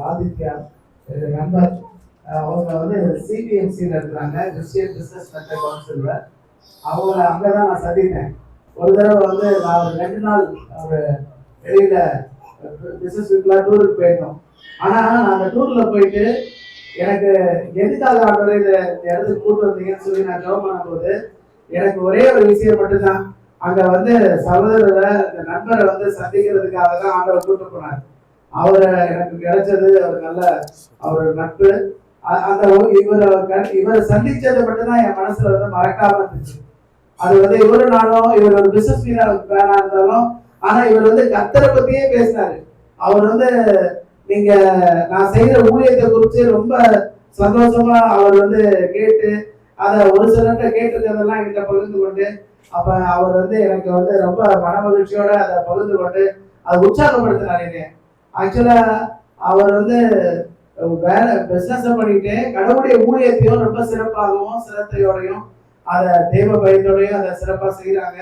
ஆதித்யா நண்பர். அவங்க வந்து சிபிஎம்சியில் இருக்கிறாங்க, கிறிஸ்டியன் பிஸ்னஸ் மென்டர் கவுன்சிலில். அவங்கள அங்கே தான் நான் சந்தித்தேன். ஒரு தடவை வந்து நான் ஒரு 2 நாள் ஒரு வெளியில் பிஸ்னஸ் வீட்டில் டூருக்கு போயிருந்தோம். ஆனால் நான் அந்த டூரில் போயிட்டு எனக்கு எதுக்காக ஆண்டவரே இந்த இடத்துக்கு கூட்டு வந்தீங்கன்னு சொல்லி நான் ஜெபம் பண்ணும்போது எனக்கு ஒரே ஒரு விஷயம் மட்டும்தான். அங்கே வந்து சகோதரரை இந்த நண்பரை வந்து சந்திக்கிறதுக்காக தான் ஆண்டவர் கூட்டு போனார். அவரை எனக்கு கிடைச்சது ஒரு நல்ல அவர் நட்பு. அந்த இவரை சந்திச்சது மட்டும்தான் என் மனசுல வந்து மறக்காம இருந்துச்சு. அது வந்து இவரு நானும் இவர் ஒரு பிசினஸ் மேனா இருந்தாலும், ஆனா இவர் வந்து கர்த்தரை பத்தியே பேசினாரு. அவர் வந்து நீங்க நான் செய்யற ஊழியத்தை குறித்து ரொம்ப சந்தோஷமா அவர் வந்து கேட்டு அதை ஒரு சிலர்கிட்ட கேட்டிருக்கிறதெல்லாம் என்கிட்ட பகிர்ந்து கொண்டு, அப்ப அவர் வந்து எனக்கு வந்து ரொம்ப மன மகிழ்ச்சியோட அதை பகிர்ந்து கொண்டு அதை உற்சாகப்படுத்தினாரு. ஆக்சுவலா அவர் வந்து வேலை பிசினஸ் பண்ணிட்டு கடவுளுடைய ஊழியத்தையும் ரொம்ப சிறப்பாகவும் சிரத்தையோடையும் அதை தெய்வ பயத்தோடையும் அதை சிறப்பா செய்யறாங்க.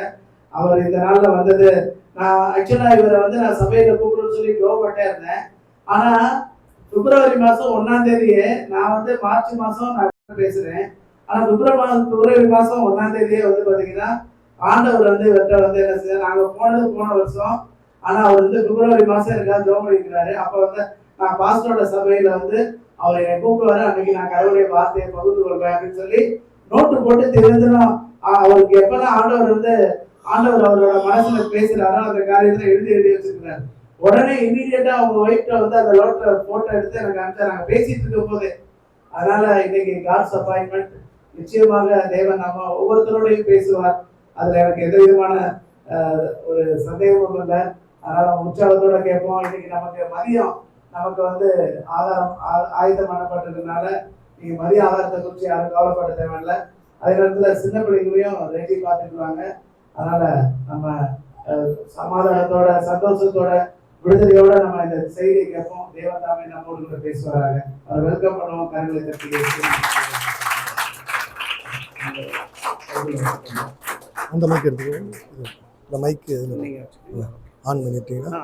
அவர் இந்த நாள்ல வந்தது, நான் ஆக்சுவலா இவரை வந்து நான் சபையில கூப்பிடுன்னு சொல்லி கவர்மெண்டே இருந்தேன். ஆனா பிப்ரவரி மாசம் 1ஆம் தேதியே நான் வந்து மார்ச் மாசம் நான் பேசுறேன். ஆனா பிப்ரவரி மாசம் 1ஆம் தேதியே வந்து பாத்தீங்கன்னா ஆண்டவர் வந்து இவர்கிட்ட வந்து என்ன செய்ய, நாங்க போன வருஷம். ஆனா அவர் வந்து பிப்ரவரி மாசம் எனக்காக ஜெபம் பண்ணிக்கிறாரு. அப்ப வந்து நான் பாஸ்டரோட சபையில வந்து அவர் என்னை கூப்பிடுவாரு. அன்னைக்கு நான் கடவுளுடைய வார்த்தையை பகிர்ந்து கொள்வேன் அப்படின்னு சொல்லி நோட்டு போட்டு தெரிஞ்சிடும். அவருக்கு எப்பெல்லாம் ஆண்டவர் அவரோட மனசுல பேசுறாரோ அந்த காரியத்தை எழுதி வச்சிருக்கிறாரு. உடனே இமீடியட்டா அவங்க ஒய்ஃப்ட வந்து அந்த நோட்டை போட்டோ எடுத்து எனக்கு அனுப்பிச்சு நாங்க பேசிட்டு இருக்கும் போது. அதனால இன்னைக்கு காட்ஸ் அப்பாயின்மெண்ட் நிச்சயமாக தேவன் நம்ம ஒவ்வொருத்தரோடையும் பேசுவார். அதுல எனக்கு எந்த விதமான ஒரு சந்தேகமும் இல்லை. அதனால நம்ம உற்சாகத்தோட கேட்போம். இன்னைக்கு மதியம் நமக்கு வந்து ஆதாரம் ஆயுதம் பண்ணப்பட்டிருக்கிறதுனால நீங்க மதிய ஆதாரத்தை குறித்து யாரும் கவலைப்பட தேவையில்லை. அதே நேரத்தில் சின்ன பிள்ளைங்களையும் ரெடி பார்த்துக்குவாங்க. அதனால நம்ம சமாதானத்தோட சந்தோஷத்தோட விடுதலையோட நம்ம இந்த செய்தியை கேட்போம். தேவன் தாமே நம்மோடு கூட பேசுவாராங்க. அவர் வெல்கம் பண்ணுவோம். கருங்களை தட்டி அந்த மைக் எடுத்துக்கோங்க. இந்த மைக் ஆன் பண்ணிட்டீங்கன்னா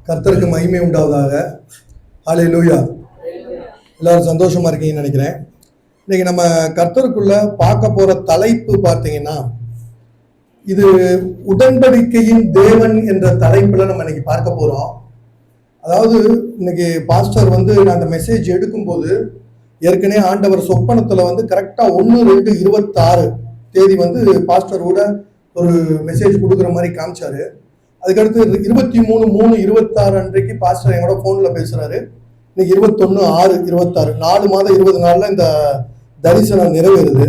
கர்த்தருக்கு மகிமை உண்டாவதாக. ஹல்லேலூயா. எல்லாரும் சந்தோஷமா இருக்கீங்கன்னு நினைக்கிறேன். இன்னைக்கு நம்ம கர்த்தருக்குள்ள பார்க்க போற தலைப்பு பார்த்தீங்கன்னா, இது உடன்படிக்கையின் தேவன் என்ற தலைப்புல நம்ம இன்னைக்கு பார்க்க போறோம். அதாவது இன்னைக்கு பாஸ்டர் வந்து நான் அந்த மெசேஜ் எடுக்கும்போது ஏற்கனவே ஆண்டவர் சொப்பனத்துல வந்து கரெக்டா 1/2/26 தேதி வந்து பாஸ்டரோட ஒரு மெசேஜ் கொடுக்குற மாதிரி காமிச்சாரு. அதுக்கடுத்து 23/3/26 அன்றைக்கு பாஸ்டர் எங்களோட போன்ல பேசுறாரு. இன்னைக்கு 21/6/26 4 மாதம் 20 நாள்ல இந்த தரிசனம் நிறைவேறுது.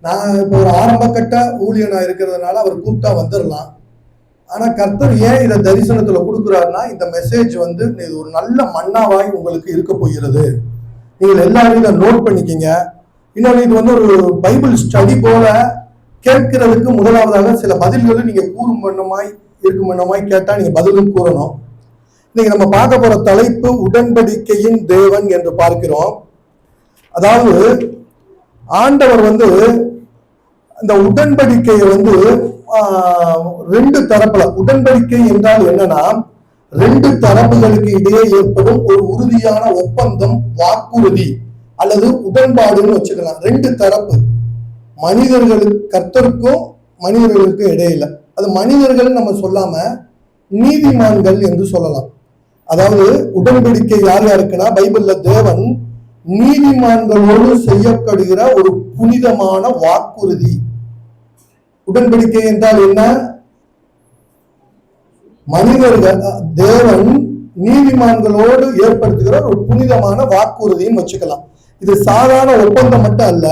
நான் இப்போ ஒரு ஆரம்ப கட்ட ஊழியனா இருக்கிறதுனால அவர் கூப்பிட்டா வந்துடலாம். ஆனா கர்த்தர் ஏன் இதை தரிசனத்துல கொடுக்குறாருன்னா, இந்த மெசேஜ் வந்து இது ஒரு நல்ல மன்னாவாய் உங்களுக்கு இருக்க போகிறது. நீங்கள் எல்லாரும் இதை நோட் பண்ணிக்கிங்க. இன்னொன்று, இது வந்து ஒரு பைபிள் ஸ்டடி போல கேட்கிறதுக்கு முதலாவதாக சில பதில்களும் நீங்க கூறும் வண்ணமாய் கேட்டா நீங்க பதிலும் கூறணும். இன்னைக்கு நம்ம பார்க்க போற தலைப்பு உடன்படிக்கையின் தேவன் என்று பார்க்கிறோம். அதாவது ஆண்டவர் வந்து இந்த உடன்படிக்கையை வந்து 2 தரப்புல, உடன்படிக்கை என்றால் என்னன்னா 2 தரப்புகளுக்கு இடையே ஏற்படும் ஒரு உறுதியான ஒப்பந்தம், வாக்குறுதி அல்லது உடன்பாடுன்னு வச்சுக்கலாம். 2 தரப்பு, மனிதர்களுக்கு, கர்த்தருக்கும் மனிதர்களுக்கும் இடையில. அது மனிதர்கள் நம்ம சொல்லாம நீதிமான்கள் என்று சொல்லலாம். அதாவது உடன்படிக்கை யார் யாருக்குன்னா, பைபிள்ல தேவன் நீதிமான்களோடு செய்யப்படுகிற ஒரு புனிதமான வாக்குறுதி. உடன்படிக்கை என்றால் என்ன? மனிதர்கள், தேவன் நீதிமான்களோடு ஏற்படுத்துகிற ஒரு புனிதமான வாக்குறுதின்னு வச்சுக்கலாம். இது சாதாரண ஒப்பந்தம் மட்டும் அல்ல,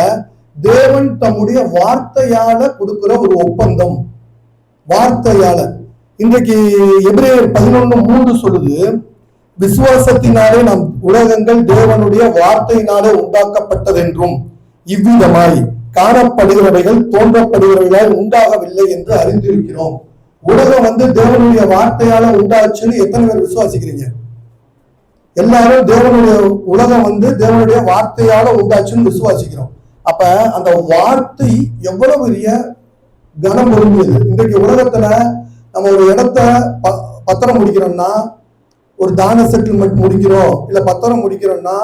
தேவன் தம்முடைய வார்த்தையால கொடுக்கிற ஒரு ஒப்பந்தம். வார்த்தையால. இன்றைக்கு எபிரேயர் 11:3 சொல்லுது, விசுவாசத்தினாலே நம் உலகங்கள் தேவனுடைய வார்த்தையினாலே உண்டாக்கப்பட்டதென்றும் இவ்விதமாய் காணப்படுகிறவைகள் தோன்றப்படுகிறவைகளால் உண்டாகவில்லை என்று அறிந்திருக்கிறோம். உலகம் வந்து தேவனுடைய வார்த்தையால உண்டாச்சுன்னு எத்தனை பேர் விசுவாசிக்கிறீங்க? எல்லாரும் தேவனுடைய உலகம் வந்து தேவனுடைய வார்த்தையால உண்டாச்சுன்னு விசுவாசிக்கிறோம். அப்ப அந்த வார்த்தை எவ்வளவு பெரிய கனம் பொருந்தியது. இன்றைக்கு உலகத்துல நம்ம ஒரு இடத்த பத்திரம் முடிக்கிறோம்னா, ஒரு தான செட்டில்மெண்ட் முடிக்கிறோம், இல்ல பத்திரம் முடிக்கிறோம்னா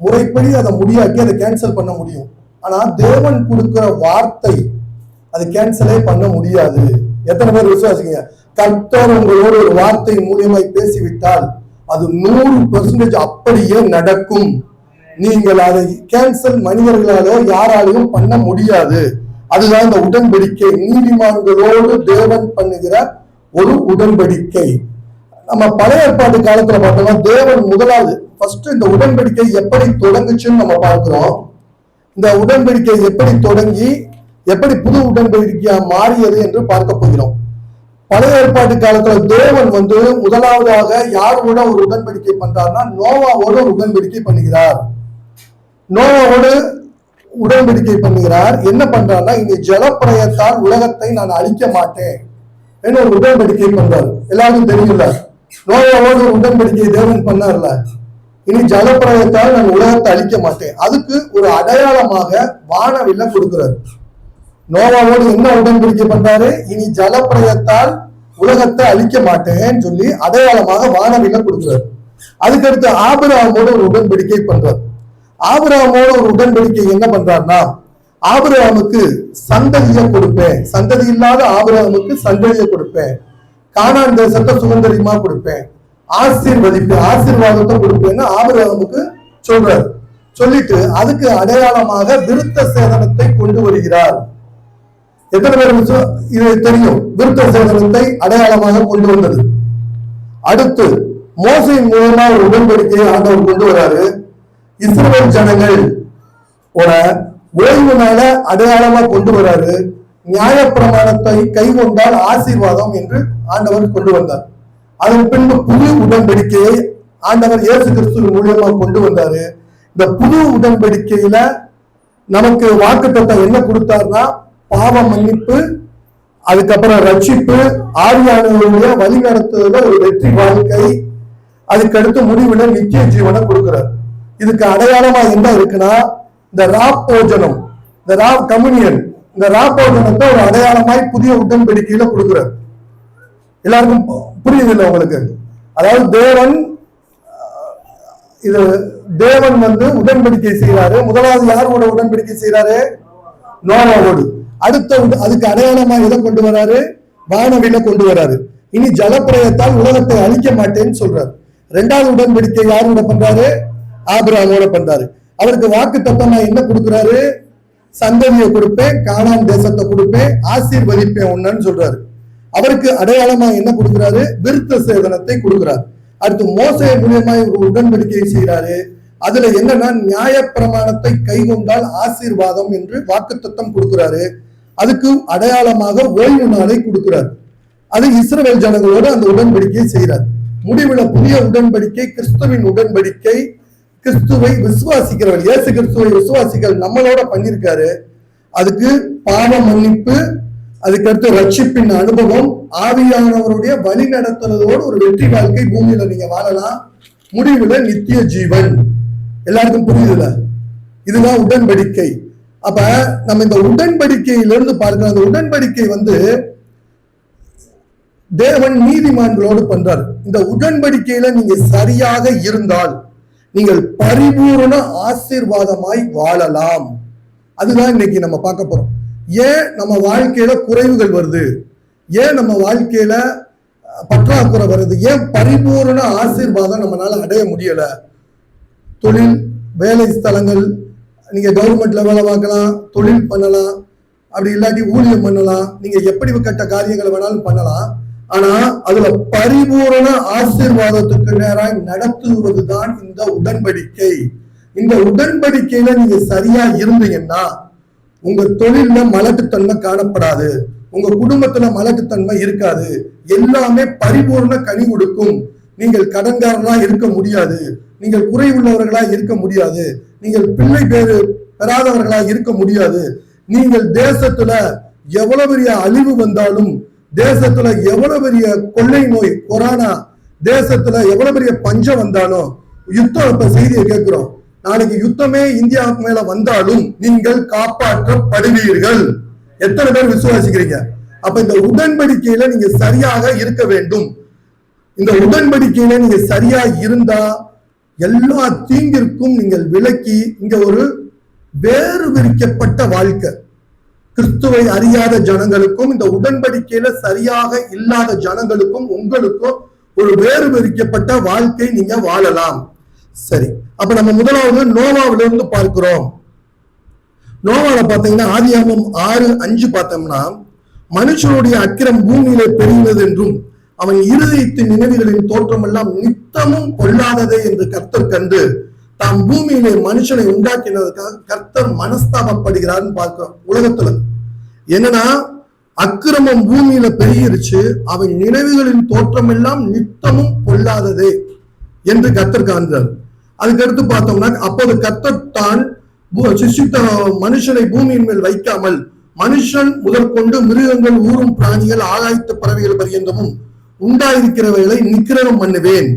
முறைப்படி அதை முடியாக்கி அதை கேன்சல் பண்ண முடியும். ஆனா தேவன் கொடுக்கிற வார்த்தை அது கேன்சலே பண்ண முடியாது. எத்தனை பேர் விசுவாசிங்க? கர்த்தர் உங்களோட ஒரு வார்த்தை மூலியமாய் பேசிவிட்டால் அது 100% அப்படியே நடக்கும். நீங்கள் அதை கேன்சல் மனிதர்களாலோ யாராலையும் பண்ண முடியாது. அதுதான் இந்த உடன்படிக்கை, நீதிமான்களோடு தேவன் பண்ணுகிற ஒரு உடன்படிக்கை. நம்ம பழைய ஏற்பாட்டு காலத்துல பார்த்தோம்னா தேவன் முதலாவது இந்த உடன்படிக்கை எப்படி தொடங்குச்சுன்னு நம்ம பார்க்கிறோம். இந்த உடன்படிக்கை எப்படி தொடங்கி எப்படி புது உடன்படிக்கையா மாறியது என்று பார்க்க போகிறோம். பழைய ஏற்பாட்டு காலத்துல தேவன் முதலாவதாக யாரோட ஒரு உடன்படிக்கை பண்றாருன்னா நோவாவோட ஒரு உடன்படிக்கை பண்ணுகிறார். நோவாவோடு உடன்படிக்கை பண்ணுகிறார். என்ன பண்றாருன்னா, இனி ஜலப்பிரயத்தால் உலகத்தை நான் அழிக்க மாட்டேன் என்று ஒரு உடன்படிக்கை பண்றாரு. எல்லாருக்கும் தெரியல, நோவாவோடு ஒரு உடன்படிக்கை தேவன் பண்ணார்ல, இனி ஜலப்பிரயத்தால் நான் உலகத்தை அழிக்க மாட்டேன். அதுக்கு ஒரு அடையாளமாக வானவில்ல கொடுக்கிறார். நோவாவோடு என்ன உடன்படிக்கை பண்றாரு? இனி ஜலப்பிரயத்தால் உலகத்தை அழிக்க மாட்டேன்னு சொல்லி அடையாளமாக வானவில்ல கொடுக்கிறார். அதுக்கடுத்து ஆபிரகாமோடு ஒரு உடன்படிக்கை பண்றார். ஆபிரகாமோடு ஒரு உடன்படிக்கை என்ன பண்றாருன்னா, ஆபிரகாமுக்கு சந்ததியை கொடுப்பேன், சந்ததி இல்லாத ஆபிரகாமுக்கு சந்ததியை கொடுப்பேன், கானான் தேசத்தை சுதந்திரமா கொடுப்பேன், ஆசீர்வதிப்பேன், ஆசீர்வாதத்தை கொடுப்பேன்னு ஆபிரகாமுக்கு சொல்றாரு. சொல்லிட்டு அதுக்கு அடையாளமாக விருத்த சேதனத்தை கொண்டு வருகிறார். எத்தனை பேர் இது தெரியும்? விருத்த சேதனத்தை அடையாளமாக கொண்டு வந்தது. அடுத்து மோசையின் மூலமா ஒரு உடன்படிக்கையை ஆண்டவர் கொண்டு வராரு. இஸ்ரவேல் ஜனங்கள் ஓய்வு நாள அடையாளமா கொண்டு வராரு. நியாயப்பிரமாணத்தை கை கொண்டால் ஆசீர்வாதம் என்று ஆண்டவர் கொண்டு வந்தார். அதன் பின்பு புது உடன்படிக்கையை ஆண்டவர் இயேசு கிறிஸ்து மூலியமா கொண்டு வந்தாரு. இந்த புது உடன்படிக்கையில நமக்கு வாக்குத்தத்தம் என்ன கொடுத்தாருன்னா, பாவ மன்னிப்பு, அதுக்கப்புறம் ரட்சிப்பு, ஆவியானவருடைய வழி நடத்துவதில் ஒரு வெற்றி வாழ்க்கை, அதுக்கடுத்து முடிவுல நித்திய ஜீவனை கொடுக்கிறார். இதுக்கு அடையாளமா என்ன இருக்குன்னா, இந்த ராப்போஜனம், இந்த கம்யூனியன், இந்த ராப்போஜனத்தை ஒரு அடையாளமாய் புதிய உடன்படிக்கையில கொடுக்கிறார். எல்லாருக்கும் புரியுது இல்லை உங்களுக்கு? அதாவது தேவன் உடன்படிக்கை செய்யறாரு. முதலாவது யாரோட உடன்படிக்கை செய்யறாரு? நோவாவோடு. அதுக்கு அடையாளமா இதை கொண்டு வராரு, வானவில கொண்டு வராரு. இனி ஜலப்பிரயத்தால் உலகத்தை அழிக்க மாட்டேன்னு சொல்றாரு. இரண்டாவது உடன்படிக்கை யாரோட பண்றாரு? ஆபிரகாமோட பண்றாரு. அவருக்கு வாக்கு தத்தமா என்ன கொடுக்கிறாரு? சந்ததியை கொடுப்பேன், கானான் தேசத்தை கொடுப்பேன், ஆசீர்வதிப்பேன் ஒன்னு சொல்றாரு. அவருக்கு அடையாளமா என்ன கொடுக்கிறாரு? விருத்த சேதனத்தை கொடுக்கிறார். அடுத்து மோசே மூலியமா ஒரு உடன்படிக்கை செய்யறாரு. அதுல என்னன்னா, நியாயப்பிரமாணத்தை கை கொண்டால் ஆசீர்வாதம் என்று வாக்குத்தத்தம் கொடுக்கிறாரு. அதுக்கு அடையாளமாக ஓய்வு நாளை கொடுக்கிறார். அது இஸ்ரவேல் ஜனங்களோடு அந்த உடன்படிக்கையை செய்யறார். முடிவுல புதிய உடன்படிக்கை கிறிஸ்துவின் உடன்படிக்கை. கிறிஸ்துவை விசுவாசிக்கிறவர்கள், இயேசு கிறிஸ்துவை விசுவாசிகள் நம்மளோட பண்ணிருக்காரு. அதுக்கு பாவ மன்னிப்பு, அதுக்கடுத்து ரட்சிப்பின் அனுபவம், ஆவியானவருடைய வழி நடத்துறதோடு ஒரு வெற்றி வாழ்க்கை பூமியில நீங்க வாழலாம். முடிவுல நித்திய ஜீவன். எல்லாருக்கும் புரியுதுல? இதுதான் உடன்படிக்கை. அப்ப நம்ம இந்த உடன்படிக்கையிலிருந்து பார்க்கிறோம். அந்த உடன்படிக்கை தேவன் நீதிமான்களோடு பண்றார். இந்த உடன்படிக்கையில நீங்க சரியாக இருந்தால் நீங்கள் பரிபூரண ஆசீர்வாதமாய் வாழலாம். அதுதான் இன்னைக்கு நம்ம பார்க்க போறோம். ஏன் நம்ம வாழ்க்கையில குறைவுகள் வருது? ஏன் நம்ம வாழ்க்கையில பற்றாக்குறை வருது? ஏன் பரிபூரண ஆசீர்வாதம் நம்மளால அடைய முடியல? தொழில், வேலை ஸ்தலங்கள், நீங்க கவர்மெண்ட்ல வேலை பார்க்கலாம், தொழில் பண்ணலாம், அப்படி இல்லாட்டி ஊழியம் பண்ணலாம், நீங்க எப்படி கட்ட காரியங்களை வேணாலும் பண்ணலாம். ஆனா அதுல பரிபூரண ஆசீர்வாதத்துக்கு நேராக நடத்துவதுதான் இந்த உடன்படிக்கை. இந்த உடன்படிக்கையில நீங்க சரியா இருந்தீங்கன்னா உங்க தொழில்ல மலட்டுத்தன்மை காணப்படாது, உங்க குடும்பத்துல மலட்டுத்தன்மை இருக்காது, எல்லாமே பரிபூர்ண கனி கொடுக்கும். நீங்கள் கடன்காரர்களா இருக்க முடியாது, நீங்கள் குறை உள்ளவர்களா இருக்க முடியாது, நீங்கள் பிள்ளை பேரு பெறாதவர்களா இருக்க முடியாது. நீங்கள் தேசத்துல எவ்வளவு பெரிய அழிவு வந்தாலும், தேசத்துல எவ்வளவு பெரிய கொள்ளை நோய், கொரோனா, தேசத்துல எவ்வளவு பெரிய பஞ்சம் வந்தாலும், யுத்தம் இப்ப செய்தியை கேட்கிறோம், நாளைக்கு யுத்தமே இந்தியாவுக்கு மேல வந்தாலும் நீங்கள் காப்பாற்றப்படுவீர்கள். எத்தனை பேர் விசுவாசிக்கிறீங்க? அப்ப இந்த உடன்படிக்கையில நீங்க சரியாக இருக்க வேண்டும். இந்த உடன்படிக்கையில நீங்க சரியா இருந்தா எல்லா தீங்கிற்கும் நீங்கள் விலக்கி இங்க ஒரு வேறு விரிக்கப்பட்ட வாழ்க்கை, கிறிஸ்துவை அறியாத ஜனங்களுக்கும் இந்த உடன்படிக்கையில சரியாக இல்லாத ஜனங்களுக்கும் உங்களுக்கும் ஒரு வேறு விரிக்கப்பட்ட வாழ்க்கை நீங்க வாழலாம். சரி, அப்ப நம்ம முதலாவது நோவாவில இருந்து பார்க்கிறோம். நோவால பாத்தீங்கன்னா ஆதியாகமம் 6:5 பார்த்தோம்னா, மனுஷனுடைய அக்கிரம் பூமியிலே பெருகினது என்றும் அவன் இருதயத்தின் நினைவுகளின் தோற்றம் எல்லாம் நித்தமும் கொள்ளாததே என்று கர்த்தர் கண்டு தாம் பூமியிலே மனுஷனை உண்டாக்கினதுக்காக கர்த்தர் மனஸ்தாபப்படுகிறார்னு பார்க்கிறோம். உலகத்துல என்னன்னா அக்கிரமம் பூமியில பெருகிருச்சு, அவன் நினைவுகளின் தோற்றம் எல்லாம் நித்தமும் கொள்ளாததே என்று கர்த்தர் காண்கிறார். அதுக்கடுத்து பார்த்தோம்னா, அப்போது கர்த்தர் தான் சிருஷ்டித்த மனுஷனை பூமியின் மேல் வைக்காமல் மனுஷன் முதற்கொண்டு மிருகங்கள், ஊரும் பிராணிகள், ஆகாயத்து பறவைகள் பரியந்தமும் உண்டாயிருக்கிறவைகளை நிக்கிரகம் பண்ணுவேன்.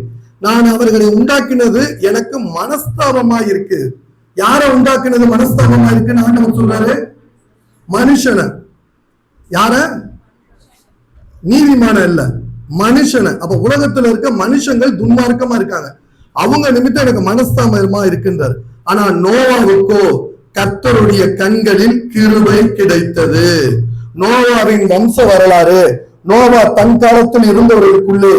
நான் அவர்களை உண்டாக்கினது எனக்கு மனஸ்தாபமா இருக்கு. யார உண்டாக்கினது மனஸ்தாபமா இருக்குன்னு ஆண்டவர் சொல்றாரு? மனுஷனை. யார? நீதிமான இல்ல, மனுஷனை. அப்ப உலகத்துல இருக்க மனுஷங்கள் துன்மார்க்கமா இருக்காங்க, அவங்க நிமித்தம் எனக்கு மனஸ்தாபமா இருக்கின்றார். ஆனா நோவாவுக்கோ கர்த்தருடைய கண்களில் கிருபை கிடைத்தது. நோவாவின் வம்ச வரலாறு, நோவா தன் காலத்தில் இருந்தவர்களுக்குள்ளே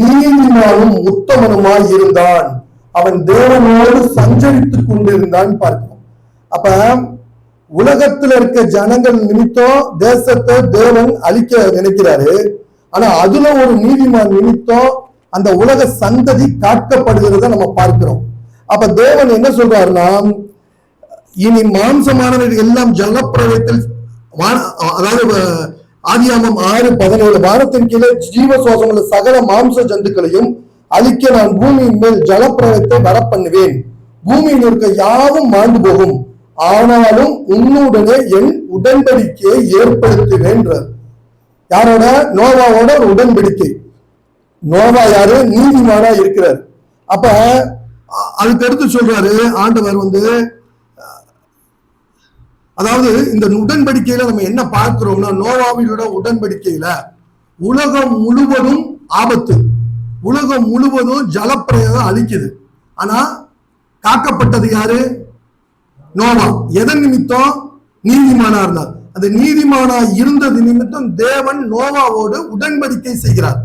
நீதிமானும் உத்தமனுமாய் இருந்தான், அவன் தேவனோடு சஞ்சரித்துக் கொண்டிருந்தான் பார்க்கிறோம். அப்ப உலகத்துல இருக்க ஜனங்கள் நிமித்தம் தேசத்தை தேவன் அழிக்க நினைக்கிறாரு. ஆனா அதுல ஒரு நீதிமான் நிமித்தம் அந்த உலக சந்ததி காக்கப்படுகிறத நம்ம பார்க்கிறோம். அப்ப தேவன் என்ன சொல்றாருன்னா, இனி மாம்சமானவர்கள் எல்லாம் ஜலப்பிரளயத்தில், அதாவது ஆதியாகமம் 6:17 வானத்தின் கீழே ஜீவ சுவாசம் உள்ள சகல மாம்ச ஜந்துக்களையும் அழிக்க நான் பூமியின் மேல் ஜலப்பிரளயத்தை வரப்பண்ணுவேன், பூமியில் இருக்க யாவும் மாண்டு போகும், ஆனாலும் உன்னுடனே என் உடன்படிக்கையை ஏற்படுத்துவேன். யாரோட? நோவாவோட ஒரு உடன்படிக்கை. நோவா யாரு? நீதிமானா இருக்கிறார். அப்ப அதுக்கு அடுத்து சொல்றாரு ஆண்டவர் அதாவது இந்த உடன்படிக்கையில நம்ம என்ன பார்க்கிறோம்னா, நோவாவினோட உடன்படிக்கையில உலகம் முழுவதும் ஆபத்து, உலகம் முழுவதும் ஜலப்பிரயோகம் அழிக்குது. ஆனா காக்கப்பட்டது யாரு? நோவா. எதன் நிமித்தம்? நீதிமானா இருந்தார். அந்த நீதிமானா இருந்தது நிமித்தம் தேவன் நோவாவோடு உடன்படிக்கை செய்கிறார்.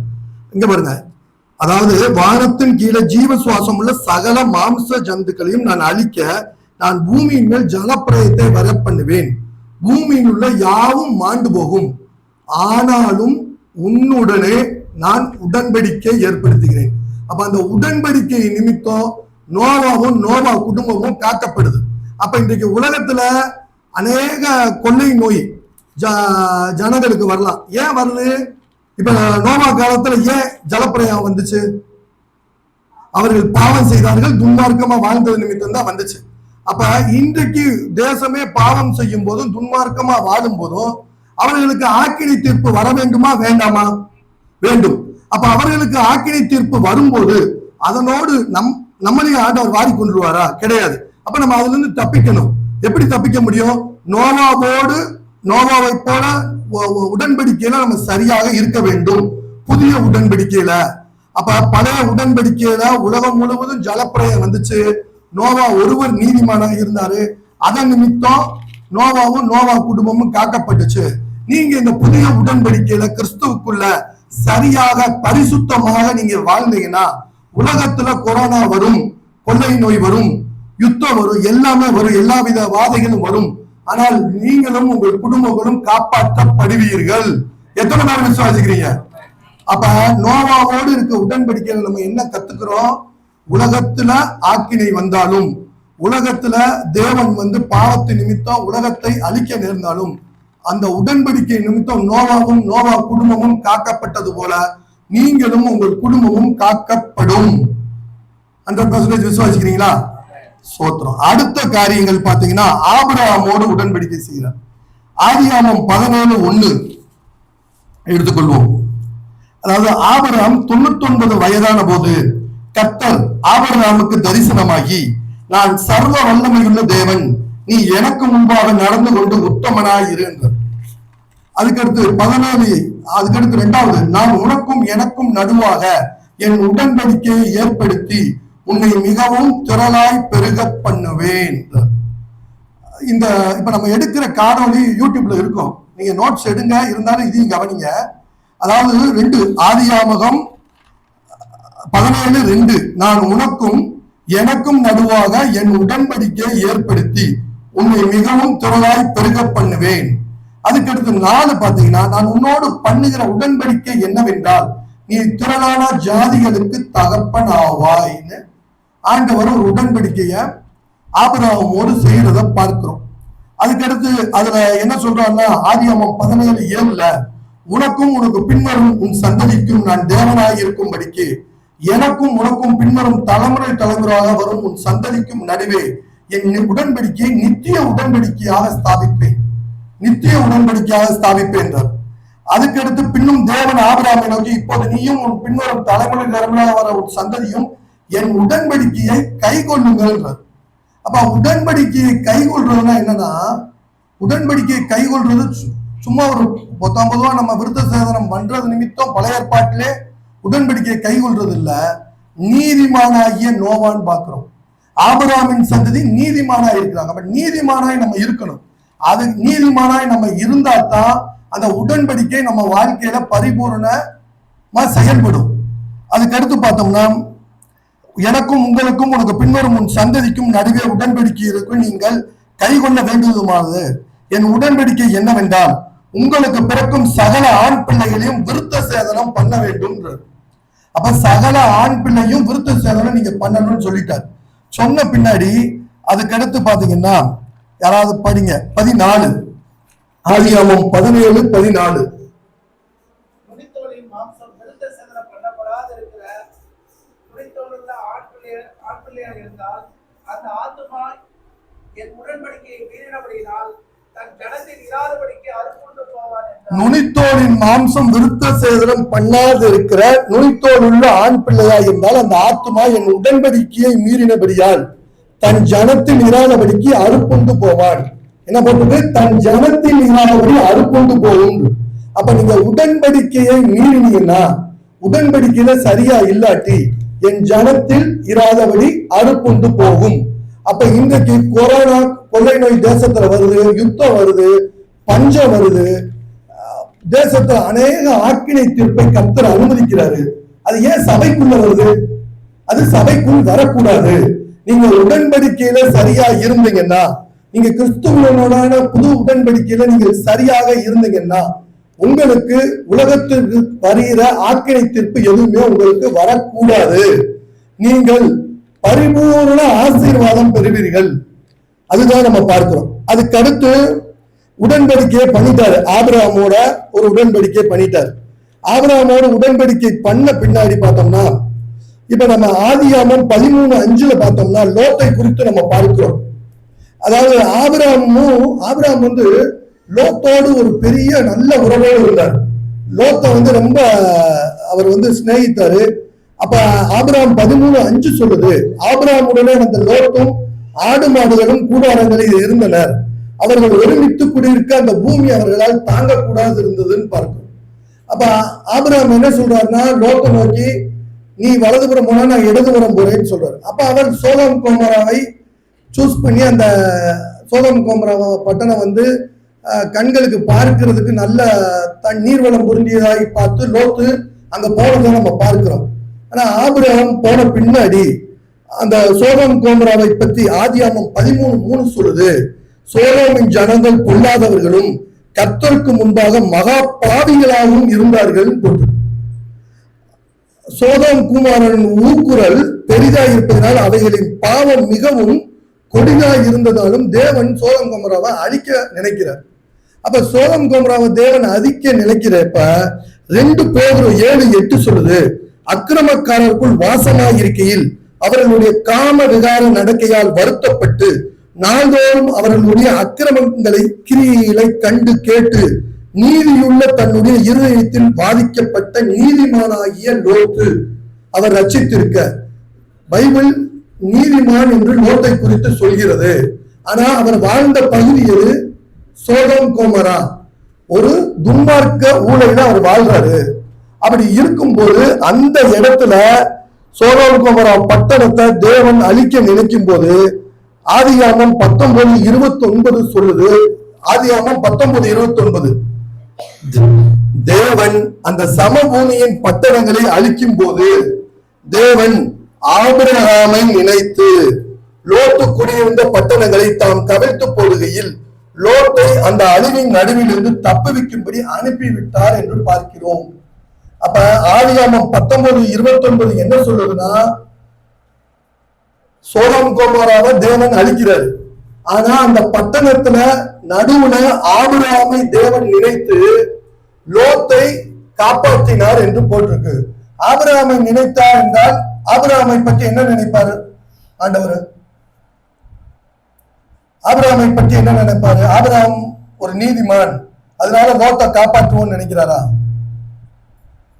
இங்க பாருங்க, அதாவது வானத்தின் கீழே ஜீவ சுவாசம் உள்ள சகல மாம்ச ஜந்துக்களையும் நான் அழிக்க நான் பூமியின் மேல் ஜலப்பிரயத்தை வர பண்ணுவேன், பூமியில் உள்ள யாவும் மாண்டு போகும், ஆனாலும் உன்னுடனே நான் உடன்படிக்கை ஏற்படுத்துகிறேன். அப்ப அந்த உடன்படிக்கை நிமித்தம் நோவாவும் நோவா குடும்பமும் காக்கப்படுது. அப்ப இன்றைக்கு உலகத்துல அநேக கொள்ளை நோய் ஜனங்களுக்கு வரலாம். ஏன் வருது? இப்ப நோவா காலத்துல ஏன் ஜலப்பிரயம் வந்துச்சு? அவர்கள் பாவம் செய்தார்கள், துன்மார்க்கமா வாழ்ந்தது நிமித்தம் தான் வந்துச்சு. அப்ப இன்றைக்கு தேசமே பாவம் செய்யும் போதும் துன்மார்க்கமா வாழும் போதும் அவர்களுக்கு ஆக்கினை தீர்ப்பு வர வேண்டுமா வேண்டாமா? வேண்டும். அப்ப அவர்களுக்கு ஆக்கினை தீர்ப்பு வரும்போது அதனோடு நம்மளையும் ஆண்டவர் வாரி கொண்டுருவாரா? கிடையாது. அப்ப நம்ம அதுல இருந்து தப்பிக்கணும். எப்படி தப்பிக்க முடியும்? நோவாவை போல உடன்படிக்கையில நம்ம சரியாக இருக்க வேண்டும். புதிய உடன்படிக்கையில, அப்ப பழைய உடன்படிக்கையில உலகம் முழுவதும் ஜலப்பிரயம் வந்துச்சு, நோவா ஒருவர் நீதிமானாக இருந்தாரு, அதன் நிமித்தம் நோவாவும் நோவா குடும்பமும் காக்கப்பட்டுச்சு. நீங்க இந்த புதிய உடன்படிக்கையில கிறிஸ்துவுக்குள்ள சரியாக பரிசுத்தமாக நீங்க வாழ்ந்தீங்கன்னா உலகத்துல கொரோனா வரும், கொள்ளை நோய் வரும், யுத்தம் வரும், எல்லாமே வரும், எல்லா வித வாதைகளும் வரும், ஆனால் நீங்களும் உங்கள் குடும்பங்களும் காப்பாற்றப்படுவீர்கள். எத்தனை பேர் விசுவாசிக்கிறீங்க? அப்ப நோவாவோடு இருக்க உடன்படிக்கையில நம்ம என்ன கத்துக்கிறோம்? உலகத்துல ஆக்கினை வந்தாலும், உலகத்துல தேவன் பாவத்து நிமித்தம் உலகத்தை அழிக்க நேர்ந்தாலும் அந்த உடன்படிக்கை நிமித்தம் நோவாவும் நோவா குடும்பமும் காக்கப்பட்டது போல நீங்களும் உங்கள் குடும்பமும் காக்கப்படும். 100% விசுவாசிக்கிறீங்களா? சோத்திரம். அடுத்த காரியங்கள் பாத்தீங்கன்னா ஆபிரகாமோடு உடன்படிக்கை செய்கிறார். ஆதியாகமம் 17:1 எடுத்துக்கொள்வோம். அதாவது ஆபிரகாம் 99 வயதான போது கர்த்தர் ஆபிரகாமுக்கு தரிசனமாகி, நான் சர்வ வல்லமையுள்ள தேவன், நீ எனக்கு முன்பாக நடந்து கொண்டு உத்தமனாய் இரு என்றார். அதுக்கடுத்து 17, அதுக்கடுத்து 2வது, நான் உனக்கும் எனக்கும் நடுவாக என் உடன்படிக்கையை ஏற்படுத்தி உன்னை மிகவும் திரளாய் பெருக பண்ணுவேன். இந்த இப்ப நம்ம எடுக்கிற காணொலி யூடியூப்ல இருக்கும், நீங்க நோட்ஸ் எடுங்க, இருந்தாலும் இதையும் கவனிங்க. அதாவது 2 ஆதியாகமம் 17:2, நான் உனக்கும் எனக்கும் நடுவாக என் உடன்படிக்கையை ஏற்படுத்தி உன்னை மிகவும் திரளாய் பெருக பண்ணுவேன். அதுக்கடுத்து 4 பாத்தீங்கன்னா, நான் உன்னோடு பண்ணுகிற உடன்படிக்கை என்னவென்றால் நீ திரளான ஜாதிகளுக்கு தகப்பன் ஆவாய்ன்னு ஆண்டவர் ஒரு உடன்படிக்கைய ஆபிரகாமோடு செய்யறத பார்க்கிறோம். அதுக்கடுத்து அதுல என்ன சொல்றாருன்னா, ஆதியாகமம் 17:7, உனக்கும் உனக்கு பின்வரும் உன் சந்ததிக்கும் நான் தேவனாய் இருக்கும்படிக்கு எனக்கும் உனக்கும் பின்வரும் தலைமுறை தலைமுறையாக வரும் உன் சந்ததிக்கும் நடுவே என் உடன்படிக்கையை நித்திய உடன்படிக்கையாக ஸ்தாபிப்பேன், நித்திய உடன்படிக்கையாக ஸ்தாபிப்பேன் என்றார். அதுக்கடுத்து பின்னும் தேவன் ஆபிரகாமை நோக்கி, இப்போது நீயும் உன் பின்வரும் தலைமுறை தலைமுறையாக வர உன் சந்ததியும் என் உடன்படிக்கையை கை கொள்ளுங்கள் என்றார். அப்ப உடன்படிக்கையை கை கொள்றதுன்னா என்னன்னா, உடன்படிக்கையை கை கொள்றது சும்மா ஒரு 19 நம்ம விருத்த சேதனம் பண்றது நிமித்தம் பழைய ஏற்பாட்டிலே உடன்படிக்கையை கை கொள்றது இல்ல, நீதிமானாகிய நோவான்னு பாக்குறோம். ஆபிரகாமின் சந்ததி நீதிமானாய் இருக்கிறாங்க. அப்ப நீதிமானாய் நம்ம இருக்கணும். அது நீதிமானாய் நம்ம இருந்தா தான் அந்த உடன்படிக்கை நம்ம வாழ்க்கையில பரிபூர்ணமா செயல்படும். அதுக்கடுத்து பார்த்தோம்னா, எனக்கும் உங்களுக்கும் உனக்கு பின்வரும் உன் சந்ததிக்கும் நடுவே உடன்படிக்கை இருக்கும், நீங்கள் கை கொள்ள வேண்டியதுமானது என் உடன்படிக்கை என்னவென்றால் உங்களுக்கு பிறக்கும் சகல ஆண் பிள்ளைகளையும் விருத்த சேதனம் பண்ண வேண்டும். அப்ப சகல ஆண் பிள்ளையும் விருத்த சேதனம் நீங்க பண்ணணும்னு சொல்லிட்டார். சொன்ன பின்னாடி அதுக்கடுத்து பாத்தீங்கன்னா, யாராவது படிங்க 14, ஆதியாகமம் 17:14. நுனித்தோலின் மாம்சம் விருத்த சேதனம் பண்ணாது இருக்கிற நுனித்தோல் உள்ள ஆண் பிள்ளையா இருந்தால் அந்த ஆத்துமா என் உடன்படிக்கையை மீறினபடியால் தன் ஜனத்தில் இராதபடிக்கு அறுப்புண்டு போவான். என்ன போட்டது? தன் ஜனத்தில் இராதபடி அறுப்புண்டு போகும். அப்ப நீங்க உடன்படிக்கையை மீறினீங்கன்னா, உடன்படிக்கையில சரியா இல்லாட்டி என் ஜனத்தில் இராதபடி அறுப்புண்டு போகும். அப்ப இன்றைக்கு கொரோனா, கொள்ளை நோய் தேசத்துல வருது, யுத்தம் வருது, பஞ்சம் வருது, தேசத்துல அநேக ஆக்கினை தீர்ப்பை கர்த்தர் அனுமதிக்கிறாரு. அது ஏன் சபைக்குள்ள வருது? அது சபைக்குள் வரக்கூடாது. நீங்க உடன்படிக்கையில சரியா இருந்தீங்கன்னா, நீங்க கிறிஸ்துவனோடான புது உடன்படிக்கையில நீங்க சரியாக இருந்தீங்கன்னா, உங்களுக்கு உலகத்திற்கு வருகிற ஆக்கினை தீர்ப்பு எதுவுமே உங்களுக்கு வரக்கூடாது. நீங்கள் பரிபூர்ண ஆசீர்வாதம் பெறுவீர்கள். அதுதான் நம்ம பார்க்கிறோம். அதுக்கு அடுத்து உடன்படிக்கையை பண்ணிட்டாரு. ஆபிரகாமோட ஒரு உடன்படிக்கை பண்ணிட்டாரு. ஆபிரகாமோட உடன்படிக்கை பண்ண பின்னாடி பார்த்தோம்னா, இப்ப நம்ம ஆதியாகமம் 13:5 பார்த்தோம்னா லோத்தை குறித்து நம்ம பார்க்கிறோம். அதாவது ஆபிரகாம் வந்து லோத்தோடு ஒரு பெரிய நல்ல உறவோடு இருந்தார். லோத்தை ரொம்ப அவர் சிநேகித்தாரு. அப்ப ஆபிரகாம் 13:5 சொல்லுது, ஆபிரகாமுடனே அந்த லோத்தும் ஆடு மாடுகளும் கூடாரங்களில் இருந்தனர். அவர்கள் ஒருமித்து குடியிருக்க அந்த பூமி அவர்களால் தாங்கக்கூடாது இருந்ததுன்னு பார்க்கிறோம். அப்ப ஆபிரகாம் என்ன சொல்றாருன்னா, லோத்தை நோக்கி நீ வலதுபுறம் போனா நான் இடதுபுறம் போறேன்னு சொல்றாரு. அப்ப அவர் சோதம் கோமராவை சூஸ் பண்ணி அந்த சோதம் கோமரா பட்டணம் கண்களுக்கு பார்க்கிறதுக்கு நல்ல நீர்வளம் பொருந்தியதாய் பார்த்து லோத்து அங்க போனதை நம்ம பார்க்கிறோம். ஆனா ஆபிரகாம் போன பின்னாடி அந்த சோதம் கோமராவை பத்தி ஆதியாகமம் 13:3 சொல்லுது, சோதோமின் ஜனங்கள் பொல்லாதவர்களும் கர்த்தருக்கு முன்பாக மகா பாவிகளாகவும் இருந்தார்கள் போட்டு. சோதோம் குமாரன் ஊக்குரல் பெரிதாய் இருப்பதனால் அவைகளின் பாவம் மிகவும் கொடிதாய் இருந்ததாலும் தேவன் சோதம் கோமராவை அழிக்க நினைக்கிறார். அப்ப சோதம் கோமராவை தேவன் அழிக்க நினைக்கிறப்ப 2 பேதுரு 7:8 சொல்லுது, அக்கிரமக்காரருக்குள் வாசமாய் இருக்கையில் அவர்களுடைய காம விகார நடக்கையால் வருத்தப்பட்டு நாள்தோறும் அவர்களுடைய அக்கிரமங்களை கிரியைகளை கண்டு கேட்டு நீதியுள்ள தன்னுடைய இருதயத்தில் பாதிக்கப்பட்ட நீதிமானாகிய லோத்து அவர் ரட்சித்திருக்க. பைபிள் நீதிமான் என்று லோத்தை குறித்து சொல்கிறது. ஆனா அவர் வாழ்ந்த பகுதி எது? சோதோம் கோமரா. ஒரு துன்மார்க்க ஊழல அவர் வாழ்றாரு. அப்படி இருக்கும்போது அந்த இடத்துல சோதோம் கோமோரா பட்டணத்தை தேவன் அழிக்க நினைக்கும் போது ஆதியாகமம் 19:29 சொல்லுது. ஆதியாகமம் 19:29 தேவன் அந்த சமபூமியின் பட்டணங்களை அழிக்கும் போது தேவன் ஆபிரகாமை நினைத்து லோத்து குடியிருந்த பட்டணங்களை தாம் கவிழ்த்து போடுகையில் லோத்தை அந்த அழிவின் நடுவில் இருந்து தப்புவிக்கும்படி அனுப்பிவிட்டார் என்று பார்க்கிறோம். அப்ப ஆதியாகமம் 19:29 என்ன சொல்லுதுன்னா, சோதோம் கோமோராவை தேவன் அழிக்கிறார். ஆனா அந்த பட்டணத்துல நடுவுல ஆபிரகாமை தேவன் நினைத்து லோத்தை காப்பாற்றினார் என்று போட்டிருக்கு. ஆபிரகாமை நினைத்தார் என்றால் ஆபிரகாமை பற்றி என்ன நினைப்பாரு ஆண்டவர்? ஆபிரகாமை பற்றி என்ன நினைப்பாரு? ஆபிரகாம் ஒரு நீதிமான், அதனால லோத்தை காப்பாற்றுவோம்னு நினைக்கிறாரா?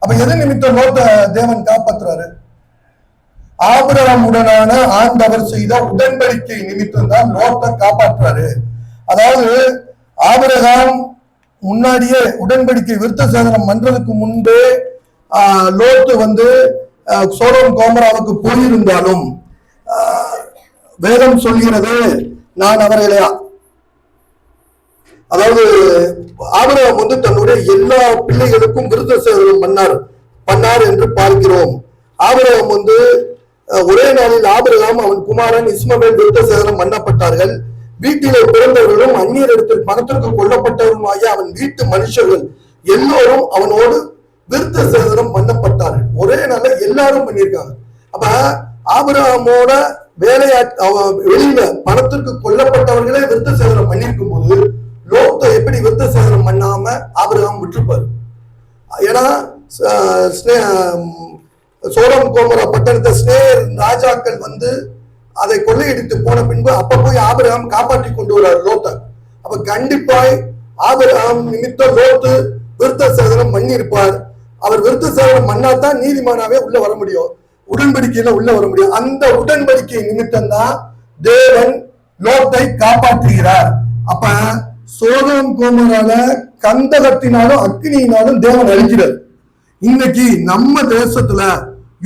அப்ப எது நிமித்தம் லோத்தை தேவன் காப்பாற்றுறாரு? ஆபிரகாம் உடனான ஆண்டவர் செய்த உடன்படிக்கை நிமித்தம் தான் லோத்தை காப்பாற்றுறாரு. அதாவது ஆபிரகாம் முன்னாடியே உடன்படிக்கை விருத்த சேதனம் பண்றதுக்கு முன்பே லோத்து சோதோம் கோமோராவுக்கு போயிருந்தாலும் வேதம் சொல்கிறது, நான் அவர்களை, அதாவது ஆபிரகாம் தன்னுடைய எல்லா பிள்ளைகளுக்கும் விருத்த சேதனம் பண்ணார் என்று பார்க்கிறோம். ஆபிரகாம் ஒரே நாளில் ஆபிரகாம் அவன் குமாரன் இஸ்மவேல் விருத்த சேதனம் பண்ணப்பட்டார்கள். வீட்டிலே பிறந்தவர்களும் அந்நியரிடத்தில் பணத்திற்கு கொல்லப்பட்டவருமாகிய அவன் வீட்டு மனுஷர்கள் எல்லோரும் அவனோடு விருத்த சேதனம் பண்ணப்பட்டார்கள். ஒரே நாள்ல எல்லாரும் பண்ணியிருக்காங்க. அப்ப ஆபிரகாமோட வெளியில பணத்திற்கு கொல்லப்பட்டவர்களே விருத்த சேதனம் பண்ணிருக்கும் போது லோத்தை எப்படி விருத்த சேதனம் பண்ணாம ஆபிரகாம் விட்டுருப்பாரு? ஏன்னா சோதோம் கோமோரா பட்டணத்தை ஸ்னேர் ராஜாக்கள் அதை கொள்ளையடித்து போன பின்பு அப்ப போய் ஆபிரகாம் காப்பாற்றி கொண்டு வர்றாரு லோத்தை. அப்ப கண்டிப்பாய் ஆபிரகாம் நிமித்தம் லோத்து விருத்த சேதனம் பண்ணியிருப்பார். அவர் விருத்த சேதனம் பண்ணாதான் நீதிமானாவே உள்ள வர முடியும், உடன்படிக்கையில உள்ள வர முடியும். அந்த உடன்படிக்கை நிமித்தம் தான் தேவன் லோத்தை காப்பாற்றுகிறார். அப்ப சோதோம் கோமோரால கந்தகத்தினாலும் அக்னியினாலும் தேவன் அழிக்கிறார். இன்னைக்கு நம்ம தேசத்துல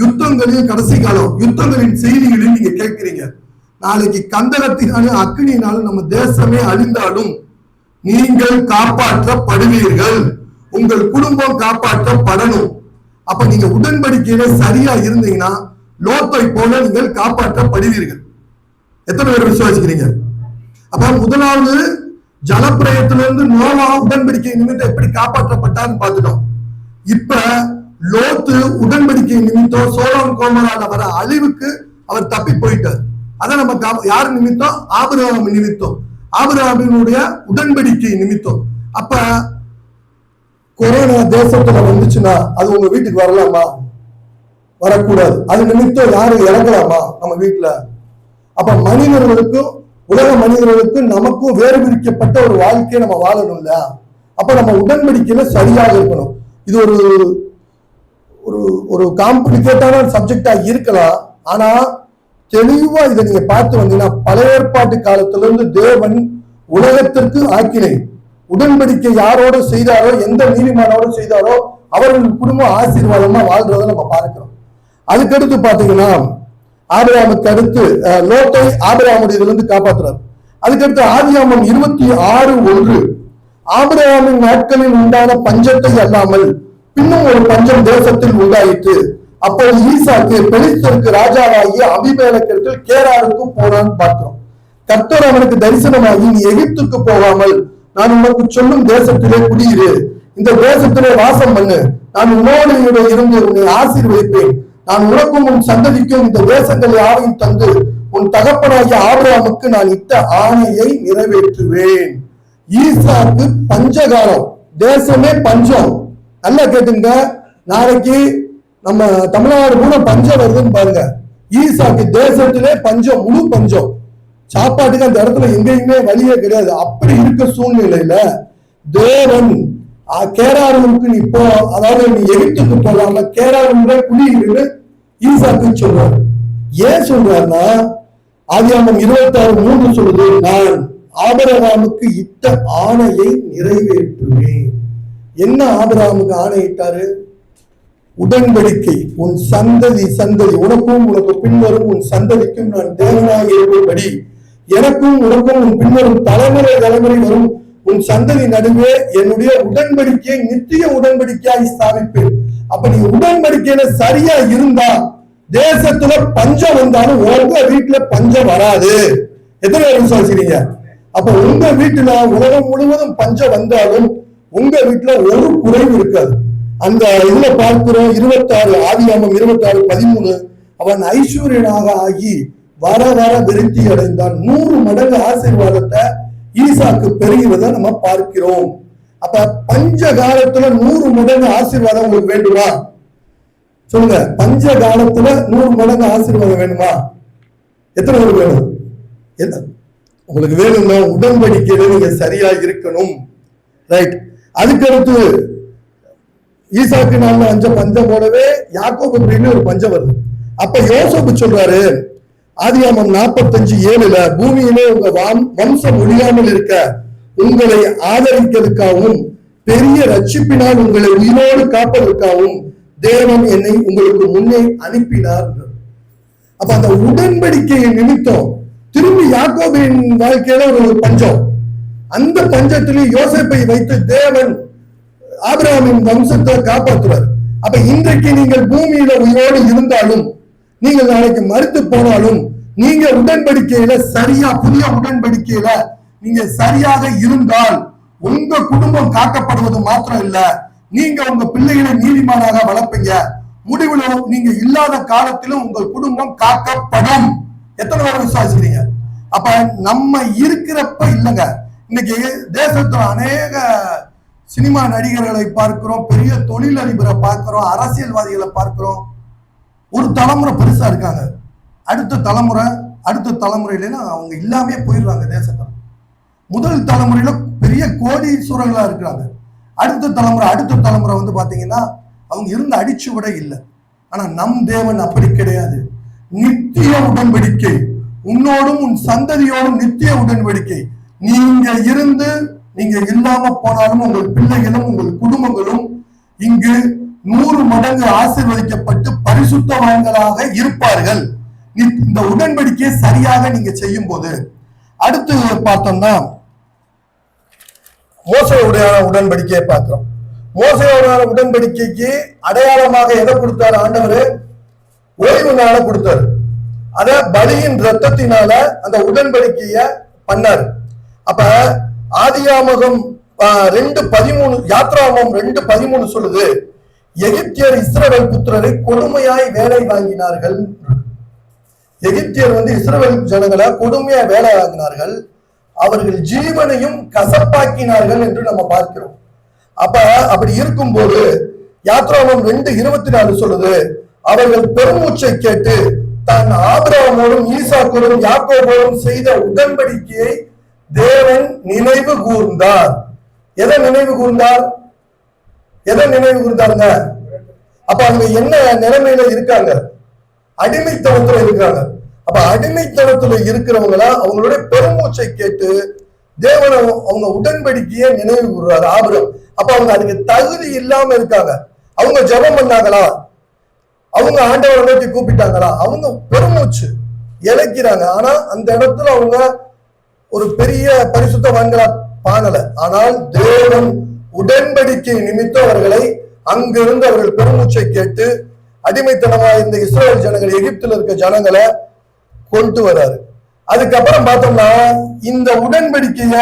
யுத்தங்களையும் கடைசி காலம் யுத்தங்களின் செய்திகளையும் நீங்க கேட்கிறீங்க. நாளைக்கு கந்தகத்தினாலும் அக்னியினாலும் நம்ம தேசமே அழிந்தாலும் நீங்கள் காப்பாற்றப்படுவீர்கள், உங்கள் குடும்பம் காப்பாற்றப்படணும். அப்ப நீங்க உடன்படிக்கையில சரியா இருந்தீங்கன்னா லோத்தை போல நீங்கள் காப்பாற்றப்படுவீர்கள். எத்தனை பேர் விசுவாசிக்கிறீங்க? அப்ப முதலாவது ஜலப்பிரயத்திலிருந்து நோவா உடன்படிக்கை நிமித்தம் எப்படி காப்பாற்றப்பட்டான்னு பார்த்துட்டோம். இப்ப லோத்து உடன்படிக்கை நிமித்தம் சோதோம் கோமோரால வர அழிவுக்கு அவர் தப்பி போயிட்டார். அதை நம்ம யார் நிமித்தம்? ஆபிரகாம் நிமித்தம், ஆபிரகாமினுடைய உடன்படிக்கை நிமித்தம். அப்ப கொரோனா தேசத்துல வந்துச்சுன்னா அது உங்க வீட்டுக்கு வரலாமா? வரக்கூடாது. அது நிமித்தம் யாரும் இறங்கலாமா நம்ம வீட்டுல? அப்ப மனிதர்களுக்கும் உலக மனிதர்களுக்கும் நமக்கும் வேறு பிரிக்கப்பட்ட ஒரு வாழ்க்கையை நம்ம வாழணும்ல. அப்ப நம்ம உடன்படிக்கையில சரியாக இருக்கணும். இது ஒரு ஒரு காம்ப்ளிகேட்டான சப்ஜெக்டா இருக்கலாம். ஆனா தெளிவா இதை நீங்க பார்த்து வந்தீங்கன்னா பழைய ஏற்பாட்டு காலத்துல இருந்து தேவன் உலகத்திற்கு ஆக்கினை உடன்படிக்கை யாரோடு செய்தாரோ, எந்த நீதிமானோடு செய்தாரோ அவர்கள் குடும்பம் ஆசீர்வாதமா வாழ்றதை நம்ம பார்க்கிறோம். அதுக்கடுத்து பாத்தீங்கன்னா ஆபிரகாமுக்கு அடுத்து லோத்தை ஆபிரகாமுடைய இதுல இருந்து காப்பாற்றுறார். அதுக்கடுத்து ஆதியாகமம் 26:1 ஆபிரகாமின் நாட்களில் உண்டான பஞ்சத்தை அல்லாமல் பின்னும் ஒரு பஞ்சம் தேசத்தில் உண்டாயிற்று. அப்போது ஈசாக்கு பெலிஸ்தருக்கு ராஜாவாகிய அபிமெலேக்கிடத்தில் கேராருக்கு போனான்னு பார்க்கிறோம். கர்த்தர் அவனுக்கு தரிசனமாகி, நீ எகிப்துக்கு போகாமல் நான் உனக்கு சொல்லும் தேசத்திலே குடியிரு, இந்த தேசத்திலே வாசம் பண்ணு, நான் உன்னோடு இருந்து உன்னை ஆசீர்வதிப்பேன், நான் உனக்கும் உன் சந்ததிக்கும் இந்த தேசங்கள் யாவையும் தந்து உன் தகப்பனாகிய ஆபிரகாமுக்கு நான் இட்ட ஆணையை நிறைவேற்றுவேன். ஈசாக்கு பஞ்சகாலம், தேசமே பஞ்சம். நல்லா கேட்டுங்க, நாளைக்கு நம்ம தமிழ்நாடு கூட பஞ்சம் வருதுன்னு பாருங்க. ஈசாக்கு தேசத்திலே பஞ்சம், முழு பஞ்சம், சாப்பாட்டுக்கு அந்த இடத்துல எங்கேயுமே வழியே கிடையாது. அப்படி இருக்க சூழ்நிலையில தேவன் கேராருக்கு நீ போ, அதாவது நீ எகிப்துக்கு போகாம கேராரு குடியிரு ஈசாக்கு சொல்றாரு. ஏன் சொல்றாருன்னா ஆதியாகமம் 26:3 சொல்லுது, நான் ஆபிரகாமுக்கு இட்ட ஆணையை நிறைவேற்றுவேன். என்ன ஆபிரகாமுக்கு ஆணையிட்டாரு? உடன்படிக்கை, உன் சந்ததி சந்ததி, உனக்கும் உனக்கு பின்வரும் உன் சந்ததிக்கும் நான் தேவனாக இருக்கும்படி எனக்கும் உனக்கும் உன் பின்வரும் தலைமுறை தலைமுறை வரும் உன் சந்ததி நடுவே என்னுடைய உடன்படிக்கையை நித்திய உடன்படிக்கையாய் ஸ்தாபிப்பேன். அப்ப நீ உடன்படிக்கையில சரியா இருந்தா தேசத்துல பஞ்சம் வந்தாலும் உங்க வீட்டுல பஞ்சம் வராது. எத்தனை பேர் விசுவாசிக்கிறீங்க? அப்ப உங்க வீட்டுல உலகம் முழுவதும் பஞ்சம் வந்தாலும் உங்க வீட்டுல ஒரு குறைவு இருக்காது. அந்த இதுல பார்க்கிறோம் 26 ஆதியாகமம் 26:13, அவன் ஐஸ்வர்யனாக ஆகி வர வர விருத்தி அடைந்தான். 100 மடங்கு ஆசீர்வாதத்தை ஈசாக்கு பெறுகிறத நம்ம பார்க்கிறோம். அப்ப பஞ்ச காலத்துல 100 மடங்கு ஆசீர்வாதம் உங்களுக்கு வேண்டுமா? சொல்லுங்க. பஞ்ச காலத்துல 100 மடங்கு ஆசீர்வாதம் வேணுமா? எத்தனை பேர் வேணும்? உங்களுக்கு வேணும்னா உடன்படிக்கையில நீங்க சரியா இருக்கணும். ரைட். அதுக்கடுத்து ஈசாக்கு நாள்ல அஞ்ச பஞ்சம் போலவே யாக்கோபு ஒரு பஞ்சம் வருது. அப்ப யோசேப்பு சொல்றாரு ஆதியாகமம் 45:7, பூமியிலே உங்க வம்சம் ஒழியாமல் இருக்க உங்களை ஆதரிக்கிறதுக்காகவும் பெரிய ரட்சிப்பினால் உங்களை உயிரோடு காப்பதற்காகவும் தேவன் என்னை உங்களுக்கு முன்னே அனுப்பினார். அப்ப அந்த உடன்படிக்கையின் நிமித்தம் திரும்பி யாக்கோபின் வாழ்க்கையில ஒரு பஞ்சம். அந்த பஞ்சத்திலே யோசேப்பை வைத்து தேவன் ஆபிரகாமின் வம்சத்தை காப்பாற்றுவார். அப்ப இன்றைக்கு நீங்கள் பூமியில உயிரோடு இருந்தாலும் நீங்கள் நாளைக்கு மறுத்து போனாலும் நீங்க உடன்படிக்கையில சரியா, புதிய உடன்படிக்கையில நீங்க சரியாக இருந்தால் உங்க குடும்பம் காக்கப்படுவது மாத்திரம் இல்ல, நீங்க உங்க பிள்ளைகளை நீதிமானாக வளர்ப்பீங்க. முடிவுல நீங்க இல்லாத காலத்திலும் உங்கள் குடும்பம் காக்கப்படும். எத்தனை பேர் விசுவாசிக்கிறீங்க? அப்ப நம்ம இருக்கிறப்ப இல்லைங்க. இன்னைக்கு தேசத்துல அநேக சினிமா நடிகர்களை பார்க்கிறோம், பெரிய தொழிலதிபரை பார்க்கிறோம், அரசியல்வாதிகளை பார்க்கிறோம். ஒரு தலைமுறை பெருசா இருக்காங்க, அடுத்த தலைமுறையில அவங்க இல்லாமே போயிடுறாங்க தேசத்துல. முதல் தலைமுறையில பெரிய கோடீஸ்வரர்களா இருக்கிறாங்க. அடுத்த தலைமுறை வந்து பாத்தீங்கன்னா அவங்க இருந்த அடிச்சு விட இல்லை. ஆனா நம் தேவன் அப்படி கிடையாது. நித்திய உடன்படிக்கை, உன்னோடும் உன் சந்ததியோடும் நித்திய உடன்படிக்கை. நீங்க இருந்து நீங்க இல்லாம போனாலும் உங்கள் பிள்ளைகளும் உங்கள் குடும்பங்களும் இங்கு 100 மடங்கு ஆசீர்வதிக்கப்பட்டு பரிசுத்தவான்களாக இருப்பார்கள். இந்த உடன்படிக்கையை சரியாக நீங்க செய்யும் போது. அடுத்து பார்த்தோம்னா மோசேயுடைய உடன்படிக்கையை பார்க்கிறோம். மோசேயுடைய உடன்படிக்கைக்கு அடையாளமாக எதை கொடுத்தாரு ஆண்டவர்? ஓய்வு நாளை கொடுத்தாரு. அத பலியின் ரத்தத்தினால அந்த உடன்படிக்கைய பண்ணாரு. அப்ப ஆதியாகமம் 2:13, யாத்ராகமம் 2:13 சொல்லுது, எகிப்தியர் இஸ்ரவேல் புத்திரரை கொடுமையாய் வேலை வாங்கினார்கள். எகிப்தியர் இஸ்ரவேல் ஜனங்களை கொடுமையாய் வேலை வாங்கினார்கள், அவர்கள் ஜீவனையும் கசப்பாக்கினார்கள் என்று நம்ம பார்க்கிறோம். அப்ப அப்படி இருக்கும்போது யாத்ராகமம் 2:24 சொல்லுது, அவர்கள் பெருமூச்சை கேட்டு தான் ஆபிரகாமோடும் ஈசாக்கோடும் யாக்கோபோடும் செய்த உடன்படிக்கையை தேவன் நினைவு கூர்ந்தார். எதை நினைவு கூர்ந்தாருங்க? அப்ப அவங்க என்ன நிலைமையில இருக்காங்க? அடிமைத்தனத்துல இருக்காங்க. அப்ப அடிமைத்தனத்துல இருக்கிறவங்களா அவங்களுடைய பெருமூச்சை கேட்டு தேவன் அவங்க உடன்படிக்கையை நினைவு கூறுறாரு ஆபிரகாம். அப்ப அவங்க அதுக்கு தகுதி இல்லாம இருக்காங்க. அவங்க ஜெபம் பண்ணாங்களா? அவங்க ஆண்டவரை நோக்கி கூப்பிட்டாங்களா? அவங்க பெருமூச்சு இழைக்கிறாங்க. ஆனா அந்த இடத்துல அவங்க ஒரு பெரிய பரிசுத்தவான்களா காணல. ஆனால் தேவன் உடன்படிக்கை நிமித்தம் அவர்களை அங்கிருந்து அவர்கள் பெருமூச்சை கேட்டு அடிமைத்தனமா இந்த இஸ்ரவேல் ஜனங்கள், எகிப்துல இருக்க ஜனங்களை கொண்டு வராரு. அதுக்கப்புறம் பார்த்தோம்னா இந்த உடன்படிக்கைய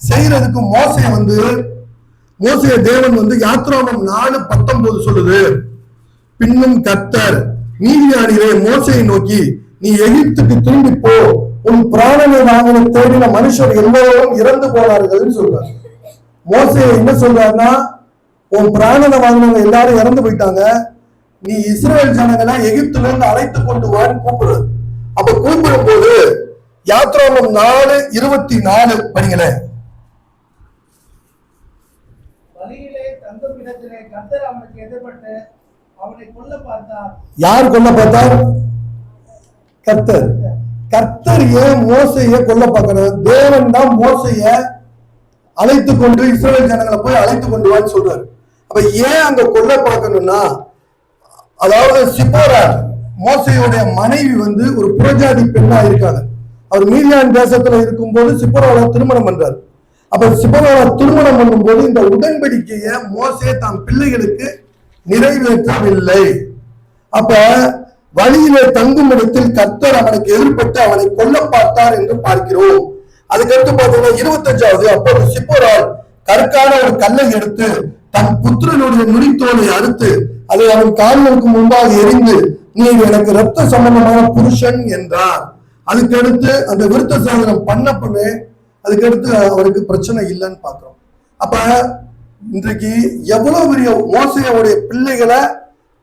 செய்யறதுக்கு மோசே தேவன் யாத்ராகமம் 4:19 சொல்லுது, பின்னும் கர்த்தர் மீதியானிலே மோசேயை நோக்கி, நீ எகிப்துக்கு திரும்பி போ, உன் பிராணனை வாங்கின தேடின மனுஷர் எல்லோரும் இறந்து போனார்கள் சொல்றாரு. மோசே என்ன சொல்றாருன்னா, உன் பிராணனை வாங்கினவங்க எல்லாரும் இறந்து போயிட்டாங்க, நீ இஸ்ரவேல் ஜனங்களை எகிப்துல இருந்து அழைத்து கொண்டு வான்னு கூப்பிடுறது. அப்ப கூப்பிடும் போது யாத்ராகமம் 4:24 படிங்களேன். யார் கொல்ல பார்த்தார்? கர்த்தர். கர்த்தர் ஏன் மோசைய கொல்ல பார்க்கிறார்? தேவன் தான் மோசைய அழைத்து கொண்டு இஸ்ரவேல் ஜனங்களை போய் அழைத்து கொண்டு வான்னு சொல்றாரு. அப்ப ஏன் அங்க கொல்லை பார்க்கணும்னா, அதாவது சிப்போரா மோசையுடைய மனைவி ஒரு புறஜாதி பெண்ணா இருக்காங்க. அவர் மீதியான் தேசத்துல இருக்கும்போது சிப்போராவை திருமணம் பண்றாரு. அப்ப சிப்போராவை திருமணம் பண்ணும்போது இந்த உடன்படிக்கையை மோசே தம் பிள்ளைகளுக்கு நிறைவேற்றவில்லை. அப்ப வழியிலே தங்கும் இடத்தில் கர்த்தர் அவனுக்கு எதிர்பட்டு அவனை கொல்ல பார்த்தார் என்று பார்க்கிறோம். அதுக்கடுத்து பாத்தீங்கன்னா 25வது, அப்போது சிப்போரால் கற்கான ஒரு கல்லை எடுத்து தன் புத்திரனுடைய நுனித்தோலை அறுத்து அதை அவன் கால்களுக்கு முன்பாக எரிந்து, நீ எனக்கு ரத்த சம்பந்தமான புருஷன் என்றார். அதுக்கடுத்து அந்த விருத்த சாதனம் பண்ணப்பவே அதுக்கடுத்து அவருக்கு பிரச்சனை இல்லைன்னு பாக்குறோம். அப்ப இன்றைக்கு எவ்வளவு பெரிய மோசையோடைய பிள்ளைகளை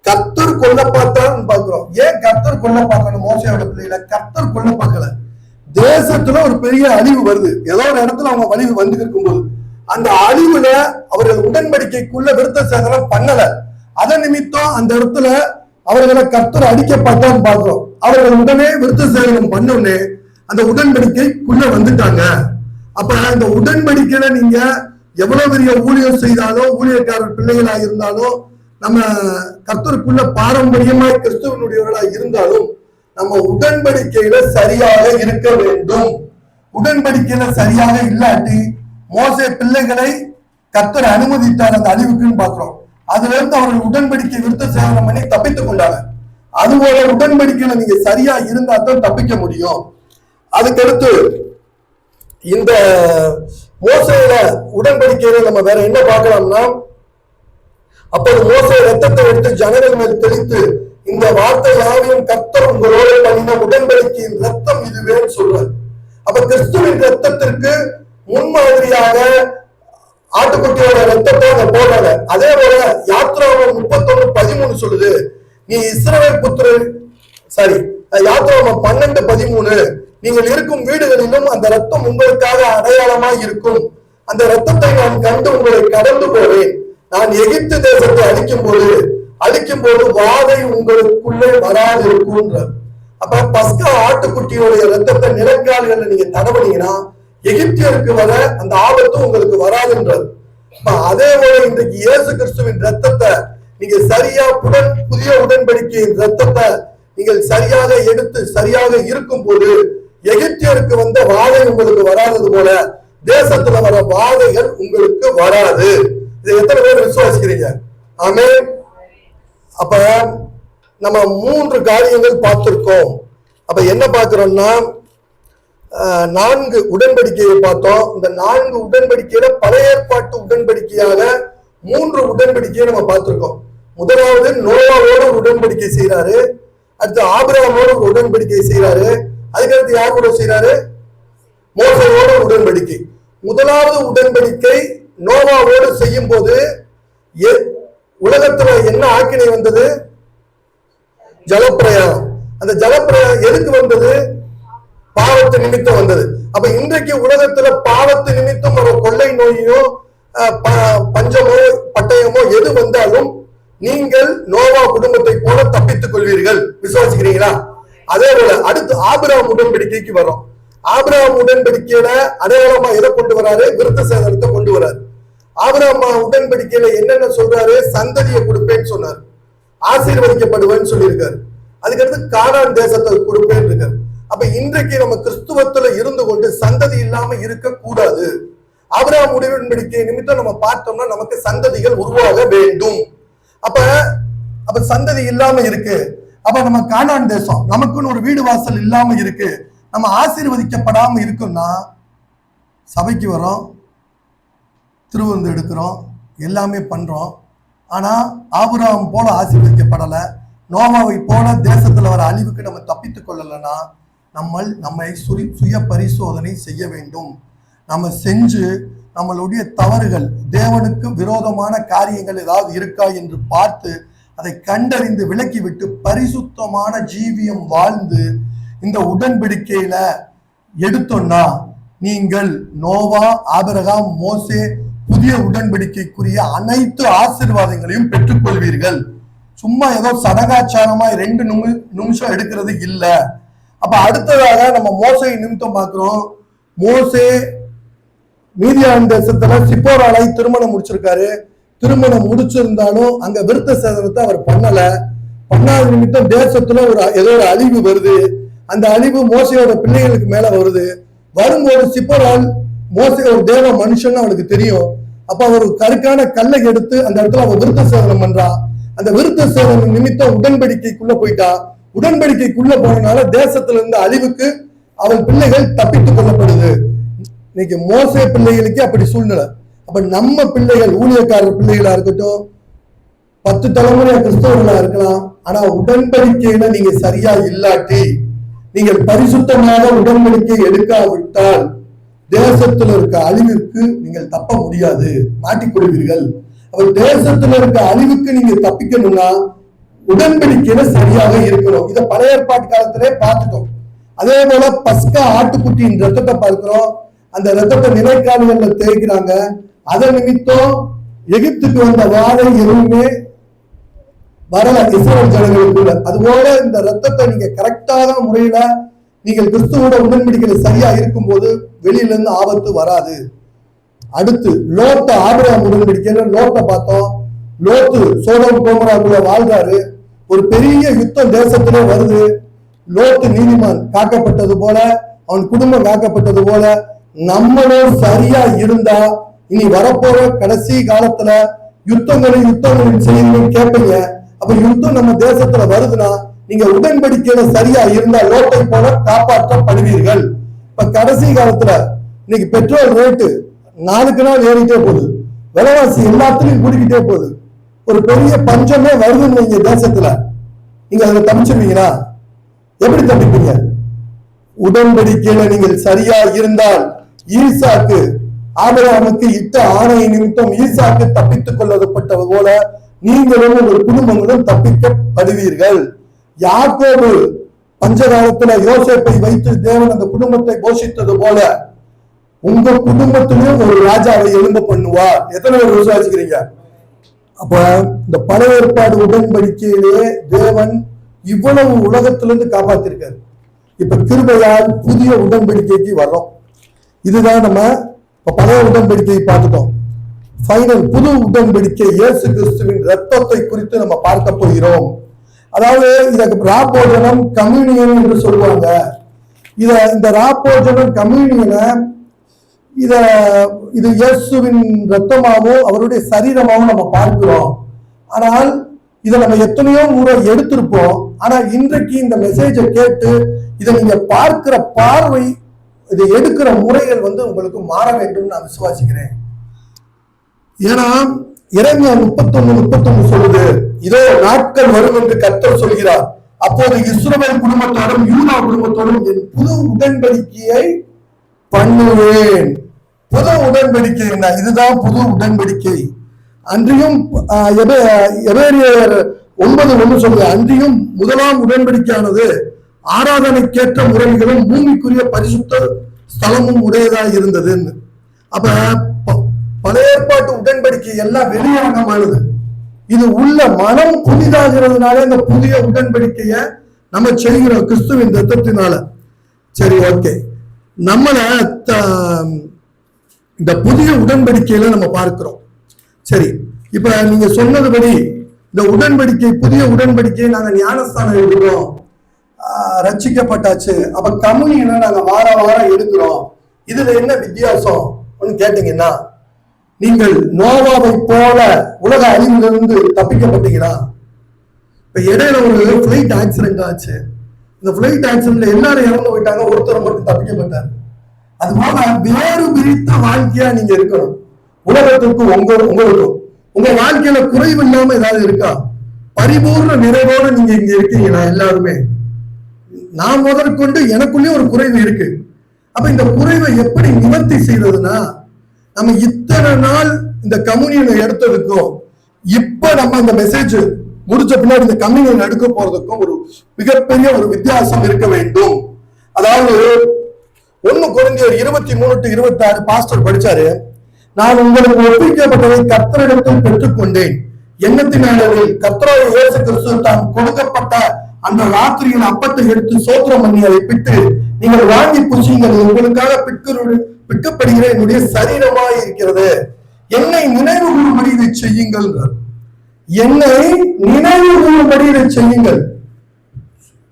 கர்த்தர் கொல்ல பார்த்தான்னு பாக்குறோம். ஏன் கர்த்தர் கொல்ல பார்க்கணும் மோசையோட பிள்ளைகளை? கர்த்தர் கொல்ல பார்க்கல. தேசத்துல ஒரு பெரிய அழிவு வருது. ஏதோ ஒரு இடத்துல அவங்க வழிவு வந்து இருக்கும்போது அந்த அழிவுல அவர்கள் உடன்படிக்கைக்குள்ள விருத்த சேதனம் பண்ணல. அதன் நிமித்தம் அந்த இடத்துல அவர்களை கர்த்தர் அடிக்கப்பட்டான்னு பார்க்கிறோம். அவர்கள் உடனே விருத்த சேதனம் பண்ணோடனே அந்த உடன்படிக்கைக்குள்ள வந்துட்டாங்க. அப்ப இந்த உடன்படிக்கையில நீங்க எவ்வளவு பெரிய ஊழியம் செய்தாலும், ஊழியக்காரர் பிள்ளைகளா இருந்தாலும், நம்ம கர்த்தருக்குள்ள பாரம்பரியமாய் கிறிஸ்துவனுடையவர்களா இருந்தாலும் நம்ம உடன்படிக்கையில சரியாக இருக்க வேண்டும். உடன்படிக்கையில சரியாக இல்லாட்டி மோசே பிள்ளைகளை கர்த்தர் அனுமதித்தார் அந்த அழிவுக்குன்னு பாக்குறோம். அதுல இருந்து அவர்கள் உடன்படிக்கை விருத்த சேதனம் பண்ணி தப்பித்துக் கொண்டாங்க. அதுபோல உடன்படிக்கையில நீங்க சரியா இருந்தா தான் தப்பிக்க முடியும். அதுக்கடுத்து இந்த மோசையில உடன்படிக்கையில நம்ம வேற என்ன பார்க்கலாம்னா, அப்போது மோசே ரத்தத்தை எடுத்து ஜனங்கள் மேல் தெளித்து, இந்த வார்த்தை யாவையும் கர்த்தர் உங்களோடு பண்ணின உடன்படிக்கையின் ரத்தம் இதுவேன்னு சொல்றார். அப்ப கிறிஸ்துவின் ரத்தத்திற்கு முன்மாதிரியாக ஆட்டுக்குட்டியோட ரத்தத்தை அவங்க போடுறாங்க. அதே போல யாத்ராமம் 31:13 சொல்லுது, நீ இஸ்ரவேல் புத்திரர் யாத்ராமம் 12:13, நீங்கள் இருக்கும் வீடுகளிலும் அந்த ரத்தம் உங்களுக்காக அடையாளமாய் இருக்கும். அந்த ரத்தத்தை நான் கண்டு உங்களை கடந்து போவேன். நான் எகிப்து தேசத்தை அழிக்கும் போது வாதை உங்களுக்குள்ளே வராது இருக்கும். அப்ப பஸ்கா ஆட்டுக்குட்டியோடைய ரத்தத்தை நிலக்கால்களை நீங்க தடவனீங்கன்னா எகிப்தியருக்கு வர அந்த ஆபத்து உங்களுக்கு வராதுன்றது. அதே போல இன்றைக்கு இயேசு கிறிஸ்துவின் ரத்தத்தை நீங்க சரியா புதிய உடன்படிக்கையின் ரத்தத்தை நீங்கள் சரியாக எடுத்து சரியாக இருக்கும் போது எகிப்தியருக்கு வந்த வாதை உங்களுக்கு வராதது போல தேசத்துல வர வாதைகள் உங்களுக்கு வராது. இதை எத்தனை பேர் விசுவாசிக்கிறீங்க? ஆமென். அப்ப நம்ம 3 காரியங்கள் பார்த்திருக்கோம். அப்ப என்ன பார்க்கிறோம்னா, 4 உடன்படிக்கையை பார்த்தோம். இந்த 4 உடன்படிக்கையில பழைய ஏற்பாட்டு உடன்படிக்கையாக 3 உடன்படிக்கையை நம்ம பார்த்திருக்கோம். முதலாவது நோவாவோடு ஒரு உடன்படிக்கை செய்யறாரு. அடுத்து ஆபிரகாமோடு ஒரு உடன்படிக்கை செய்யறாரு. அதுக்கடுத்து யார் கூட செய்யறாரு? மோசேயோடு உடன்படிக்கை. முதலாவது உடன்படிக்கை நோவாவோடு செய்யும் போது உலகத்துல என்ன ஆக்கினை வந்தது? ஜலப்பிரயாணம். அந்த ஜலப்பிரயாணம் எதுக்கு வந்தது? பாவத்து நிமித்தம் வந்தது. அப்ப இன்றைக்கு உலகத்துல பாவத்து நிமித்தம் ஒரு கொள்ளை நோயோ பஞ்சமோ பட்டயமோ எது வந்தாலும் நீங்கள் நோவா குடும்பத்தை போல தப்பித்துக் கொள்வீர்கள். விசுவாசிக்கிறீங்களா? அதே போல அடுத்து ஆபிரகாம் உடன்படிக்கைக்கு வரும். ஆபிரகாம் உடன்படிக்கையில அடையாளமா எதை கொண்டு வராரு? விருத்த சேதனத்தை கொண்டு வராரு. ஆபிரகாம் உடன்படிக்கையில என்னென்ன சொல்றாரு? சந்ததியை கொடுப்பேன்னு சொன்னார், ஆசீர்வதிக்கப்படுவேன்னு சொல்லியிருக்காரு. அதுக்கடுத்து கானான் தேசத்தை கொடுப்பேன்னு இருக்காரு. அப்ப இன்றைக்கு நம்ம கிறிஸ்துவத்துல இருந்து கொண்டு சந்ததி இல்லாம இருக்க கூடாது. ஆபிரகாம் உடன்படிக்கை நிமித்தம் நம்ம பார்த்தோம்னா நமக்கு சந்ததிகள் உருவாக வேண்டும். அப்ப சந்ததி இல்லாம இருக்கு. அப்ப நம்ம கானான் தேசம் நமக்குன்னு ஒரு வீடு வாசல் இல்லாம இருக்கு. நம்ம ஆசீர்வதிக்கப்படாம இருக்குன்னா சபைக்கு வரோம், திருவிருந்து எடுக்கிறோம், எல்லாமே பண்றோம். ஆனா ஆபிரகாம் போல ஆசீர்வதிக்கப்படலை, நோவாவை போல தேசத்துல வர அழிவுக்கு நம்ம தப்பித்துக் கொள்ளலைன்னா நம்மை சுய பரிசோதனை செய்ய வேண்டும். நம்ம செஞ்சு நம்மளுடைய தவறுகள், தேவனுக்கு விரோதமான காரியங்கள் ஏதாவது இருக்கா என்று பார்த்து அதை கண்டறிந்து விலக்கிவிட்டு பரிசுத்தமான ஜீவியம் வாழ்ந்து இந்த உடன்படிக்கையில எடுத்தோம்னா நீங்கள் நோவா, ஆபிரகாம், மோசே புதிய உடன்படிக்கைக்குரிய அனைத்து ஆசீர்வாதங்களையும் பெற்றுக்கொள்வீர்கள். சும்மா ஏதோ சடங்காச்சாரமா 2 நிமிஷம் எடுக்கிறது இல்ல. அப்ப அடுத்ததாக நம்ம மோசே நிமித்தம் பார்க்கிறோம். மோசே மீதியான் தேசத்துல சிப்போராளை திருமணம் முடிச்சிருக்காரு. திருமணம் முடிச்சிருந்தாலும் அங்க விருத்த சேதனத்தை அவர் பண்ணாத நிமித்தம் தேசத்துல ஏதோ ஒரு அழிவு வருது. அந்த அழிவு மோசையோட பிள்ளைகளுக்கு மேல வரும்போது சிப்போரால் மோசை ஒரு தேவ மனுஷன் அவனுக்கு தெரியும். அப்ப அவர் கருக்கான கல்லை எடுத்து அந்த இடத்துல அவன் விருத்த சேதனம் பண்றா. அந்த விருத்த சேதனம் நிமித்தம் உடன்படிக்கைக்குள்ள போயிட்டா. உடன்படிக்கைக்குள்ள போனனால தேசத்துல இருந்த அழிவுக்கு அவள் பிள்ளைகள் தப்பித்துக் கொள்ளப்படுது. இன்னைக்கு மோசே பிள்ளைகளுக்கு அப்படி சூழ்நிலை. அப்ப நம்ம பிள்ளைகள், ஊழியக்காரர் பிள்ளைகளா இருக்கட்டும், 10 தலைமுறை கிறிஸ்தவர்களா இருக்கலாம், ஆனா உடன்படிக்கையில நீங்க சரியா இல்லாட்டி, நீங்கள் பரிசுத்தமாக உடன்படிக்கை எடுக்காவிட்டால் தேசத்துல இருக்க அழிவிற்கு நீங்கள் தப்ப முடியாது, மாட்டிக்கொள்வீர்கள். அப்ப தேசத்துல இருக்க அழிவுக்கு நீங்க தப்பிக்கணும்னா உடன்படிக்கையில சரியாக இருக்கணும். இதை பழைய ஏற்பாட்டு காலத்திலே பார்த்துட்டோம். அதே போல பஸ்கா ஆட்டுக்குட்டியின் ரத்தத்தை பார்க்கிறோம். அந்த ரத்தத்தை நிலைக்கால்கள்ல தேய்க்கிறாங்க. அதன் நிமித்தம் எகிப்துக்கு வந்த வாதை எதுவுமே வரல இஸ்ரவேல் ஜனங்களுக்குள்ள. அதுபோல இந்த ரத்தத்தை நீங்க கரெக்டான முறையில நீங்கள் கிறிஸ்துவோட உடன்படிக்கையில சரியா இருக்கும் போது வெளியில இருந்து ஆபத்து வராது. அடுத்து லோத்த ஆபிரகாம் உடன்படிக்கையில லோத்தை பார்த்தோம். லோத்து சோதோம் கோமோராக்குள்ள வாழ்றாரு. ஒரு பெரிய யுத்தம் தேசத்திலே வருது. லோத்து நீதிமான் காக்கப்பட்டது போல, அவன் குடும்பம் காக்கப்பட்டது போல நம்மளும் சரியா இருந்தா இனி வரப்போற கடைசி காலத்துல யுத்தங்களின் செய்திகள் கேட்பீங்க. அப்ப யுத்தம் நம்ம தேசத்துல வருதுன்னா நீங்க உடன்படிக்கையில சரியா இருந்தா லோட்டை போல காப்பாற்றப்படுவீர்கள். இப்ப கடைசி காலத்துல இன்னைக்கு பெட்ரோல் ரேட்டு நாளுக்கு நாள் ஏறிட்டே போகுது. விலைவாசி எல்லாத்துலயும் கூடிக்கிட்டே போகுது. ஒரு பெரிய பஞ்சமே வருதுன்னு நீங்க தேசத்துல, நீங்க அதுல தப்பிச்சிருவீங்களா? எப்படி தப்பிப்பீங்க? உடன்படிக்கையில நீங்கள் சரியா இருந்தால் ஈசாக்கு ஆபிரகாமுக்கு இட்ட ஆணை நிமித்தம் ஈசாக்கு தப்பித்துக் கொள்ளப்பட்டது போல நீங்களும் உங்கள் குடும்பங்களும் தப்பிக்கப்படுவீர்கள். யாக்கோபு பஞ்சகாலத்துல யோசேப்பை வைத்து தேவன் அந்த குடும்பத்தை போஷித்தது போல உங்க குடும்பத்திலும் ஒரு ராஜாவை எழும்ப பண்ணுவார். எத்தனை பேர் விசுவாசிக்கிறீங்க? அப்ப இந்த பழைய ஏற்பாடு உடன்படிக்கையிலே தேவன் இவ்வளவு உலகத்திலிருந்து காப்பாத்திருக்காரு. இப்ப கிருபையால் புதிய உடன்படிக்கைக்கு வர்றோம். இதுதான் நம்ம பழைய உடன்படிக்கையை பார்த்துட்டோம். ஃபைனல் புது உடன்படிக்கை இயேசு கிறிஸ்துவின் ரத்தத்தை குறித்து நம்ம பார்க்க போகிறோம். அதாவது இதற்கு ராப்போஜனம் கம்யூனியன் என்று சொல்லுவாங்க. இந்த ராப்போஜனம் கம்யூனியனை இது இயேசுவின் ரத்தமாகவும் அவருடைய சரீரமாகவும் நம்ம பார்க்கிறோம். ஆனால் இதை நம்ம எத்தனையோ முறை எடுத்திருப்போம். ஆனா இன்றைக்கு இந்த மெசேஜை கேட்டு இதை நீங்க பார்க்கிற பார்வை, இதை எடுக்கிற முறைகள் உங்களுக்கு மாற வேண்டும் நான் விசுவாசிக்கிறேன். ஏன்னா எரேமியா 31:31 சொல்லுது, இதோ நாட்கள் வரும் என்று கர்த்தர் சொல்கிறார், அப்போது இஸ்ரவேல் குடும்பத்தோடும் யூதா குடும்பத்தோடும் என் புது உடன்படிக்கையை பண்ணுவேன். புது உடன்படிக்கை என்ன? இதுதான் புது உடன்படிக்கை. அன்றியும் எபிரேயர் 9:1 சொல்லுது, அன்றியும் முதலாம் உடன்படிக்கையானது ஆராதனைக்கேற்ற முறைகளும் பூமிக்குரிய பரிசுத்த ஸ்தலமும் உடையதா இருந்ததுன்னு. அப்ப பழைய ஏற்பாட்டு உடன்படிக்கை எல்லாம் வெளியரங்கமானது. இது உள்ள மனம் புதிதாகிறதுனால இந்த புதிய உடன்படிக்கைய நம்ம செய்கிறோம் கிறிஸ்துவின் ரத்தத்தினால. சரி, ஓகே. நம்மள இந்த புதிய உடன்படிக்கையில நம்ம பார்க்கிறோம். சரி, இப்ப நீங்க சொன்னதுபடி இந்த உடன்படிக்கை, புதிய உடன்படிக்கையை நாங்க ஞானஸ்தானம் எடுக்கிறோம், ரட்சிக்கப்பட்டாச்சு. அப்ப கம்யூனியனை நாங்க வாரம் எடுக்கிறோம். இதுல என்ன வித்தியாசம் கேட்டீங்கன்னா, நீங்கள் நோவாவை போல உலக அழிவிலிருந்து தப்பிக்கப்பட்டீங்களா? இப்ப இடையில ஒரு பிளைட் ஆக்சிடென்ட் ஆச்சு. இந்த பிளைட் ஆக்சிடென்ட்ல எல்லாரும் இறந்து போயிட்டாங்க, ஒருத்தர் மட்டும் தப்பிக்கப்பட்டார். அது போல வேறு பிரித்த வாழ்க்கையா நீங்க இருக்கணும். உலகத்திற்கும் உங்களுக்கும் உங்க வாழ்க்கையில குறைவு இல்லாம ஏதாவது இருக்கா? பரிபூர்ண நிறைவோடு நீங்க இங்க இருக்கீங்களா? எல்லாருமே நான் முதற்கொண்டு எனக்குள்ளேயே ஒரு குறைவு இருக்கு. அப்ப இந்த குறைவை எப்படி நிவர்த்தி செய்யறதுன்னா, நம்ம இத்தனை நாள் இந்த கம்யூனியனை எடுத்ததுக்கும் இப்ப நம்ம இந்த மெசேஜ் முடிச்ச பின்னாடி இந்த கம்யூனியன் எடுக்க போறதுக்கும் ஒரு மிகப்பெரிய ஒரு வித்தியாசம் இருக்க வேண்டும். அதாவது 1 கொரிந்தியர் 23:26 பாஸ்டர் படிச்சாரு, நான் உங்களுக்கு ஒப்பிக்கப்பட்டதை கர்த்தரிடத்தில் பெற்றுக்கொண்டேன். எண்ணத்தினாளர்கள் கர்த்தராகிய இயேசு கிறிஸ்து தான் கொடுக்கப்பட்ட அந்த ராத்திரியில் அப்பத்தை எடுத்து சோத்திரம் பண்ணி அதை பிட்டு, நீங்கள் வாங்கி புசியுங்கள், உங்களுக்காக விற்கப்படுகிற என்னுடைய சரீரமாய் இருக்கிறது, என்னை நினைவு கூறும்படி இதை செய்யுங்கள். என்னை நினைவு கூறும்படி இதை செய்யுங்கள்.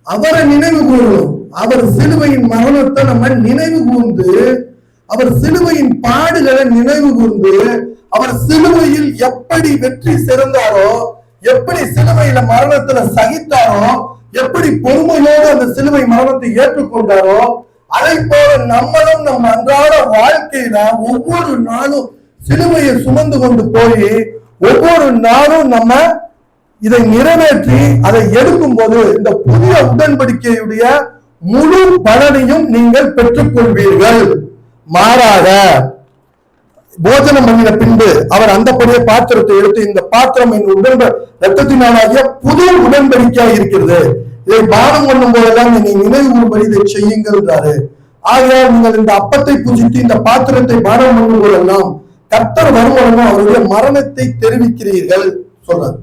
அவரை நினைவு கூறணும். அவர் சிலுவையின் மரணத்தை நம்ம நினைவு கூர்ந்து, அவர் சிலுவையின் பாடுகளை நினைவு கூர்ந்து, அவர் சிலுவையில் எப்படி வெற்றி சிறந்தாரோ, எப்படி சிலுவையில மரணத்துல சகித்தாரோ, எப்படி பொறுமையோடு அந்த சிலுவை மரணத்தை ஏற்றுக்கொண்டாரோ, அதை போல நம்மளும் நம்ம அன்றாட வாழ்க்கையில ஒவ்வொரு நாளும் சிலுவையை சுமந்து கொண்டு போய் ஒவ்வொரு நாளும் நம்ம இதை நிறைவேற்றி அதை எடுக்கும் போது இந்த புதிய உடன்படிக்கையுடைய முழு பலனையும் நீங்கள் பெற்றுக்கொள்வீர்கள். மாறாக போஜனம் பண்ணின பின்பு அவர் அந்தப்படியே பாத்திரத்தை எடுத்து, இந்த பாத்திரம் என் ரத்தத்தினாலாகிய புது உடன்படிக்கையாக இருக்கிறது, இதை பானம் பண்ணும் போதெல்லாம் நீங்க நினைவு கூறும்படி இதை செய்யுங்கள்ன்றாரு. ஆகையால் நீங்கள் இந்த அப்பத்தை புசித்து இந்த பாத்திரத்தை பானம் பண்ணும் போதெல்லாம் கர்த்தர் வருமானமும் அவருடைய மரணத்தை தெரிவிக்கிறீர்கள் சொல்றாரு.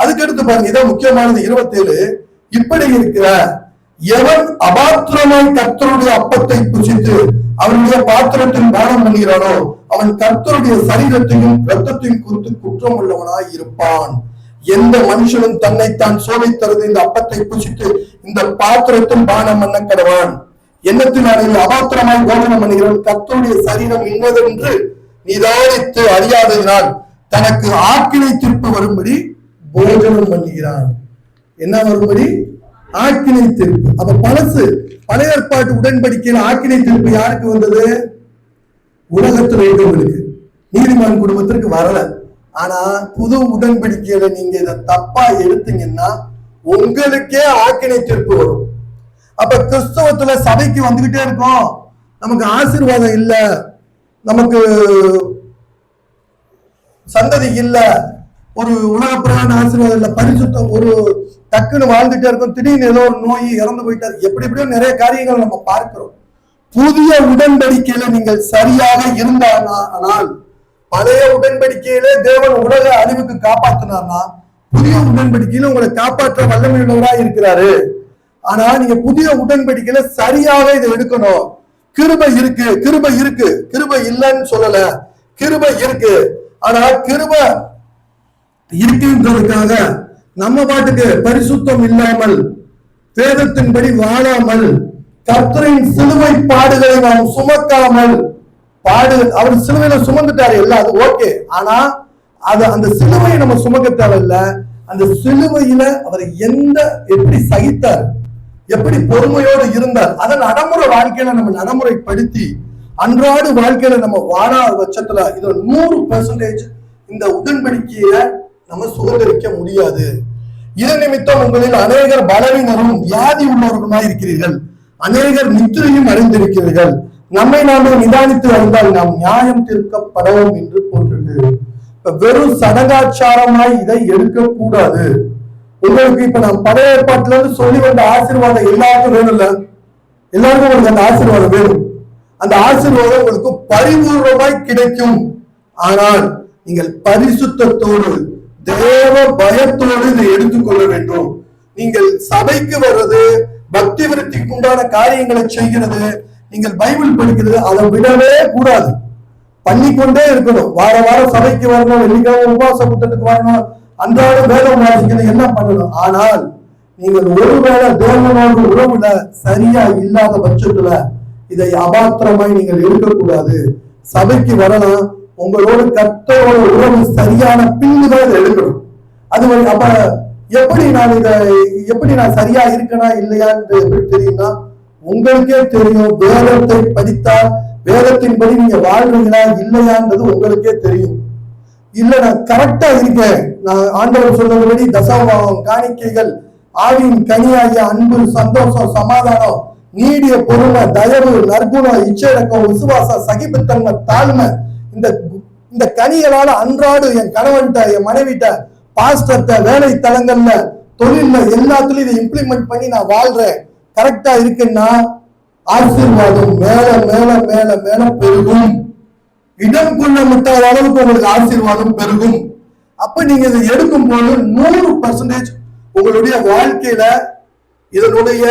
அதுக்கடுத்து பாருங்க, இதான் முக்கியமானது 27. இப்படி இருக்கிற எவன் அபாத்திரமாய் கர்த்தருடைய அப்பத்தை புசித்து அவருடைய பாத்திரத்தில் பானம் பண்ணுகிறானோ அவன் கர்த்தருடைய சரீரத்தையும் இரத்தத்தையும் குறித்து குற்றம் உள்ளவனாய் இருப்பான். எந்த மனுஷனும் தன்னைத்தான் சோதித்தறது இந்த அப்பத்தை புசித்து இந்த பாத்திரத்தில் பானம் பண்ண கடவான். எண்ணத்தினால் அபாத்திரமாய் போஜனம் பண்ணுகிறான், கர்த்தருடைய சரீரம் இன்னதென்று நிதானித்து அறியாததினால் தனக்கு ஆக்கினை தீர்ப்பு வரும்படி போஜனம் பண்ணுகிறான். என்ன வரும்படி? ஆக்கினை தீர்ப்பு. அப்ப பழைய ஏற்பாட்டு உடன்படிக்கையில் ஆக்கினை தீர்ப்பு யாருக்கு வந்தது? உலகத்தில் உள்ளவர்களுக்கு, நீதிமான் குடும்பத்திற்கு வரல. ஆனா புது உடன்படிக்கையில நீங்க இதை தப்பா எடுத்தீங்கன்னா உங்களுக்கே ஆக்கினை தீர்ப்பு வரும். அப்ப கிறிஸ்தவத்துல சபைக்கு வந்துகிட்டே இருக்கோம், நமக்கு ஆசீர்வாதம் இல்ல, நமக்கு சந்ததி இல்ல, ஒரு உலக பிரகான ஆசீர்வாதம் இல்ல, பரிசுத்தம் ஒரு டக்குன்னு வாழ்ந்துட்டே இருக்கும், திடீர்னு ஏதோ ஒரு நோய் இறந்து போயிட்டார், எப்படி எப்படியோ நிறைய காரியங்கள் நம்ம பார்க்கிறோம். புதிய உடன்படிக்கையில நீங்கள் சரியாக இருந்தால், பழைய உடன்படிக்கையிலே தேவன் உலக அழிவுக்கு காப்பாத்தினார்னா புதிய உடன்படிக்கையில உங்களை காப்பாற்ற வல்லமை உள்ளவராக இருக்கிறாரு. ஆனா நீங்க புதிய உடன்படிக்கையில சரியாக இதை எடுக்கணும். கிருபை இருக்கு, கிருபை இருக்கு, கிருபை இல்லைன்னு சொல்லல, கிருபை இருக்கு. ஆனா கிருபை இருக்குன்றதுக்காக நம்ம பாட்டுக்கு பரிசுத்தம் இல்லாமல் வேதத்தின்படி வாழாமல் கர்த்தரின் சிலுவை பாடுகளை நாம் சுமக்காமல் அவர் சிலுவையில சுமந்துட்டாரு இல்ல, அது ஓகே. ஆனா அந்த சிலுவையை நம்ம சுமக்க தேவையில்ல. அந்த சிலுவையில அவர் எப்படி சகித்தார், எப்படி பொறுமையோடு இருந்தார், அதை நடைமுறை வாழ்க்கையில நம்ம நடைமுறைப்படுத்தி அன்றாட வாழ்க்கையில நம்ம வாழாத பட்சத்துல இது 100% இந்த உடன்படிக்கையில நம்ம சுதந்திரிக்க முடியாது. இதன் நிமித்தம் உங்களில் அநேகர் பலவீனரும் வியாதி உள்ளவர்களுமாய் இருக்கிறீர்கள், அநேகர் நித்திரையும் அறிந்திருக்கிறீர்கள். நம்மை நாமே நிதானித்து அறிந்தால் நாம் நியாயம் தீர்க்கப்படவும் என்று போட்டிருக்கு. வெறும் சடங்காச்சாரமாய் இதை எடுக்க கூடாது. உங்களுக்கு இப்ப நான் பழைய ஏற்பாட்டுல இருந்து சொல்லி வந்த ஆசீர்வாதம் எல்லாருக்கும் வேணும்ல, எல்லாருக்கும் உங்களுக்கு அந்த ஆசீர்வாதம் வேணும். அந்த ஆசீர்வாதம் உங்களுக்கு பரிபூர்ணமாய் கிடைக்கும். ஆனால் நீங்கள் பரிசுத்தத்தோடு தேவ பயத்தோடு இதை எடுத்துக்கொள்ள வேண்டும். நீங்கள் சபைக்கு வர்றது, பக்தி விருத்திக்கு உண்டான காரியங்களை செய்கிறது, நீங்கள் பைபிள் படிக்கிறது, அதை விடவே கூடாது. பண்ணிக்கொண்டே இருக்கணும். வாரம் சபைக்கு வரணும், வெள்ளிக்கிழமை உபவாச கூட்டத்துக்கு வரணும், அன்றாட வேதம் வாசிக்கணும், என்ன பண்ணணும். ஆனால் நீங்கள் ஒருவேளை தேவனோடு உறவுல சரியா இல்லாத பட்சத்துல இதை அபாத்திரமாய் நீங்கள் இருக்கக்கூடாது. சபைக்கு வரலாம், உங்களோட கர்த்தரோட உறவு சரியான பின்னுதான் இதை எடுக்கணும். அது அப்ப எப்படி நான் சரியா இருக்கனா இல்லையான்னு எப்படி தெரியும்னா உங்களுக்கே தெரியும். வேதத்தை படித்தால் வேதத்தின்படி நீங்க வாழ்றீங்களா இல்லையான்றது உங்களுக்கே தெரியும். இல்ல நான் கரெக்டா இருக்கேன், நான் ஆண்டவர் சொன்னபடி தசமபாகம், காணிக்கைகள், ஆவியின் கனியாகிய அன்பு, சந்தோஷம், சமாதானம், நீடிய பொறுமை, தயவு, நற்குணம், இச்சையடக்கம், விசுவாசம், சகிப்புத்தன்மை, தாழ்மை, இந்த கனிகளால அன்றாடு என் கணவன்கிட்ட, என் மனைவிட்ட, பாஸ்டர்கிட்ட, வேலை தலங்கள்ல, தொழில்ல எல்லாத்துலயும் இதை இம்ப்ளிமெண்ட் பண்ணி நான் வாழ்றேன், கரெக்டா இருக்குன்னா ஆசீர்வாதம் மேல மேல மேல மேல பெருகும். இடம் கொள்ள முட்டாத அளவுக்கு உங்களுக்கு ஆசீர்வாதம் பெருகும். அப்ப நீங்க இதை எடுக்கும் போது 100% உங்களுடைய வாழ்க்கையில இதனுடைய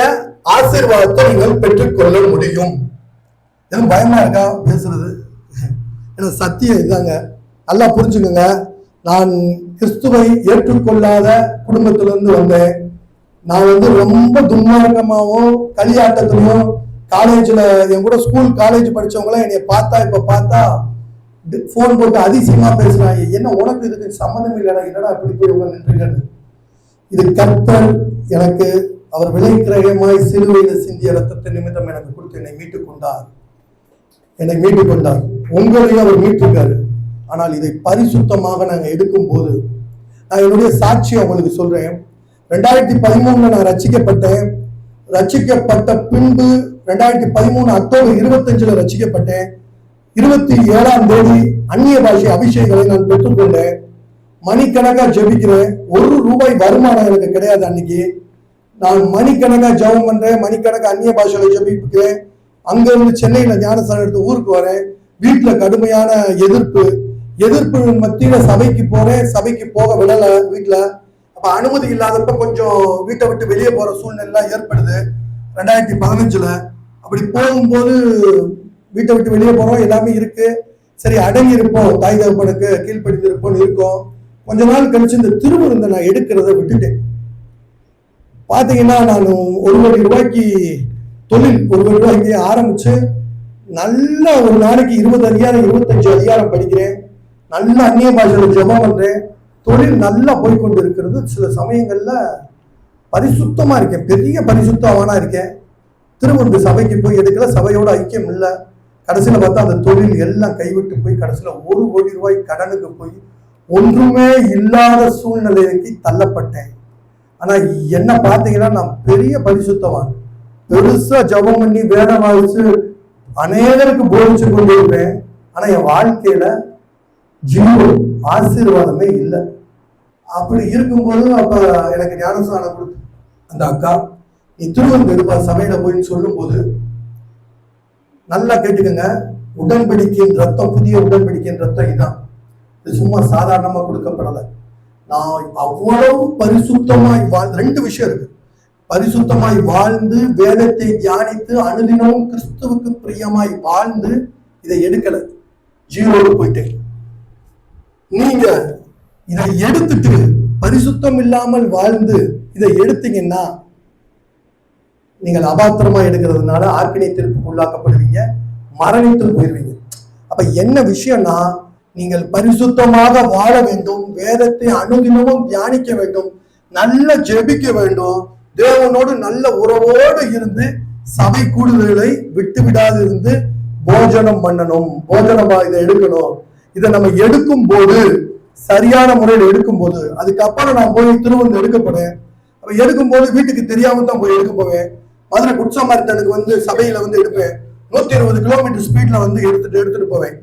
ஆசீர்வாதத்தை நீங்கள் பெற்றுக்கொள்ள முடியும். எதுவும் பயமா இருக்கா பேசுறது? ஏன்னா சத்தியம் இதாங்க, நல்லா புரிஞ்சுக்கோங்க. நான் கிறிஸ்துவை ஏற்றுக்கொள்ளாத குடும்பத்திலிருந்து வந்தேன். நான் ரொம்ப துன்மார்க்கமாகவும் களியாட்டத்திலையும் காலேஜில் என் கூட ஸ்கூல் காலேஜ் படித்தவங்களாம் என்னை பார்த்தா இப்போ பார்த்தா ஃபோன் போட்டு அதிசயமா பேசுறாங்க. என்ன உனக்கு இதுக்கு சம்மந்தம் இல்லைடா, என்னடா இப்படி போய் உங்க நின்றுகிறது? இது கர்த்தர் எனக்கு அவர் விலைக்கிரயமாய் சிலுவையில் சிந்திய ரத்தத்தை நிமித்தம் எனக்கு கொடுத்து என்னை மீட்டுக் கொண்டார். உங்களையும் அவர் மீட்டிருக்காரு. ஆனால் இதை பரிசுத்தமாக நாங்கள் எடுக்கும் போது, நான் என்னுடைய சாட்சியை உங்களுக்கு சொல்றேன். 2013 நான் ரட்சிக்கப்பட்டேன். ரட்சிக்கப்பட்ட பின்பு 2013 அக்டோபர் 25 ரட்சிக்கப்பட்டேன். 27ஆம் தேதி அந்நிய பாஷை அபிஷேகங்களை நான் பெற்றுக்கொண்டேன். மணிக்கணக்கா ஜெபிக்கிறேன். ₹1 வருமானம் எனக்கு கிடையாது. அன்னைக்கு நான் மணிக்கணக்கா ஜெபம் பண்றேன், மணிக்கணக்கா அந்நிய பாஷையில ஜெபிக்கிறேன். அங்க இருந்து சென்னையில ஞானஸ்தானம் எடுத்து ஊருக்கு வரேன். வீட்டுல கடுமையான எதிர்ப்பு மத்தியில சபைக்கு போறேன். சபைக்கு போக விடல வீட்டுல. அப்ப அனுமதி இல்லாதப்ப கொஞ்சம் வீட்டை விட்டு வெளியே போற சூழ்நிலை ஏற்படுது 2015. அப்படி போகும்போது வீட்டை விட்டு வெளியே போறோம், எல்லாமே இருக்கு. சரி அடங்கி இருப்போம், தாய் தகப்பனுக்கு கீழ்ப்படிந்து இருப்போம்னு இருக்கோம். கொஞ்ச நாள் கழிச்சு இந்த திருவிருந்தை நான் எடுக்கிறத விட்டுட்டேன். பாத்தீங்கன்னா நான் ₹1 கோடி தொழில் ₹1 கோடி ஆரம்பிச்சு நல்ல ஒரு நாளைக்கு 20 அதிகாரம் 25 அதிகாரம் படிக்கிறேன். நல்ல அந்நிய பாஷையில ஜெபம் பண்றேன். தொழில் நல்லா போய்கொண்டு இருக்கிறது. சில சமயங்கள்ல பரிசுத்தமா இருக்கேன், பெரிய பரிசுத்தவானா இருக்கேன். திருவிருந்து சபைக்கு போய் எடுக்கல, சபையோட ஐக்கியம் இல்லை. கடைசியில பார்த்தா அந்த தொழில் எல்லாம் கைவிட்டு போய் கடைசியில ₹1 கோடி கடனுக்கு போய் ஒன்றுமே இல்லாத சூழ்நிலைக்கு தள்ளப்பட்டேன். ஆனா என்ன பார்த்தீங்கன்னா நான் பெரிய பரிசுத்தவான், பெருசா ஜபம் பண்ணி வேதம் வாசிச்சு அநேகருக்கு போதிச்சு கொண்டு இருப்பேன். ஆனா என் வாழ்க்கையில ஜீவோ ஆசீர்வாதமே இல்லை. அப்படி இருக்கும்போது அப்ப எனக்கு ஞானஸ்தானம் கொடுத்து அந்த அக்கா, நீ திருவந்து எடுப்பா சபையில போயின்னு சொல்லும் போது, நல்லா கேட்டுக்கங்க, உடன்படிக்கையின் ரத்தம், புதிய உடன்படிக்கையின் ரத்தம் இதான். இது சும்மா சாதாரணமா கொடுக்கப்படலை. நான் அவ்வளவு பரிசுத்தமாய் 2 விஷயம் இருக்கு. பரிசுத்தமாய் வாழ்ந்து வேதத்தை தியானித்து அனுதினமும் கிறிஸ்துவுக்கு பிரியமாய் வாழ்ந்து இதை எடுக்கல, ஜீரோடு போயிட்டேன். நீங்க இதை எடுத்துட்டு பரிசுத்தம் இல்லாமல் வாழ்ந்து இதை எடுத்தீங்கன்னா நீங்கள் அபாத்திரமா எடுக்கிறதுனால ஆக்கினை தீர்ப்புக்கு உள்ளாக்கப்படுவீங்க, மரணித்து போயிருவீங்க. அப்ப என்ன விஷயம்னா, நீங்கள் பரிசுத்தமாக வாழ வேண்டும், வேதத்தை அனுதினமும் தியானிக்க வேண்டும், நல்ல ஜெபிக்க வேண்டும், தேவனோடு நல்ல உறவோடு இருந்து சபை கூடுதலை விட்டு விடாது இருந்து போஜனம் பண்ணணும். போஜனமா இதை எடுக்கணும். இதை நம்ம எடுக்கும் போது, சரியான முறையில் எடுக்கும் போது, அதுக்கப்புறம் நான் போய் திருவந்து எடுக்கப்படேன். அப்ப எடுக்கும் போது வீட்டுக்கு தெரியாம தான் போய் எடுக்க போவேன். மதுரை குட்சமாரித்தனுக்கு சபையில எடுப்பேன். 120 கிலோமீட்டர் ஸ்பீட்ல எடுத்துட்டு போவேன்.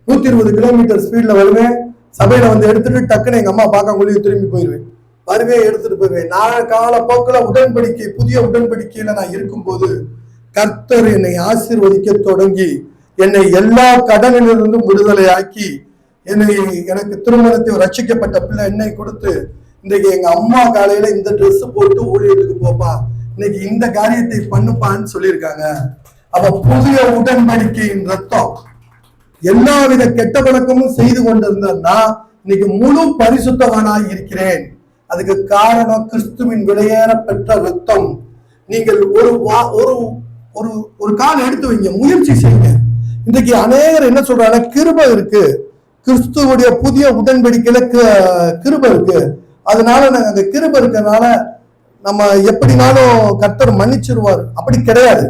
120 கிலோமீட்டர் ஸ்பீட்ல வருவேன். சபையில எடுத்துட்டு டக்குன்னு எங்க அம்மா பார்க்க முடியும் திரும்பி போயிருவேன். வருவே எடுத்துட்டு போயிருவேன். நான் கால போக்குல உடன்படிக்கை, புதிய உடன்படிக்கையில நான் இருக்கும்போது கர்த்தர் என்னை ஆசீர்வதிக்க தொடங்கி என்னை எல்லா கடனிலிருந்தும் விடுதலை ஆக்கி எனக்கு திருமணத்தை ரட்சிக்கப்பட்ட பிள்ளை என்னை கொடுத்து இன்னைக்கு எங்க அம்மா காலையில இந்த ட்ரெஸ் போட்டு ஊழியத்துக்கு போப்பா, இன்னைக்கு இந்த காரியத்தை பண்ணுப்பான்னு சொல்லியிருக்காங்க. அப்ப புதிய உடன்படிக்கையின் ரத்தம் எல்லாவித கெட்ட பழக்கமும் செய்து கொண்டிருந்தா இன்னைக்கு முழு பரிசுத்தவானாய் இருக்கிறேன். அதுக்கு காரணம் கிறிஸ்துவின் விலையேற பெற்ற ரத்தம். நீங்கள் ஒரு கால் எடுத்து வைங்க, முயற்சி செய்யுங்க. இன்றைக்கு அநேகர் என்ன சொல்றாங்க, கிருபை இருக்கு, கிறிஸ்துவுடைய புதிய உடன்படிக்கையில கிருபை இருக்கு, அதனால நாங்க அந்த கிருபை இருக்கிறதுனால நம்ம எப்படினாலும் கர்த்தர் மன்னிச்சிருவார். அப்படி கிடையாது.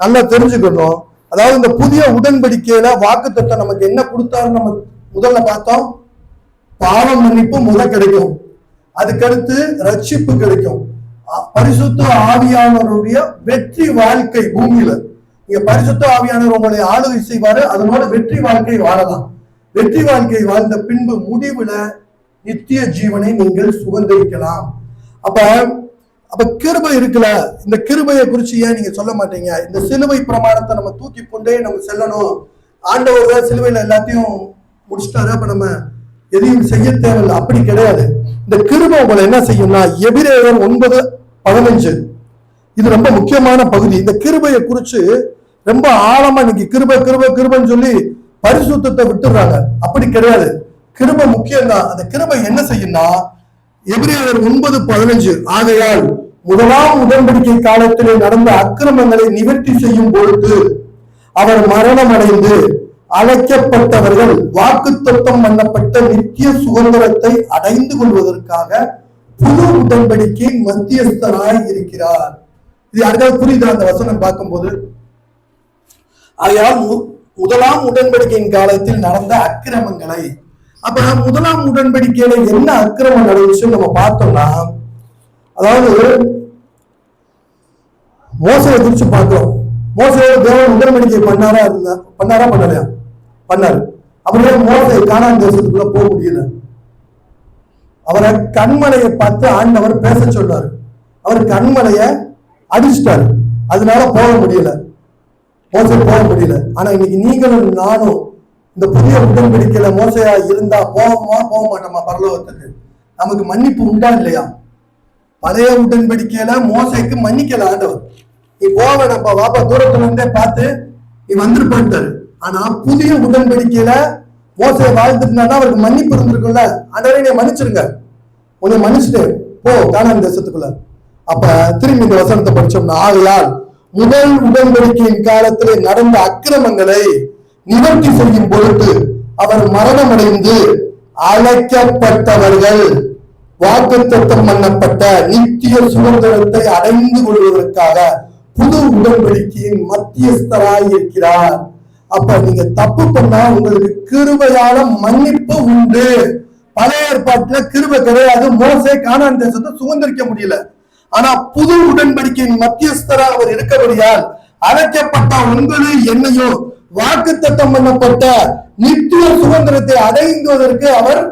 நல்லா தெரிஞ்சுக்கணும். அதாவது இந்த புதிய உடன்படிக்கையில வாக்குத்தத்தம் நமக்கு என்ன கொடுத்தாரு, நம்ம முதல்ல பார்த்தோம், பாவ மன்னிப்பு கிடைக்கும், அதுக்கடுத்து ரட்சிப்பு கிடைக்கும், பரிசுத்த ஆவியானவருடைய வெற்றி வாழ்க்கை பூமியில. நீங்க பரிசுத்த ஆவியானவர் உங்களை ஆளுகை செய்வாரு, அதனோட வெற்றி வாழ்க்கை வாழலாம். வெற்றி வாழ்க்கை வாழ்ந்த பின்பு முடிவுல நித்திய ஜீவனை நீங்கள் சுதந்திரிக்கலாம். அப்ப கிருபை இருக்குல்ல, இந்த கிருபையை குறிச்சு ஏன் நீங்க சொல்ல மாட்டீங்க? இந்த சிலுவை பிரமாணத்தை நம்ம தூக்கி கொண்டே நம்ம செல்லணும். ஆண்டவர் தான் சிலுவையில எல்லாத்தையும் முடிச்சுட்டாரு, அப்ப நம்ம எதையும் செய்ய தேவையில்லை. அப்படி கிடையாது. இந்த கிருபை உங்களை என்ன செய்யும்னா, எபிரேயர் 9:15 இது ரொம்ப முக்கியமான பகுதி. இந்த கிருபையை குறிச்சு ரொம்ப ஆழமா இன்னைக்கு கிருபை கிருபை கிருபைன்னு சொல்லி பரிசுத்தத்தை விட்டுறாங்க. அப்படி கிடையாது. கிருபை முக்கியம் தான். அந்த கிருபை என்ன செய்யும்னா, எபிரேயர் 9:15, ஆகையால் முதலாம் உடன்படிக்கை காலத்திலே நடந்த அக்கிரமங்களை நிவர்த்தி செய்யும் பொழுது அவர் மரணம் அடைந்து அழைக்கப்பட்டவர்கள் வாக்குத்தத்தம் பண்ணப்பட்ட நித்திய சுதந்திரத்தை அடைந்து கொள்வதற்காக புது உடன்படிக்கை மத்தியஸ்தராய் இருக்கிறார். இது யாருக்காவது புரியுதா அந்த வசனம் பார்க்கும்போது? ஆகையால் முதலாம் உடன்படிக்கையின் காலத்தில் நடந்த அக்கிரமங்களை, அப்ப முதலாம் உடன்படிக்கையில என்ன அக்கிரமம் நடந்துச்சுன்னு நம்ம பார்த்தோம்னா, அதாவது மோசையை குறிச்சு பார்க்கிறோம். மோசையோட தேவன் உடன்படிக்கை பண்ணாரா பண்ணலையா? பண்ணாரு. அப்படியே மோசை கானான் தேசத்துக்குள்ள போக முடியல. அவரை கண்மலையை பார்த்து ஆண்டவர் பேச சொன்னாரு. அவர் கண்மலைய அடிச்சிட்டாரு. அதனால போக முடியல, மோசை போக முடியல. ஆனா இன்னைக்கு நீங்களும் நானும் இந்த புதிய உடன்படிக்கையில மோசையா இருந்தா போக மாட்டோமா பரலோகத்துக்கு? நமக்கு மன்னிப்பு உண்டா இல்லையா? பழைய உடன்படிக்கையில மோசைக்கு மன்னிக்கல ஆண்டவர். நீ போக வேணாப்பா, வாப்பா, தூரத்துல இருந்தே பார்த்து நீ வந்துருப்பாரு. ஆனா புதிய உடன்படிக்கையில மோசையை வாழ்ந்துருந்தானா அவருக்கு மன்னிப்பு இருந்திருக்கும்ல. ஆண்டவரே நீ மன்னிச்சிருங்க, உன்னை மன்னிச்சுட்டு போ கானான் தேசத்துக்குள்ள. அப்ப திரும்பி இந்த வசனத்தை படிச்சோம்னா, ஆகையால் முதல் உடன்படிக்கையின் காலத்திலே நடந்த அக்கிரமங்களை நிவர்த்தி செய்யும் பொருட்டு அவர் மரணமடைந்து அழைக்கப்பட்டவர்கள் வாக்குத்தத்தம் பண்ணப்பட்ட நித்திய சுதந்திரத்தை அடைந்து கொள்வதற்காக புது உடன்படிக்கையின் மத்தியஸ்தராய் இருக்கிறார். அப்ப நீங்க தப்பு பண்ணா உங்களுக்கு கிருபையால மன்னிப்பு உண்டு. பழைய ஏற்பாட்டுல கிருபை கிடையாது. மோசே கானான் தேசத்தை சுதந்திரிக்க முடியல. ஆனா புது உடன்படிக்கையின் மத்தியஸ்தரா அவர் இருக்கபடியால் அழைக்கப்பட்ட உங்களையும் என்னையும் வாக்குத்தத்தம் பண்ணப்பட்ட நித்திய சுதந்திரத்தை அடைந்துவதற்கு அவர்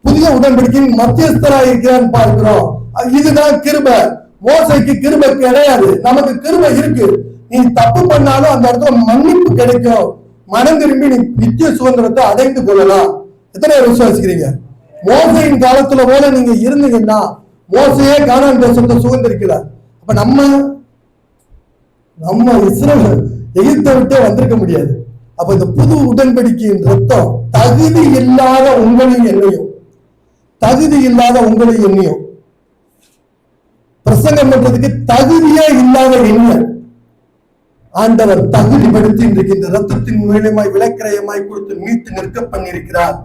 புதிய உடன்படிக்கையின் மத்தியஸ்தரா இருக்கிறான்னு பார்க்கிறோம். இதுதான் கிருபை. மோசைக்கு கிருபை கிடையாது, நமக்கு கிருபை இருக்கு. நீ தப்பு பண்ணாலும் அந்த இடத்துல மன்னிப்பு கிடைக்கும். மனம் திரும்பி நீ நித்திய சுதந்திரத்தை அடைந்து கொள்ளலாம். எத்தனை பேர் விசுவாசிக்கிறீங்க? மோசையின் காலத்துல போல நீங்க இருந்தீங்கன்னா மோசையே கானான் தேசத்தை சுதந்திரிக்கிறார். அப்ப நம்ம இஸ்ரவேல் எகிப்தை விட்டே வந்திருக்க முடியாது. அப்ப இந்த புது உடன்படிக்கையின் ரத்தம் தகுதி இல்லாத உங்களையும் என்னையும் பிரசங்கம் பண்றதுக்கு தகுதியே இல்லாத என்ன ஆண்டவர் தகுதிப்படுத்தி இன்றைக்கு இந்த ரத்தத்தின் மூலமாய் விலைக்கிரயமாய் கொடுத்து மீட்டு நிற்க பண்ணியிருக்கிறார்.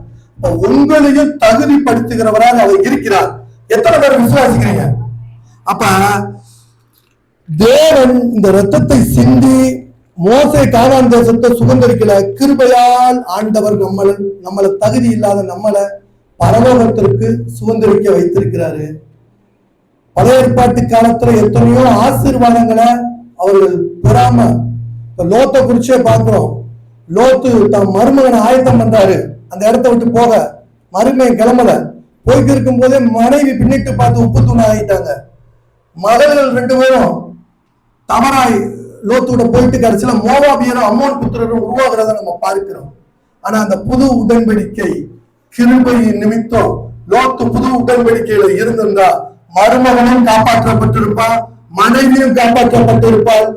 உங்களையும் தகுதிப்படுத்துகிறவராக அவர் இருக்கிறார். எத்தனை பேர் விசுவாசிக்கிறீங்க? அப்ப தேவன் இந்த ரத்தத்தை சிந்தி மோசே கானான் தேசத்தை சுதந்திரிக்கல. கிருபையால் ஆண்டவர் நம்மளை தகுதி இல்லாத நம்மளை பரலோகத்திற்கு சுதந்திரிக்க வைத்திருக்கிறாரு. பழைய ஏற்பாட்டு காலத்துல எத்தனையோ ஆசீர்வாதங்களை அவர்கள் பெறாம, லோத்தை குறிச்சே பார்க்கிறோம். லோத்து தம் மருமகனை ஆயத்தம் பண்றாரு. அந்த இடத்த விட்டு போக மருமகன் கிளம்பல. போய்க்கு இருக்கும் போதே மனைவி பின்னிட்டு பார்த்து உப்பு தூண் ஆகிட்டாங்க. மகள்கள் 2 பேரும் தவறாய் லோத்தோட போயிட்டு கடைசியில மோவாபியரும் அம்மோன் புத்திரரும் உருவாகிறத நம்ம பார்க்கிறோம். ஆனா அந்த புது உடன்படிக்கை கிருபையின் நிமித்தம் லோத்து புது உடன்படிக்கையில இருந்திருந்தா மருமகனும் காப்பாற்றப்பட்டிருப்பான், மனைவியும் காப்பாற்றப்பட்டிருப்பாள்.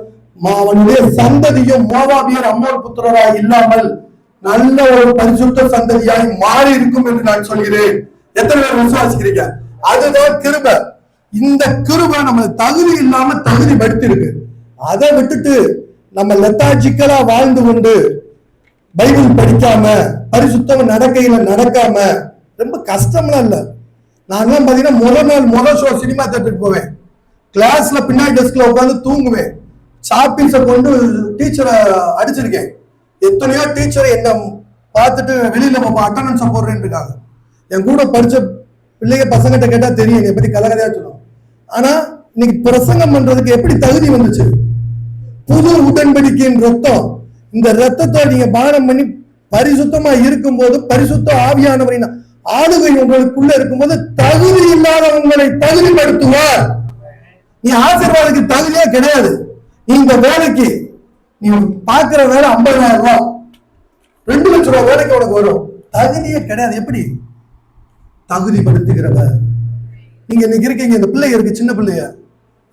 அவனுடைய சந்ததியும் மோவாபியர் அம்மோன் புத்திரராய் இல்லாமல் நல்ல ஒரு பரிசுத்த சந்ததியாய் மாறி இருக்கும் என்று நான் சொல்கிறேன். எத்தனை பேர் விசுவாசிக்கிறீங்க? அதுதான் கிருபை. இந்த கிருபை நம்ம தகுதி இல்லாம தகுதி படுத்தி இருக்கு. அதை விட்டுட்டு நம்ம லெத்தாஜிக்கலா வாழ்ந்து கொண்டு பைபிள் படிக்காம பரிசுத்தம் நடக்கையில நடக்காம ரொம்ப கஷ்டம்லாம் இல்ல. நான்லாம் பாத்தீங்கன்னா முதல் ஷோ சினிமா தேட்டருக்கு போவேன். கிளாஸ்ல பின்னாடி டெஸ்க்ல உட்காந்து தூங்குவேன். சாப்பீஸை கொண்டு டீச்சரை அடிச்சிருக்கேன். எத்தனையோ டீச்சரை என்ன பார்த்துட்டு வெளியில அட்டண்டன்ஸை போடுறேன்னு இருக்காங்க. என் கூட படிச்ச பிள்ளைங்க பசங்கிட்ட கேட்டா தெரியும் என்னை பத்தி கலகதையா சொல்லுவோம். ஆனா இன்னைக்கு பிரசங்கம் பண்றதுக்கு எப்படி தகுதி வந்துச்சு? புது உடன்படிக்கையின் ரத்தம். இந்த ரத்தத்தை நீங்க பானம் பண்ணி பரிசுத்தமா இருக்கும் போது பரிசுத்த ஆவியானவரின் ஆளுகை உங்களுக்குள்ள இருக்கும்போது தகுதி இல்லாத உங்களை தகுதிப்படுத்துவார். நீ ஆசீர்வாதத்துக்கு தகுதியே கிடையாது. நீ இந்த வேலைக்கு நீ பாக்குற வேலை 50,000 ரூபாய் 2 லட்சம் ரூபாய் வேலைக்கு உனக்கு வரும். தகுதியே கிடையாது. எப்படி தகுதிப்படுத்துகிறவர்? நீங்க இன்னைக்கு இருக்கீங்க, இந்த பிள்ளைங்க இருக்கு, சின்ன பிள்ளைய,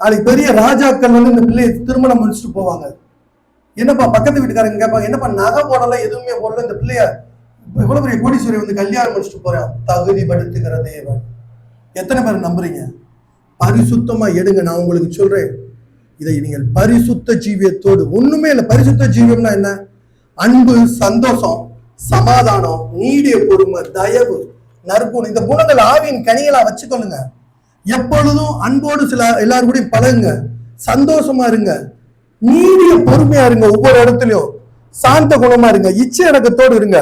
நாளைக்கு பெரிய ராஜாக்கள் வந்து இந்த பிள்ளைய திருமணம் முடிச்சுட்டு போவாங்க. என்னப்பா பக்கத்து வீட்டுக்காரங்க கேட்பாங்க, என்னப்பா நகை போடல, எதுவுமே போடல, இந்த பிள்ளைய இவ்வளவு பெரிய கோடீஸ்வரி வந்து கல்யாணம் முடிச்சுட்டு போறேன். தகுதிப்படுத்துகிற தேவன். எத்தனை பேர் நம்புறீங்க? பரிசுத்தமா எடுங்க. நான் உங்களுக்கு சொல்றேன், இதை நீங்கள் பரிசுத்த ஜீவியத்தோடு, ஒண்ணுமே இல்லை. பரிசுத்த ஜீவியம்னா என்ன? அன்பு, சந்தோஷம், சமாதானம், நீடிய பொறுமை, தயவு, நற்குணம், இந்த குணங்கள் ஆவியின் கனிகளா வச்சுக்கொள்ளுங்க. எப்பொழுதும் அன்போடு எல்லாரும் கூட பழகுங்க, சந்தோஷமா இருங்க, நீடிய பொறுமையா இருங்க, ஒவ்வொரு இடத்துலயும் சாந்த குணமா இருங்க, இச்சை அடக்கத்தோடு இருங்க.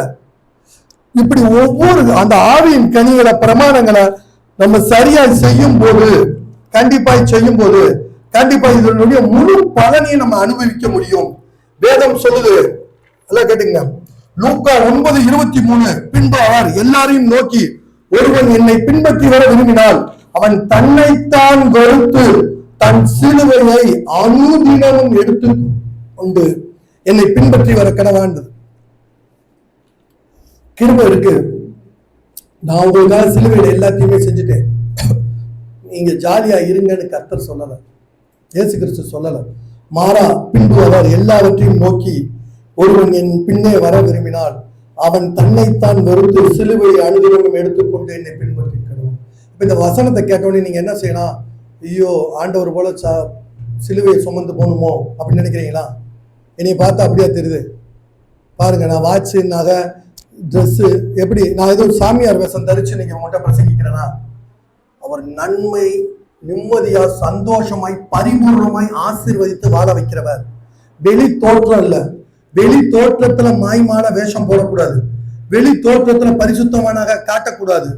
இப்படி ஒவ்வொரு அந்த ஆவியின் கனிகளை, பிரமாணங்களை நம்ம சரியா செய்யும் போது, கண்டிப்பாய் செய்யும் போது, கண்டிப்பா இதனுடைய முழு பலனையும் நம்ம அனுபவிக்க முடியும். வேதம் சொல்லுது, எல்லாம் கேட்டுங்க. லூக்கா 9:23, பின்பு அவர் எல்லாரையும் நோக்கி, ஒருவன் என்னை பின்பற்றி வர விரும்பினால் அவன் தன்னைத்தான் வெறுத்து தன் சிலுவையை அனுதினமும் எடுத்து கொண்டு என்னை பின்பற்றி வர கடவாண்டது. கிருபை இருக்கு. நான் உங்களுக்காக சிலுவையில எல்லாத்தையுமே செஞ்சுட்டேன், நீங்க ஜாலியா இருங்கன்னு கர்த்தர் சொல்லல, இயேசு கிறிஸ்து சொல்லல. மாறா, பின்பு அவர் எல்லாவற்றையும் நோக்கி, ஒருவன் என் பின்னே வர விரும்பினால் அவன் தன்னைத்தான் வெறுத்து சிலுவையை அனுதினமும் எடுத்துக்கொண்டு என்னை பின்பற்றி கடவும். இப்ப இந்த வசனத்தை கேட்டோடனே நீங்க என்ன செய்யலாம்? ஐயோ, ஆண்டவர் போல சிலுவையை சுமந்து போகணுமோ அப்படின்னு நினைக்கிறீங்களா? என்னைய பார்த்தா அப்படியே தெரியுது பாருங்க. நான் வாட்சு, நகை, ட்ரெஸ்ஸு, எப்படி நான் ஏதோ சாமியார் வேஷம் தரிச்சு நீங்க உங்கள்கிட்ட பிரசங்கிக்கிறேன்னா, அவர் நன்மை, நிம்மதியா, சந்தோஷமாய், பரிபூர்ணமாய் ஆசீர்வதித்து வாழ வைக்கிறவர். வெளி தோற்றம் இல்ல, வெளி தோற்றத்துல மாய்மான வேஷம் போடக்கூடாது, வெளி தோற்றத்துல பரிசுத்தமானாக காட்டக்கூடாது.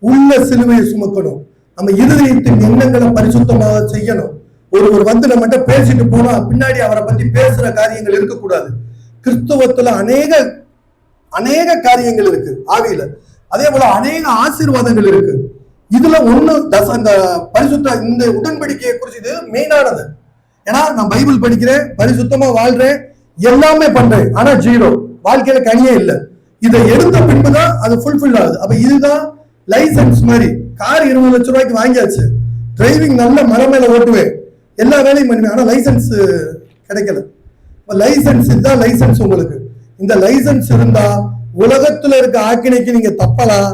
உள்ள சிலுவையை சுமக்கணும். நம்ம இருதயத்தின் எண்ணங்களை பரிசுத்தமாக செய்யணும். ஒருவர் வந்து நம்மகிட்ட பேசிட்டு போனா பின்னாடி அவரை பத்தி பேசுற காரியங்கள் இருக்கக்கூடாது. கிறிஸ்துவத்துல அநேக காரியங்கள் இருக்கு ஆவியில, அதே போல அநேக ஆசீர்வாதங்கள் இருக்கு. இதுல ஒண்ணு அந்த பரிசுத்த, இந்த உடன்படிக்கையை குறிச்சு இது மெயினானது. ஏன்னா நான் பைபிள் படிக்கிறேன், பரிசுத்தமா வாழ்றேன், எல்லாமே பண்றேன், ஆனா ஜீரோ, வாழ்க்கையில கனியே இல்லை. இதை எடுத்த பின்புதான் அது ஃபுல்ஃபில் ஆகுது. அப்ப இதுதான் லைசன்ஸ் மாதிரி. கார் 20 லட்சம் ரூபாய்க்கு வாங்கியாச்சு, டிரைவிங் நல்ல மரம் மேல ஓட்டுவேன், எல்லா வேலையும் பண்ணுவேன், ஆனா லைசன்ஸ் கிடைக்கல. லைசன்ஸ் இதுதான் லைசன்ஸ் உங்களுக்கு. இந்த லைசன்ஸ் இருந்தா உலகத்துல இருக்க ஆக்கினைக்கு நீங்க தப்பலாம்.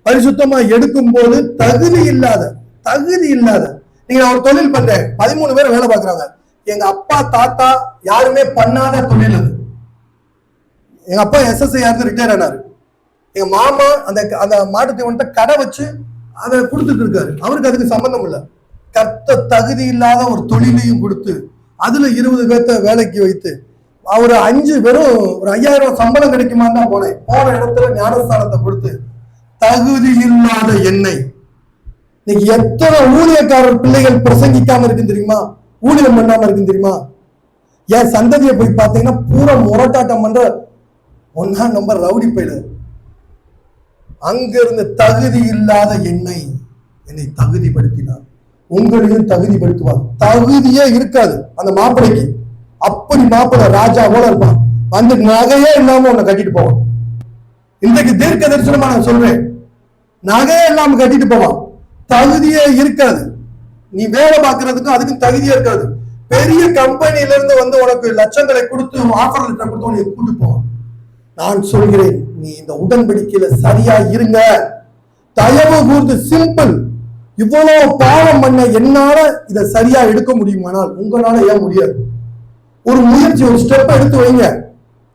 பரிசுத்தமா எடுக்கும் போது தகுதி இல்லாத நீங்க ஒரு தொழில் பண்றேன், 13 பேர் வேலை பார்க்கறாங்க. எங்க அப்பா தாத்தா யாருமே பண்ணாத தொழில் அது. எங்க அப்பா SSI ரிட்டையர் ஆனாரு. எங்க மாமா அந்த மாட்டுத்தீவனத்தை கடை வச்சு அதை கொடுத்துட்டு இருக்காரு. அவருக்கு அதுக்கு சம்பந்தம் இல்லை. கர்த்த தகுதி இல்லாத ஒரு தொழிலையும் கொடுத்து அதுல 20 பேர்த்த வேலைக்கு வைத்து ஒரு 5 வெறும் ஒரு 5000 சம்பளம் கிடைக்குமான்னு தான் போனேன். போன இடத்துல ஞானஸ்தானத்தை கொடுத்து தகுதி இல்லாத எண்ணெய். இன்னைக்கு எத்தனை ஊழியக்காரர் பிள்ளைகள் பிரசங்கிக்காம இருக்கு தெரியுமா? ஊழியம் பண்ணாம இருக்கு தெரியுமா? என் சந்ததியை போய் பார்த்தீங்கன்னா பூரா முரட்டாட்டம் பண்ற 1ஆம் நம்பர் ரவுடி பையில. அங்க இருந்த தகுதி இல்லாத எண்ணெய் என்னை தகுதிப்படுத்தினார், உங்களையும் தகுதிப்படுத்துவார். தகுதியே இருக்காது அந்த மாப்பிள்ளைக்கு. அப்படி மாப்பிள்ளை ராஜா போல இருப்பான், அந்த நகையே இல்லாம உன்னை கட்டிட்டு போவான். இன்றைக்கு தீர்க்க தரிசனமா நான் சொல்றேன், நகையே இல்லாம கட்டிட்டு போவான். தகுதியே இருக்காது. நீ வேலை பார்க்கறதுக்கும் அதுக்கும் தகுதியே இருக்காது. பெரிய கம்பெனில இருந்து வந்து உனக்கு லட்சங்களை கொடுத்து ஆஃபர் லெட்டர் கொடுத்து உனக்கு கூட்டு போவான். நான் சொல்கிறேன், நீ இந்த உடன்படிக்கையில சரியா இருங்க. தயவு கூர்ந்து, சிம்பிள். இவ்வளவு பாவம் பண்ண என்னால இதை சரியா எடுக்க முடியுமானால் உங்களால ஏன் முடியாது? ஒரு முயற்சி, ஒரு ஸ்டெப் எடுத்து வைங்க.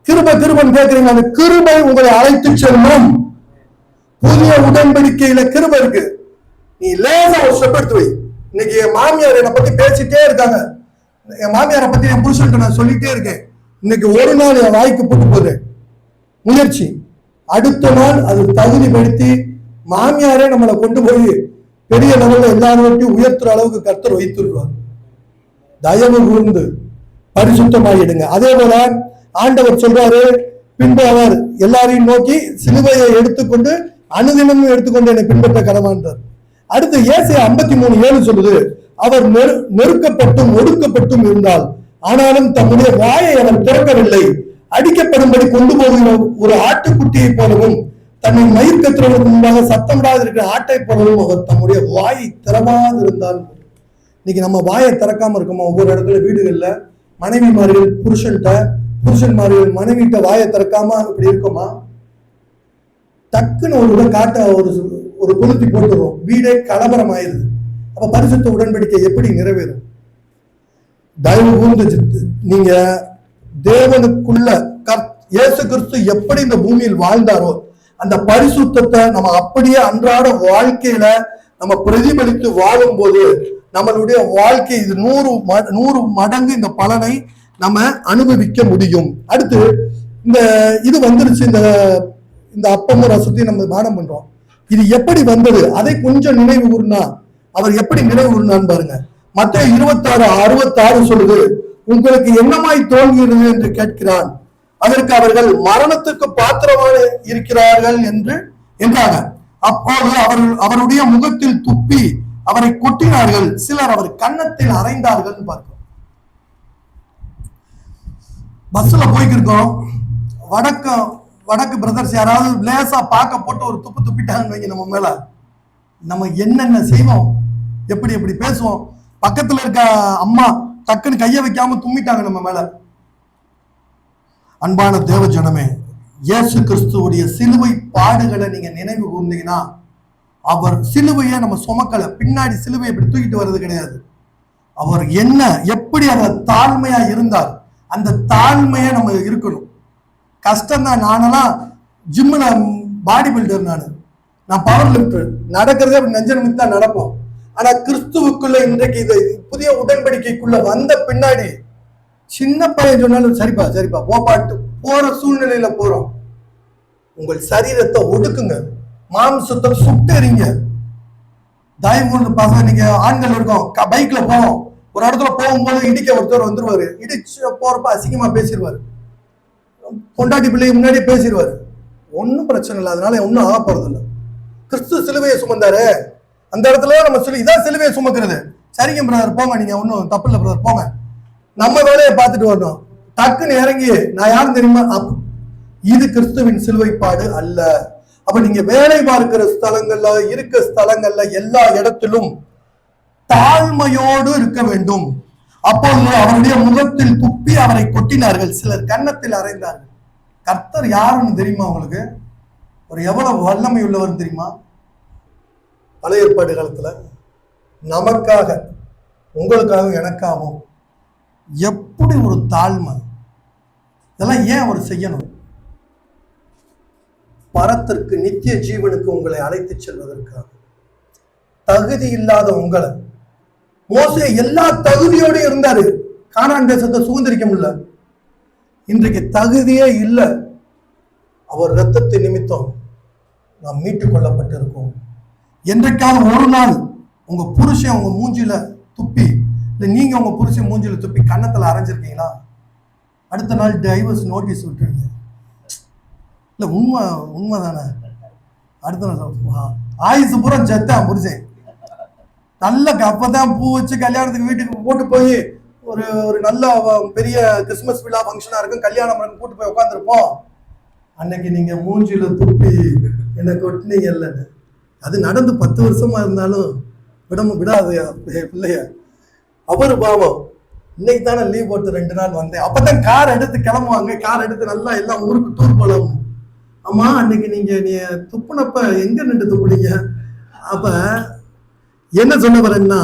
கிருபன் கேட்கிறீங்க, அந்த கிருபை உங்களை அழைத்து செல்லும். புதிய உடன்படிக்கையில கிருபை இருக்கு. நீ லேசா ஒரு ஸ்டெப் எடுத்து வை. இன்னைக்கு என் மாமியார் என்னை பத்தி பேசிட்டே இருக்காங்க, என் மாமியாரை பத்தி என் புருஷன் நான் சொல்லிட்டே இருக்கேன். இன்னைக்கு ஒரு நாள் என் வாய்க்கு போட்டு போகுது முயற்சி, அடுத்த நாள் அது தகுதிப்படுத்தி மாமியாரே நம்மளை கொண்டு போய் பெரிய லெவல்ல எல்லாரையும் உயர்த்துற அளவுக்கு கர்த்தர் வைத்திருக்கிறார். தயவு கூர்ந்து பரிசுத்தமாயிடுங்க. அதே போல ஆண்டவர் சொல்றாரு, பின்பு அவர் எல்லாரையும் நோக்கி சிலுவையை எடுத்துக்கொண்டு அனுதினமும் எடுத்துக்கொண்டு என்னை பின்பற்ற கடவான்றார். அடுத்து ஏசாயா 53:7 சொல்லுது, அவர் நெருக்கப்பட்டும் ஒடுக்கப்பட்டும் இருந்தால் ஆனாலும் தம்முடைய வாயை அவர் திறக்கவில்லை. அடிக்கப்படும்படி கொண்டு போகிற ஒரு ஆட்டுக்குட்டியை போலவும் தன்னை மயிர் கத்துறவர்களுக்கு முன்பாக சத்தமிடாது இருக்கிற ஆட்டை போலவும் அவர் தம்முடைய வாயை திறவாது இருந்தால். இன்னைக்கு நம்ம வாயை திறக்காம இருக்கோமா? ஒவ்வொரு இடத்துல வீடுகள்ல மனைவிமார்கள் புருஷன்மார்கள் மனைவிட்ட வாயை திறக்காம இப்படி இருக்குமா? டக்குன்னு ஒரு காட்ட ஒரு கொளுத்தி போட்டுரும், வீடே கலவரம் ஆயிருது. அப்ப பரிசுத்த உடன்படிக்கை எப்படி நிறைவேறும்? தயவு கூர்ந்து நீங்க தேவனுக்குள்ள இயேசு கிறிஸ்து எப்படி இந்த பூமியில் வாழ்ந்தாரோ அந்த பரிசுத்தத்தை நம்ம அப்படியே அன்றாட வாழ்க்கையில நம்ம பிரதிபலித்து வாழும் போது நம்மளுடைய வாழ்க்கை இது 100 மடங்கு இந்த பலனை நம்ம அனுபவிக்க முடியும். அடுத்து இது வந்துருச்சு, இந்த அப்பமும் ரசத்தையும் நம்ம தானம் பண்றோம். இது எப்படி வந்தது அதை கொஞ்சம் நினைவு கூர்னா அவர் எப்படி நினைவு கூர்னான்னு பாருங்க. மத்தேயு 26:66 சொல்லுது, உங்களுக்கு என்னமாய் தோன்றுகிறது என்று கேட்கிறான். அதற்கு அவர்கள் மரணத்துக்கு பாத்திரமாக இருக்கிறார்கள் என்றாங்க. அப்போது அவருடைய முகத்தில் துப்பி அவரை கொட்டினார்கள், சிலர் அவர் கன்னத்தில் அறைந்தார்கள். பார்க்கிறோம். பஸ்ல போய்க்கு இருக்கோம், வடக்கு பிரதர்ஸ் யாராவது லேசா பார்க்க போட்டு ஒரு துப்பு துப்பிட்டாங்க நம்ம மேல, நம்ம என்னென்ன செய்வோம், எப்படி பேசுவோம். பக்கத்துல இருக்க அம்மா டக்குன்னு கைய வைக்காம தும்மிட்டாங்க நம்ம மேல. அன்பான தேவ ஜனமே, இயேசு கிறிஸ்துவுடைய சிலுவை பாடுகளை நீங்க நினைவு கூர்ந்தீங்கன்னா, அவர் சிலுவையை நம்ம சுமக்கல, பின்னாடி சிலுவை எப்படி தூக்கிட்டு வர்றது கிடையாது. அவர் எப்படி அவர் தாழ்மையா இருந்தார், அந்த தாழ்மையை நம்ம இருக்கணும். கஷ்டம்தான். நானெல்லாம் ஜிம்முல பாடி பில்டர், நான் பவர் லிஃப்டர், நடக்கிறதே அப்படி நெஞ்ச நிமித்தம் தான் நடப்போம். ஆனா கிறிஸ்துவுக்குள்ள இன்றைக்கு இது புதிய உடன்படிக்கைக்குள்ள வந்த பின்னாடி சின்ன பையன் சொன்னாலும் சரிப்பா போப்பாட்டு போற சூழ்நிலையில போறோம். உங்கள் சரீரத்தை ஒடுக்குங்க, மாம்சத்தை சுட்டெறிங்க. தயவு பசங்க, நீங்க ஆண்கள் இருக்கோம், பைக்ல போவோம், ஒரு இடத்துல போகும்போது இடிக்க ஒருத்தர் வந்துருவாரு, இடிச்சு போறப்ப அசிங்கமா பேசிடுவாரு, பொண்டாட்டி பிள்ளைக்கு முன்னாடி பேசிடுவாரு. ஒன்னும் பிரச்சனை இல்லை, அதனால ஒன்னும் ஆக போறது இல்லை. கிறிஸ்து சிலுவையை சுமந்தாரு, அந்த இடத்துல நம்ம இதான் சிலுவையை சுமக்கிறது. சரிங்க பிரதர் போங்க, நீங்க ஒன்னும் தப்பு இல்லை பிரதர் போங்க, நம்ம வேலையை பார்த்துட்டு வரணும். டக்குன்னு இறங்கி நான் யாரும் தெரியுமா, இது கிறிஸ்துவின் சிலுவைப்பாடு அல்ல. அப்ப நீங்க வேலை பார்க்கிற ஸ்தலங்கள்ல எல்லா இடத்திலும் தாழ்மையோடு இருக்க வேண்டும். அப்போது அவருடைய முகத்தில் துப்பி அவரை கொட்டினார்கள், சிலர் கன்னத்தில் அறைந்தார்கள். கர்த்தர் யாருன்னு தெரியுமா உங்களுக்கு? ஒரு எவ்வளவு வல்லமை உள்ளவர் தெரியுமா? பழைய ஏற்பாடு காலத்துல நமக்காக, உங்களுக்காக, எனக்காகவும் எப்படி ஒரு தாழ்மை, இதெல்லாம் ஏன் அவர் செய்யணும்? பரத்திற்கு, நித்திய ஜீவனுக்கு உங்களை அழைத்து செல்வதற்காக. தகுதி இல்லாத உங்களை, மோசே எல்லா தகுதியோடு இருந்தாரு, கானான் தேசத்தை சுதந்திரிக்க முடியல. இன்றைக்கு தகுதியே இல்லை, அவர் இரத்தத்தின் நிமித்தம் நாம் மீட்டுக் கொள்ளப்பட்டிருக்கோம். என்றைக்காவது ஒரு நாள் உங்க புருஷன் உங்க மூஞ்சில துப்பி, இல்லை நீங்க உங்க புருஷன் மூஞ்சில துப்பி கன்னத்துல அரைஞ்சிருக்கீங்களா? அடுத்த நாள் டைவர்ஸ் நோட்டீஸ் விட்டுருங்க. இல்ல உண்மைதானே? அடுத்த நாள் ஆயுசு பூரா செத்தான் புருஷன், நல்ல அப்பதான் பூ வச்சு கல்யாணத்துக்கு வீட்டுக்கு போட்டு போய் ஒரு நல்ல பெரிய கிறிஸ்துமஸ் விழா ஃபங்க்ஷனா இருக்கும், கல்யாணம் கூட்டு போய் உட்காந்துருப்போம். அன்னைக்கு நீங்க மூஞ்சில துப்பி என்ன கொட்டினீங்கல்ல, அது நடந்து 10 வருஷமா இருந்தாலும் விடாது பிள்ளைய. அவரு பாவம், இன்னைக்கு தானே லீவ் போட்டு 2 நாள் வந்தேன், அப்பதான் கார் எடுத்து கிளம்புவாங்க, கார் எடுத்து நல்லா எல்லாம் ஊருக்கு டூர் போலாம். ஆமா, அன்னைக்கு நீ துப்புனப்ப எங்க நின்று துப்புனீங்க? அப்ப என்ன சொல்ல வரேன்னா,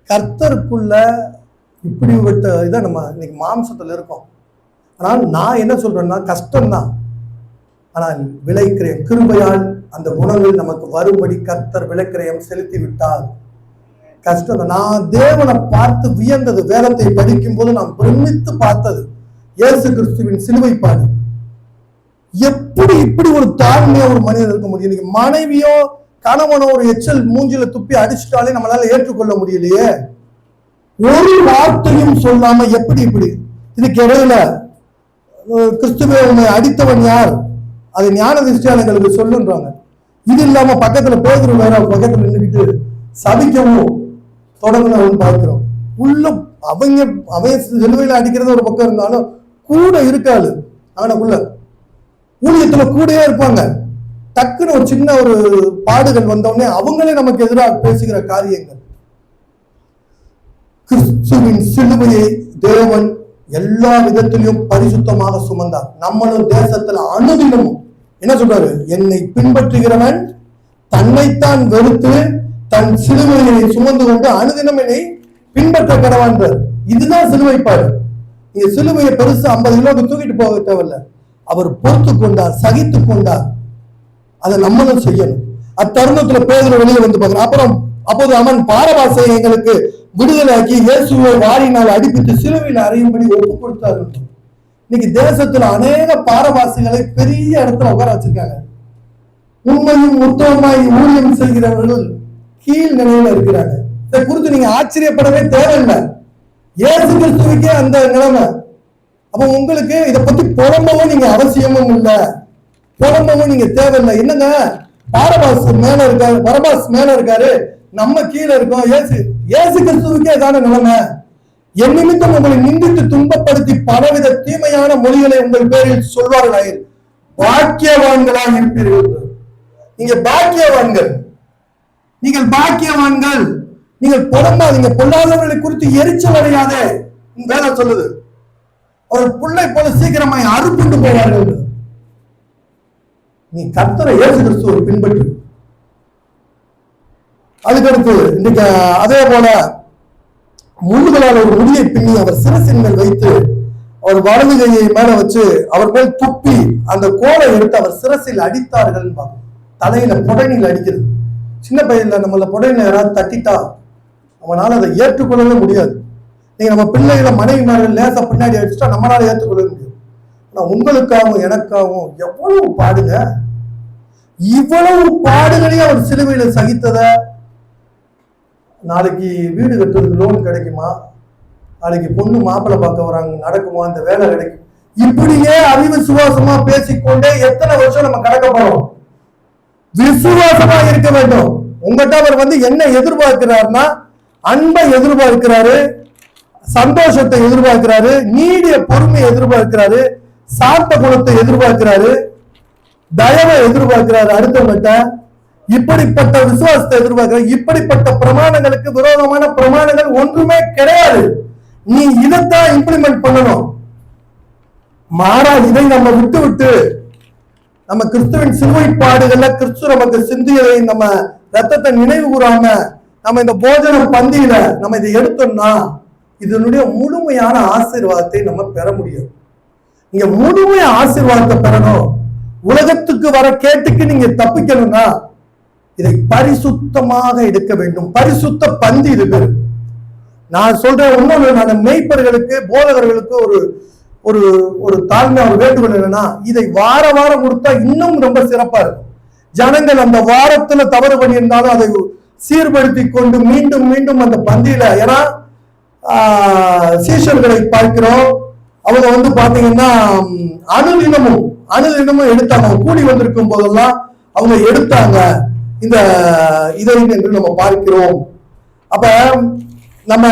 கர்த்தருக்குள்ள இப்படிப்பட்ட இதை நம்ம இன்னைக்கு மாம்சத்துல இருக்கோம். ஆனால் நான் என்ன சொல்றேன்னா, கஷ்டம்தான், ஆனால் விலைக்கிரயம் கிருபையால் அந்த குணங்கள் நமக்கு வரும்படி கர்த்தர் விலைக்கிரயம் செலுத்தி விட்டார். கஷ்டம். நான் தேவனை பார்த்து வியந்தது, வேதத்தை படிக்கும் போது நான் பிரமித்து பார்த்தது இயேசு கிறிஸ்துவின் சிலுவைப்பாடு. இப்படி ஒரு தாழ்மையா ஒரு மனிதன் இருக்க முடியும்? இன்னைக்கு மனைவியோ கணவனோ ஒரு எச்சல் மூஞ்சில துப்பி அடிச்சுட்டாலே நம்மளால ஏற்றுக்கொள்ள முடியலையே. ஒரு வார்த்தையும் சொல்லாம எப்படி இதுக்கு இடையில கிறிஸ்துவை உன்னை அடித்தவன் யார், அதை ஞான திருஷ்டியாளங்களுக்கு சொல்லுன்றாங்க. இது இல்லாம பக்கத்துல பேதுரு வேற பக்கத்துல நின்றுக்கிட்டு சபிக்கவும் தொடங்கினவன் பார்க்கிறோம். உள்ள அவன் சிலுவையில அடிக்கிறது ஒரு பக்கம் இருந்தாலும் கூட இருக்காது, ஆனா உள்ள ஊழியத்துல கூடயே இருப்பாங்க. டக்குன்னு ஒரு சின்ன ஒரு பாடுகள் வந்தோடனே அவங்களே நமக்கு எதிராக பேசுகிற காரியங்கள். கிறிஸ்துவின் சிலுவையை தேவன் எல்லா விதத்திலையும் பரிசுத்தமாக சுமந்தார். நம்மளும் தேசத்துல அனுதினமும் என்ன சொல்றாரு? என்னை பின்பற்றுகிறவன் தன்னைத்தான் வெறுத்து தன் சிலுவையை சுமந்து கொண்டு அனுதினம் என்னை பின்பற்ற கடவான்றார். இதுதான் சிலுவைப்பாடு. நீங்க சிலுவையை பெருசு 50 கிலோக்கு தூக்கிட்டு போக தேவையில்ல. அவர் பொறுத்து கொண்டார், சகித்து கொண்டார். அதை நம்மளும் செய்யணும். அத்தருணத்துல பேதுரு வெளியே வந்து பார்க்கிறான். அப்போது அவன் பாரபாசை எங்களுக்கு விடுதலாக்கி இயேசுவை வாரினால் அடிப்பித்து சிலுவையில் அறையும்படி ஒப்பு கொடுத்தார்கள். இன்னைக்கு தேசத்துல அநேக பாரவாசிகளை பெரிய இடத்துல உட்கார வச்சிருக்காங்க. உண்மையும் உத்தமமாய் ஊழியம் செய்கிறவர்கள் கீழ் நிலையில இருக்கிறாங்க. இதை குறித்து நீங்க ஆச்சரியப்படவே தேவையில்லை. இயேசு கிறிஸ்துவுக்கே அந்த நிலைமை. அப்ப உங்களுக்கு இதை பத்தி புலம்பவும் நீங்க அவசியமும் இல்லை, புலம்பவும் நீங்க தேவையில்லை. என்னங்க, பாரபாஸ் மேல இருக்காரு, பரபாஸ் மேல இருக்காரு, நம்ம கீழே இருக்கோம். இயேசு கிறிஸ்துவுக்கே ஏதான நிலைமை. என் நிமித்தம் உங்களை நிந்தித்து துன்பப்படுத்தி பலவித தீமையான மொழிகளை உங்கள் பேரில் சொல்வார்கள், பாக்கியவான்களாக இருப்பீர்கள். நீங்க பாக்கியவான்கள், நீங்கள் பாக்கியவான்கள். நீங்கள் புலம்பாதீங்க, பொல்லாதவர்களை குறித்து எரிச்சல் அடையாதே. வேலை சொல்லுது, ஒரு புள்ளை போல சீக்கிரமாய் அறுப்புண்டு போவார்கள். நீ கர்த்தரை இயேசு கிறிஸ்துவை பின்பற்று. அதுக்கடுத்து இன்னைக்கு அதே போல முள்ளுகளால் ஒரு முடியை பின்னி அவர் சிரசின் மேல் வைத்து அவர் வலது கையை மேல வச்சு அவர் மேல் துப்பி அந்த கோலை எடுத்து அவர் சிரசில் அடித்தார்கள். தலையில புடைனில் அடிக்கிறது. சின்ன பையன்ல நம்மள புடையில யாராவது தட்டிட்டா அவனால அதை ஏற்றுக்கொள்ளவே முடியாது. நீங்க நம்ம பிள்ளைகளை மனைவிமார்கள் லேசா பின்னாடி அடிச்சுட்டா நம்மளால ஏற்றுக்கொள்ள முடியும். ஆனா உங்களுக்காகவும் எனக்காகவும் எவ்வளவு பாடுங்க. இவ்வளவு பாடுகளையும் அவர் சிலுவையில சகித்தத. நாளைக்கு வீடு கட்டுறதுக்கு லோன் கிடைக்குமா, நாளைக்கு பொண்ணு மாப்பிள்ளை பார்க்க வராங்க நடக்குமா, அந்த வேலை கிடைக்கும், இப்படியே அவிசுவாசமா பேசிக்கொண்டே எத்தனை வருஷம் நம்ம கடக்க போறோம்? விசுவாசமா இருக்க வேண்டும். உங்ககிட்ட அவர் வந்து என்ன எதிர்பார்க்கிறாருன்னா அன்பை எதிர்பார்க்கிறாரு, சந்தோஷத்தை எதிர்பார்க்கிறாரு, நீடிய பொறுமையை எதிர்பார்க்கிறாரு, சாந்த குணத்தை எதிர்பார்க்கிறாரு, தயவை எதிர்பார்க்கிறாரு அடுத்தவங்கிட்ட. இப்படிப்பட்ட விசுவாசத்தை எதிர்பார்க்கிறார். இப்படிப்பட்ட பிரமாணங்களுக்கு விரோதமான பிரமாணங்கள் ஒன்றுமே கிடையாது. நீ இதைத்தான் இம்ப்ளிமெண்ட் பண்ணணும். மாறா இதை நம்ம விட்டு நம்ம கிறிஸ்துவின் சிலுவை பாடுகள்ல கிறிஸ்து நமக்கு சிந்தியதை நம்ம ரத்தத்தை நினைவு கூறாம நம்ம இந்த போஜன பந்தியில நம்ம இதை எடுத்தோம்னா இதனுடைய முழுமையான ஆசீர்வாதத்தை நம்ம பெற முடியும். நீங்க முழுமையா ஆசீர்வாதத்தை பெறணும், உலகத்துக்கு வர கேட்டுக்கு நீங்க தப்பிக்கணும்னா இதை பரிசுத்தமாக எடுக்க வேண்டும். பரிசுத்த பந்தி இது பேரு. நான் சொல்றேன் இன்னொன்று, நான் மேய்ப்பர்களுக்கு போதகர்களுக்கு ஒரு ஒரு ஒரு தாழ்மை ஒரு வேண்டுகோள் என்னன்னா, இதை வார வாரம் கொடுத்தா இன்னும் ரொம்ப சிறப்பா இருக்கும். ஜனங்கள் அந்த வாரத்துல தவறு பண்ணியிருந்தாலும் அதை சீர்படுத்தி கொண்டு மீண்டும் மீண்டும் அந்த பந்தியில, ஏன்னா சீஷர்களை பார்க்கிறோம், அவங்க வந்து பாத்தீங்கன்னா அனுதினமும் எடுத்தாங்க. கூடி வந்திருக்கும் போதெல்லாம் அவங்க எடுத்தாங்க இந்த இதை என்று நம்ம பார்க்கிறோம். அப்ப நம்ம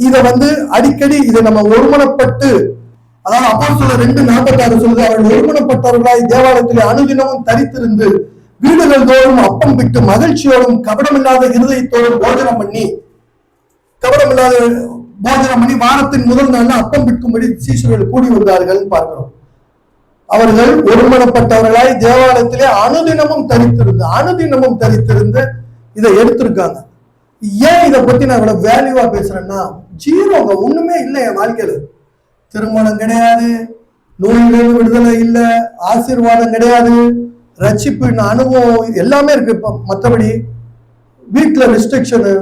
இதை வந்து அடிக்கடி இதை நம்ம ஒருமனப்பட்டு, அதாவது அப்போஸ்தலர் 2:46 சொல்லுது, அவர்கள் ஒருமனப்பட்டவர்களாய் தேவாலயத்திலே அனுதினமும் தரித்திருந்து வீடுகள் தோறும் அப்பம் விட்டு மகிழ்ச்சியோடும் கபடமில்லாத இருதயத்தோடும் போஜனம் பண்ணி வாரத்தின் முதல் நாள் அப்பம் விற்கும்படி சீஷர்கள் கூடி வந்தார்கள் பார்க்கிறோம். அவர்கள் ஒருமனப்பட்டவர்களாய் தேவாலயத்திலே அனுதினமும் தரித்திருந்து இதை எடுத்திருக்காங்க. ஏன் இதை பத்தி நான் இவ்வளவு வேல்யூவா பேசுறேன்னா, ஜீரோங்க, ஒண்ணுமே இல்லை என் வாழ்க்கையில. திருமணம் கிடையாது, நோயிலிருந்து விடுதலை இல்லை, ஆசீர்வாதம் கிடையாது, ரட்சிப்பு அனுபவம் எல்லாமே இருக்கு. இப்ப மற்றபடி வீட்டுல ரெஸ்ட்ரிக்ஷனு,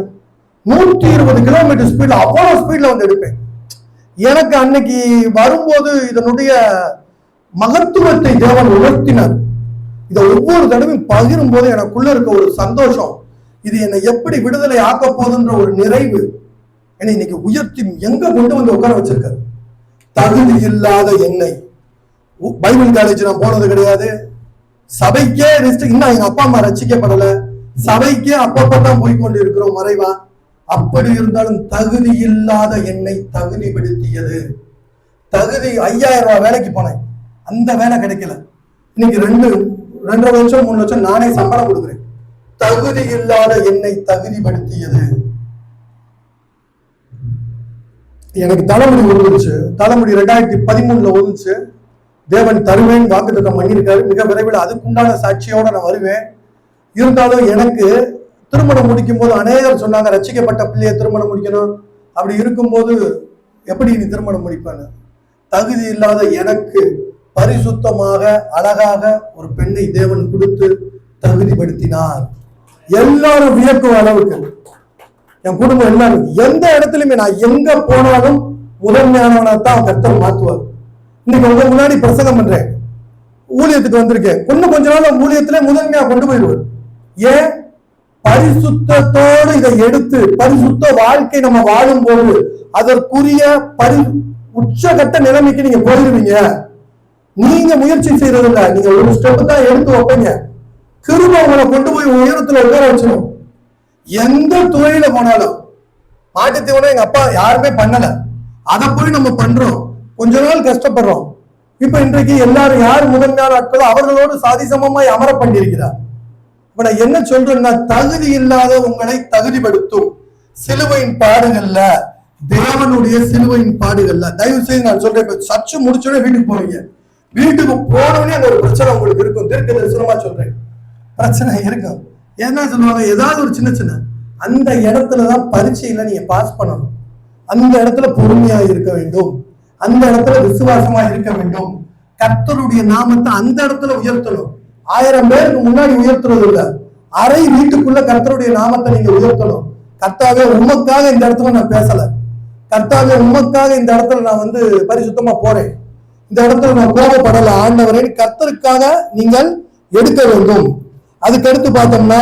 120 கிலோமீட்டர் ஸ்பீட்ல அவ்வளவு ஸ்பீட்ல வந்து எடுப்பேன். எனக்கு அன்னைக்கு வரும்போது இதனுடைய மகத்துவத்தை தேவன் உணர்த்தினார். இதை ஒவ்வொரு தடவையும் பகிரும் போது எனக்குள்ள இருக்க ஒரு சந்தோஷம், இது என்னை எப்படி விடுதலை ஆக்க போகுதுன்ற ஒரு நிறைவு என்னை இன்னைக்கு உயர்த்தி எங்க கொண்டு வந்து உட்கார வச்சிருக்காரு. தகுதி இல்லாத என்னை, பைபிள் காலேஜ் நான் போனது கிடையாது, சபைக்கே இன்னும் எங்க அப்பா அம்மா ரசிக்கப்படல, சபைக்கே அப்பப்பதான் போய்கொண்டு இருக்கிறோம் மறைவா. அப்படி இருந்தாலும் தகுதி இல்லாத என்னை தகுதிப்படுத்தியது. 5000 ரூபாய் வேலைக்கு போனேன், அந்த வேலை கிடைக்கல. இன்னைக்கு 2.5 லட்சம் 3 லட்சம் நானே சம்பளம் கொடுக்குறேன். தகுதி இல்லாத என்னை தகுதிப்படுத்தியது. எனக்கு தலைமுடி விழுந்துருச்சு. தலைமுடி 2013 விழுந்துச்சு. தேவன் தருவேன் வாக்குத்தத்தம் பண்ணியிருக்காரு. மிக விரைவில் அதுக்குண்டான சாட்சியோட நான் வருவேன். இருந்தாலும் எனக்கு திருமணம் முடிக்கும் போது அநேகர் சொன்னாங்க, ரட்சிக்கப்பட்ட பிள்ளையை திருமணம் முடிக்கணும். அப்படி இருக்கும்போது எப்படி நீ திருமணம் முடிப்பான்னு. தகுதி இல்லாத எனக்கு பரிசுத்தமாக அழகாக ஒரு பெண்ணை தேவன் கொடுத்து தகுதிப்படுத்தினார். எல்லாரும் வியக்கும் அளவுக்கு என் குடும்பம் எல்லாரும் எந்த இடத்துலயுமே நான் எங்க போனாலும் முதன்மையானவனாத்தான் கர்த்தர் மாத்துவார். இன்னைக்கு உங்க முன்னாடி பிரசங்கம் பண்றேன், ஊழியத்துக்கு வந்திருக்கேன். கொஞ்ச நாள் ஊழியத்திலே முதன்மையா கொண்டு போயிடுவார். ஏன்? பரிசுத்தத்தோடு இதை எடுத்து பரிசுத்த வாழ்க்கை நம்ம வாழும் போது அதற்குரிய உச்சகட்ட நிலைமைக்கு நீங்க போயிருவீங்க. நீங்க முயற்சி செய்யறது இல்ல, நீங்க ஒரு ஸ்டெப் தான் எடுத்து வைப்பீங்க. கிருபை உங்களை கொண்டு போய் உயரத்துல உட்கார வச்சிடும். எந்த துறையில போனாலும் மாட்டுத்தீவனம் எங்க அப்பா யாருமே பண்ணல, அதை போய் நம்ம பண்றோம். கொஞ்ச நாள் கஷ்டப்படுறோம். இப்ப இன்றைக்கு எல்லாரும் யார் முதன்மையான ஆட்களோ அவர்களோடு சாதிசமமாய் அமர பண்ணியிருக்கிறார். இப்ப நான் என்ன சொல்றேன்னா, தகுதி இல்லாத உங்களை தகுதிப்படுத்தும் சிலுவையின் பாடுகள்ல, தேவனுடைய சிலுவையின் பாடுகள்ல. தயவு செய்து நான் சொல்றேன், சர்ச்சு முடிச்சோடனே வீட்டுக்கு போவீங்க. வீட்டுக்கு போனோடனே அந்த ஒரு பிரச்சனை உங்களுக்கு இருக்கும். தீர்க்க தரிசனமா சொல்றேன், பிரச்சனை இருக்கும். என்ன சொல்லுவாங்க, ஏதாவது ஒரு சின்ன அந்த இடத்துலதான் பரீட்சையில நீங்க பாஸ் பண்ணணும். அந்த இடத்துல பொறுமையா இருக்க வேண்டும், அந்த இடத்துல விசுவாசமா இருக்க வேண்டும். கர்த்தருடைய நாமத்தை அந்த இடத்துல உயர்த்தணும். 1000 பேருக்கு முன்னாடி உயர்த்துறது இல்ல, அரை வீட்டுக்குள்ள கர்த்தருடைய நாமத்தை நீங்க உயர்த்தணும். கர்த்தாவே உமக்காக இந்த இடத்துல நான் பேசல, கர்த்தாவே உமக்காக இந்த இடத்துல நான் பரிசுத்தமா போறேன், இந்த இடத்துல நான் கோபப்படல ஆண்டவரே, கர்த்தருக்காக நீங்கள் எடுக்க வேண்டும். அதுக்கடுத்து பார்த்தோம்னா,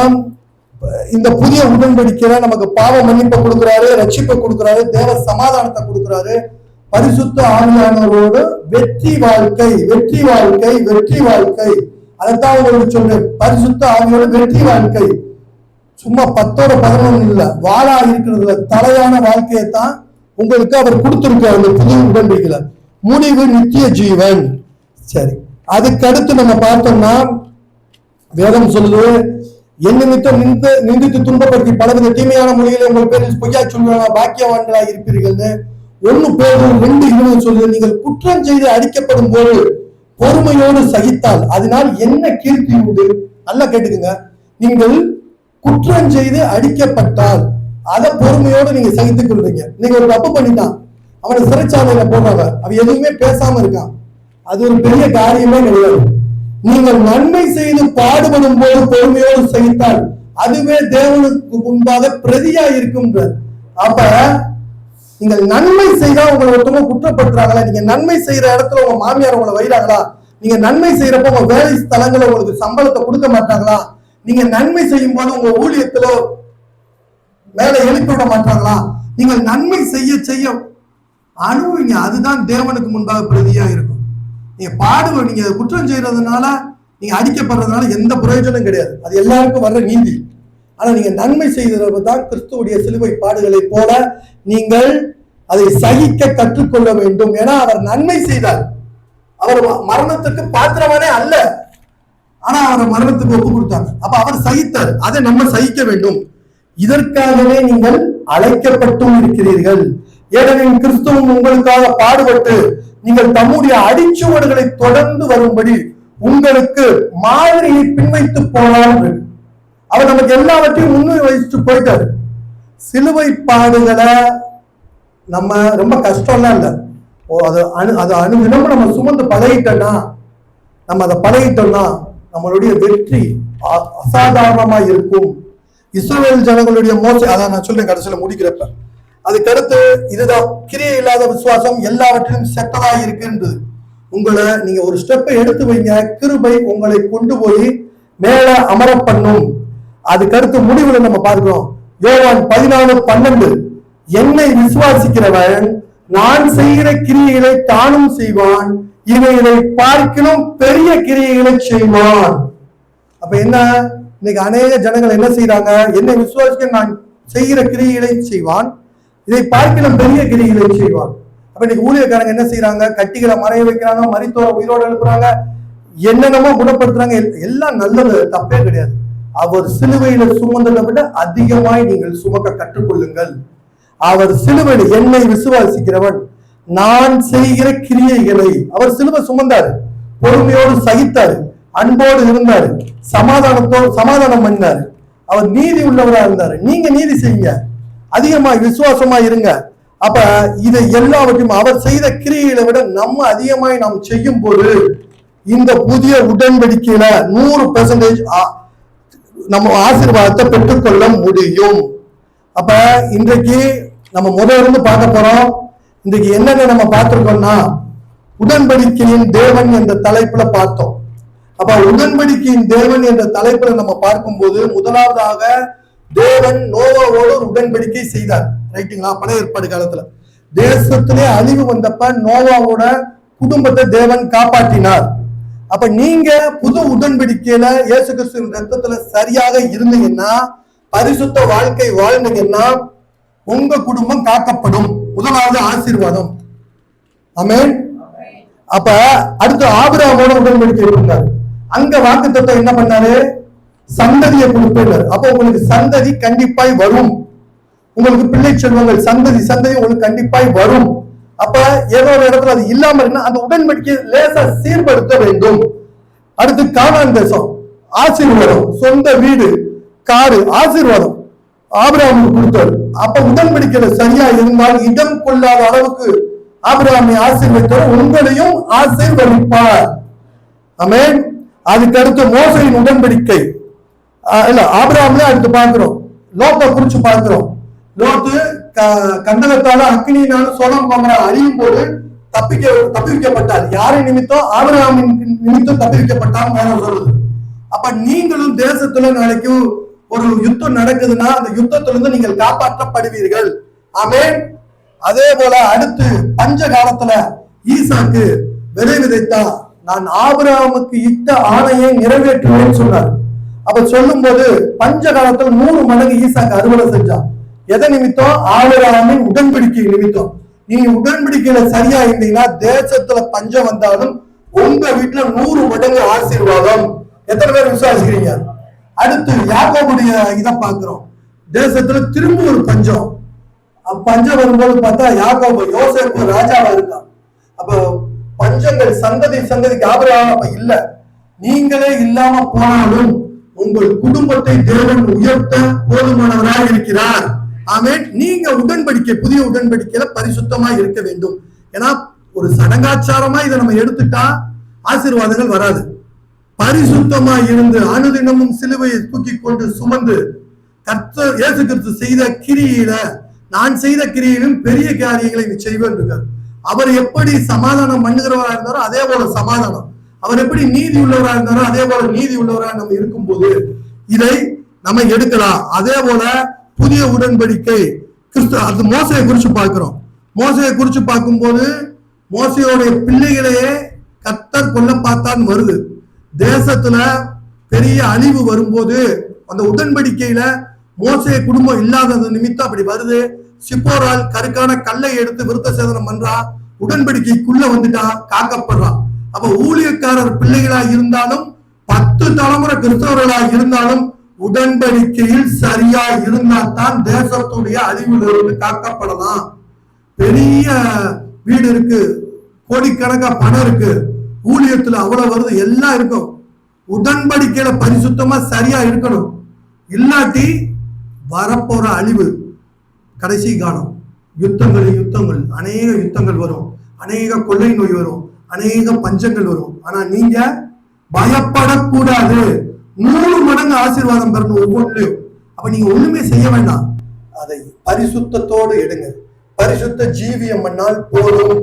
இந்த புதிய உடன்படிக்கையில நமக்கு பாவ மன்னிப்பை கொடுக்குறாரு, ரட்சிப்பை கொடுக்குறாரு, தேவ சமாதானத்தை கொடுக்குறாரு. பரிசுத்த ஆவியானவரோடு வெற்றி வாழ்க்கை, வெற்றி வாழ்க்கை, வெற்றி வாழ்க்கை. அதைத்தான் உங்களுக்கு சொல்றேன், பரிசுத்த ஆவியோட வெற்றி வாழ்க்கை. சும்மா 10ஓட 11 இல்ல, வாழா இருக்கிறதுல தலையான வாழ்க்கையை தான் உங்களுக்கு அவர் கொடுத்திருக்காரு அந்த புதிய உடன்படிக்கையில. முடிவு நித்திய ஜீவன். சரி, அதுக்கடுத்து நம்ம பார்த்தோம்னா வேதம் சொல்லுது, என் நிமித்தம் நிந்தித்து துன்பப்படுத்தி பலவித தீமையான மொழிகளை உங்கள் பேரில் பொய்யா சொல்லுவாங்க, பாக்கியவான்களாக இருப்பீர்கள்னு 1 பேதுரு 2:20 சொல்லுது. நீங்கள் குற்றம் செய்து அடிக்கப்படும் போது பொறுமையோடு சகித்தால் அதனால் என்ன கீர்த்தி உண்டு? நல்லா கேட்டுக்குங்க. நீங்கள் குற்றம் செய்து அடிக்கப்பட்டால் அதை பொறுமையோடு நீங்க சகித்துக் கொள்றீங்க. நீங்க ஒரு தப்பு பண்ணிட்டான், அவனை சிறைச்சாலையில போடுறாங்க, அவன் எதுவுமே பேசாம இருக்கான், அது ஒரு பெரிய காரியமே கிடையாது. நீங்கள் நன்மை செய்து பாடுபடும் போது பொறுமையோடு சகித்தால் அதுவே தேவனுக்கு முன்பாக பிரதியா இருக்கும். அப்ப நீங்கள் நன்மை செய்தா உங்களை ஒருத்தவங்க குற்றப்படுத்துறாங்களா? நீங்க நன்மை செய்யற இடத்துல உங்க மாமியார் உங்களை வைறாங்களா? நீங்க நன்மை செய்யறப்ப உங்க வேலை ஸ்தலங்களை உங்களுக்கு சம்பளத்தை கொடுக்க மாட்டாங்களா? நீங்க நன்மை செய்யும் போது உங்க ஊழியத்துல மேல எழுப்பி விட மாட்டாங்களா? நீங்கள் நன்மை செய்ய செய்ய அனுபவிங்க, அதுதான் தேவனுக்கு முன்பாக பிரதியா இருக்கும். நீங்க நீங்க குற்றம் செய்யறதுனால, நீங்க அடிக்கப்படுறதுனால எந்த பிரயோஜனம் கிடையாது, அது எல்லாருக்கும் வர்ற நீதி. ஆனா நீங்க நன்மை செய்ததான் கிறிஸ்துவுடைய சிலுவை பாடுகளை போல நீங்கள் அதை சகிக்க கற்றுக்கொள்ள வேண்டும். ஏன்னா அவர் நன்மை செய்தார், அவர் மரணத்துக்கு பாத்திரமானே அல்ல, ஆனா அவர் மரணத்துக்கு ஒப்பு கொடுத்தாங்க. அப்ப அவர் சகித்தார், அதை நம்ம சகிக்க வேண்டும். இதற்காகவே நீங்கள் அழைக்கப்பட்டும் இருக்கிறீர்கள். ஏனெனில் கிறிஸ்துவும் உங்களுக்காக பாடுபட்டு நீங்கள் தம்முடைய அடிச்சுவடுகளை தொடர்ந்து வரும்படி உங்களுக்கு மாதிரியை பின்வைத்து போனார். அவர் நமக்கு எல்லாவற்றையும் முன்னுரை வச்சுட்டு போயிட்டாரு. சிலுவை பாடுகளை நம்ம ரொம்ப கஷ்டம்லாம் இல்லை, அது அனுதினமும் நம்ம சுமந்து பழகிட்டோம்னா, நம்ம அதை பழகிட்டோம்னா நம்மளுடைய வெற்றி அசாதாரணமா இருக்கும். இஸ்ரவேல் ஜனங்களுடைய மோசம், அதான் நான் சொல்றேன் கடைசியில முடிக்கிறப்ப. அதுக்கடுத்து இதுதான் கிரியை இல்லாத விசுவாசம் எல்லாவற்றிலும் செட்டதா இருக்குன்றது. உங்களை நீங்க ஒரு ஸ்டெப்பை எடுத்து வைங்க, கிருபை உங்களை கொண்டு போய் மேல அமர பண்ணும். அதுக்கடுத்து முடிவுல நம்ம பார்க்கிறோம், யோவான் 14:12, என்னை விசுவாசிக்கிறவன் நான் செய்கிற கிரியைகளை தானும் செய்வான், இவைகளை பார்க்கிலும் பெரிய கிரியைகளை செய்வான். அப்ப என்ன, இன்னைக்கு அநேக ஜனங்கள் என்ன செய்யறாங்க, என்னை விசுவாசிக்க நான் செய்கிற கிரியைகளை செய்வான், இதை பார்க்கிலும் பெரிய கிரியைகளை செய்வான். அப்ப இன்னைக்கு ஊழியக்காரங்க என்ன செய்யறாங்க, கட்டிகளை மறைய வைக்கிறாங்க, மரித்தோரை உயிரோடு எழுப்புறாங்க, என்னென்னமோ குணப்படுத்துறாங்க. எல்லாம் நல்லது, தப்பே கிடையாது. அவர் சிலுவையில சுமந்ததை விட அதிகமாய் நீங்கள் சுமக்க கற்றுக்கொள்ளுங்கள். அவர் சிலுவையில் என்னை விசுவாசிக்கிறவன் நான் செய்கிற கிரியைகளை, அவர் சிலுவை சுமந்தாரு, பொறுமையோடு சகித்தாரு, அன்போடு இருந்தாரு, சமாதானம் பண்ணாரு, அவர் நீதி உள்ளவரா இருந்தாரு. நீங்க நீதி செய்யுங்க, அதிகமா விசுவாசமா இருங்க. அப்ப இதை எல்லாவற்றையும் அவர் செய்த கிரியைகளை விட நம்ம அதிகமாய் நாம் செய்யும் போது இந்த புதிய உடன்படிக்கையில 100% நம்ம ஆசீர்வாதத்தை பெற்றுக்கொள்ள முடியும். அப்ப இன்றைக்கு நம்ம முதல்ல இருந்து பார்க்க போறோம். இன்றைக்கு என்னென்ன நம்ம பார்த்திருக்கோம்னா, உடன்படிக்கையின் தேவன் என்ற தலைப்புல பார்த்தோம். அப்ப உடன்படிக்கையின் தேவன் என்ற தலைப்புல நம்ம பார்க்கும்போது முதலாவதாக தேவன் நோவாவோடு ஒரு உடன்படிக்கை செய்தார். ரைட்டுங்களா? பழைய ஏற்பாடு காலத்துல தேசத்திலே அழிவு வந்தப்ப நோவாவோட குடும்பத்தை தேவன் காப்பாற்றினார். அப்ப நீங்க புது உடன்படிக்கையில இயேசு கிறிஸ்துவின் ரத்தத்துல சரியாக இருந்தீங்கன்னா, பரிசுத்த வாழ்க்கை வாழ்ந்தீங்கன்னா உங்க குடும்பம் காக்கப்படும். முதலாவது ஆசீர்வாதம். ஆமென். அப்ப அடுத்து ஆபிரகாமோட உடன்படிக்கை இருந்தார். அங்க வாக்குத்தத்தம் என்ன பண்ணாரு? சந்ததியை கொடுப்பார். அப்ப உங்களுக்கு சந்ததி கண்டிப்பாய் வரும், உங்களுக்கு பிள்ளை செல்வங்கள் சந்ததி உங்களுக்கு கண்டிப்பாய் வரும். அப்ப ஏதோ ஒரு இடத்துல அது இல்லாம இருந்தா அந்த உடன்படிக்கையை லேசா சீர்படுத்த வேண்டும். அடுத்து கானான் தேசம் ஆசீர்வாதம், சொந்த வீடு, காரு, ஆசீர்வாதம் ஆபிரகாமுக்கு கொடுத்தார். அப்ப உடன்படிக்கையில சரியா இருந்தால் இடம் கொள்ளாத அளவுக்கு ஆபிரகாமை ஆசீர்வதித்தார், உங்களையும் ஆசீர்வதிப்பார். ஆமென். அதுக்கு அடுத்து மோசேயின் உடன்படிக்கை இல்ல ஆபிரகாம்ல அடுத்து பார்க்கிறோம். லோத்தை குறிச்சு பார்க்கிறோம். லோத்து கந்தகத்தால அக்னியினால சோதம் கோமரா அழியும் போது தப்பிக்கப்பட்டார். யாரை நிமித்தம்? ஆபிரகாமின் நிமித்தம் தப்பிக்கப்பட்டார் சொல்லுது. அப்ப நீங்களும் தேசத்துல நாளைக்கு ஒரு யுத்தம் நடக்குதுன்னா அந்த யுத்தத்துல இருந்து நீங்கள் காப்பாற்றப்படுவீர்கள். ஆமென். அதே போல அடுத்து பஞ்ச காலத்துல ஈசாக்கு விதை விதைத்தா, நான் ஆபிரகாமுக்கு இட்ட ஆணையை நிறைவேற்றுவேன்னு சொன்னார். அப்ப சொல்லும் போது பஞ்ச காலத்துல 100 மடங்கு ஈசாக்கு அறுவடை செஞ்சான். எதை நிமித்தம்? ஆபிரகாமின் உடன்படிக்கை நிமித்தம். நீங்க உடன்படிக்கையில சரியா இருந்தீங்கன்னா தேசத்துல பஞ்சம் வந்தாலும் உங்க வீட்டுல 100 மடங்கு ஆசீர்வாதம். எத்தனை பேர் விசுவாசிக்கிறீங்க? அடுத்து யாக்கோபுடைய இதை பார்க்கிறோம். தேசத்துல திரும்ப ஒரு பஞ்சம் வரும்போது பார்த்தா யாக்கோபு யோசேப்பு ராஜாவா இருக்கான். அப்ப பஞ்சங்கள் சந்ததிக்கு ஆபிரகாம் அப்ப இல்ல. நீங்களே இல்லாம போனாலும் உங்கள் குடும்பத்தை தேவன் உயர்த்த போதுமானவராக இருக்கிறார். ஆமென். நீங்க உடன்படிக்கை, புதிய உடன்படிக்கையில பரிசுத்தமா இருக்க வேண்டும். ஏன்னா ஒரு சடங்காச்சாரமா இதை நம்ம எடுத்துட்டா ஆசீர்வாதங்கள் வராது. பரிசுத்தமா இருந்து அனுதினமும் சிலுவையை தூக்கி கொண்டு சுமந்து கர்த்தர் இயேசு கிறிஸ்து செய்த கிரியில, நான் செய்த கிரியிலும் பெரிய காரியங்களை செய்வேன் இருக்கார். அவர் எப்படி சமாதானம் பண்ணுகிறவராக இருந்தாரோ அதே போல சமாதானம், அவர் எப்படி நீதி உள்ளவராக இருந்தாரோ அதே போல நீதி உள்ளவராக நம்ம இருக்கும்போது இதை நம்ம எடுக்கலாம். அதே போல புதிய உடன்படிக்கை கிறிஸ்து, அது மோசையை குறிச்சு பார்க்கிறோம். மோசையை குறிச்சு பார்க்கும்போது மோசையோடைய பிள்ளைகளையே கர்த்தர் கொல்ல பார்த்தான்னு வருது. தேசத்துல பெரிய அழிவு வரும்போது அந்த உடன்படிக்கையில மோசே குடும்பம் இல்லாதது நிமித்தம் அப்படி வருது. சிப்போரால் கருக்கான கல்லை எடுத்து விருத்த சேதனம் பண்றா, உடன்படிக்கைக்குள்ள வந்துட்டா, காக்கப்படுறான். அப்ப ஊழியக்காரர் பிள்ளைகளா இருந்தாலும் 10 தலைமுறை கிறிஸ்தவர்களா இருந்தாலும் உடன்படிக்கையில் சரியா இருந்தால்தான் தேசத்துடைய அழிவிலிருந்து காக்கப்படலாம். பெரிய வீடு இருக்கு, கோடிக்கணக்கா பணம் இருக்கு, ஊழியத்துல அவ்வளவு வருது, எல்லாம் இருக்கும். உடன்படிக்கையில பரிசுத்தமா சரியா இருக்கணும். இல்லாட்டி வரப்போற அழிவு கடைசி காலம், யுத்தங்கள், அநேக யுத்தங்கள் வரும், அநேக கொள்ளை நோய் வரும், அநேக பஞ்சங்கள் வரும். ஆனா நீங்க பயப்படக்கூடாது. 100 மடங்கு ஆசீர்வாதம் பெறணும் ஒவ்வொன்றிலும். அப்ப நீங்க ஒண்ணுமே செய்ய வேண்டாம், அதை பரிசுத்தத்தோடு எடுங்க. பரிசுத்த ஜீவியம் பண்ணால் போதும்.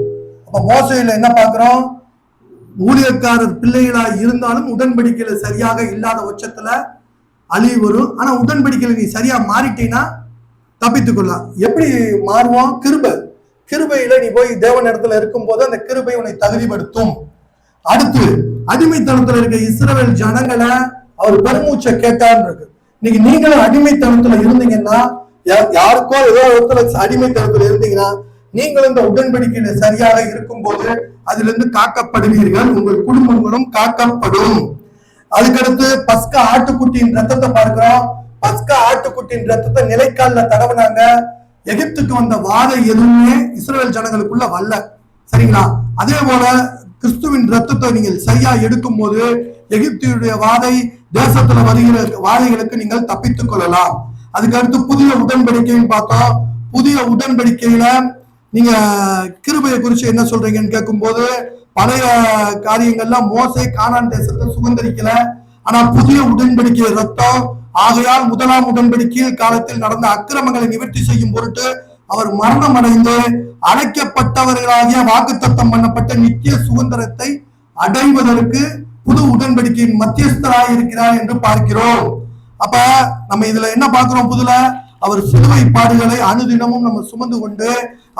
அப்ப மோசையில என்ன பார்க்கிறோம்? ஊழியக்காரர் பிள்ளைகளா இருந்தாலும் உடன்படிக்கையில சரியாக இல்லாத பட்சத்துல அழிவு வரும். ஆனா உடன்படிக்கையில நீ சரியா மாறிட்டீங்கன்னா தப்பித்துக் கொள்ளலாம். எப்படி மாறுவோம்? கிருபையில நீ போய் தேவன் இடத்துல இருக்கும் போது அந்த கிருபை உன்னை தகுதிப்படுத்தும். அடுத்து அடிமைத்தனத்துல இருக்க இஸ்ரவேல் ஜனங்களை அவர் பெருமூச்சை கேட்டார்னு இருக்கு. இன்னைக்கு நீங்களும் அடிமைத்தனத்துல இருந்தீங்கன்னா, யாருக்கோ ஏதோ ஒருத்தர் அடிமைத்தனத்துல இருந்தீங்கன்னா, நீங்களும் இந்த உடன்படிக்கையில சரியாக இருக்கும் போது அதுல இருந்து காக்கப்படுவீர்கள், உங்கள் குடும்பங்களும் காக்கப்படும். அதுக்கடுத்து பஸ்கா ஆட்டுக்குட்டியின் ரத்தத்தை பார்க்கிறோம். பஸ்கா ஆட்டுக்குட்டியின் ரத்தத்தை நிலைக்கால்ல தடவுனாங்க. எகிப்துக்கு வந்த வாதை எதுவுமே இஸ்ரவேல் ஜனங்களுக்குள்ள வரல. சரிங்களா? அதே போல கிறிஸ்துவின் ரத்தத்தை நீங்கள் சரியா எடுக்கும் போது எகிப்தியுடைய வாதை, தேசத்துல வருகிற வாதைகளுக்கு நீங்கள் தப்பித்துக் கொள்ளலாம். அதுக்கு அடுத்து புதிய உடன்படிக்கைன்னு பார்த்தோம். புதிய உடன்படிக்கையில நீங்க கிருபையை குறிச்சு என்ன சொல்றீங்கன்னு கேட்கும் போது, பழைய காரியங்கள்லாம் மோசே கானான் தேசத்தை சுதந்திரிக்கல, ஆனா புதிய உடன்படிக்கை ரத்தம். ஆகையால் முதலாம் உடன்படிக்கையில் காலத்தில் நடந்த அக்கிரமங்களை நிவர்த்தி செய்யும் பொருட்டு அவர் மரணம் அடைந்து அழைக்கப்பட்டவர்களாகிய வாக்குத்தத்தம் பண்ணப்பட்ட நித்திய சுதந்திரத்தை அடைவதற்கு புது உடன்படிக்கையின் மத்தியஸ்தராய் இருக்கிறார் என்று பார்க்கிறோம். அப்ப நம்ம இதுல என்ன பார்க்கிறோம்? புதுல அவர் சிலுவை பாடுகளை அனுதினமும் நம்ம சுமந்து கொண்டு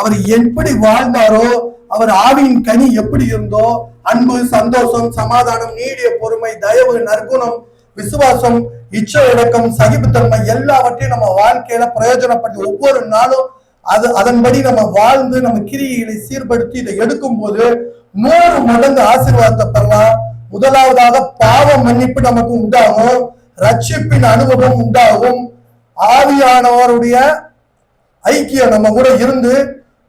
அவர் எப்படி வாழ்ந்தாரோ, அவர் ஆவியின் கனி எப்படி இருந்தோ, அன்பு, சந்தோஷம், சமாதானம், நீடிய பொறுமை, தயவு, நற்குணம், விசுவாசம், இச்சை அடக்கம், சகிப்புத்தன்மை எல்லாவற்றையும் நம்ம வாழ்க்கையில பிரயோஜனப்பட்டு ஒவ்வொரு நாளும் அதன்படி நம்ம வாழ்ந்து நம்ம கிரியைகளை சீர்படுத்தி இதை எடுக்கும் போது 100 மடங்கு ஆசீர்வாதத்தை பெறலாம். முதலாவதாக பாவ மன்னிப்பு நமக்கு உண்டாகும், ரட்சிப்பின் அனுபவம் உண்டாகும், ஆவியானவருடைய ஐக்கியம் நம்ம கூட இருந்து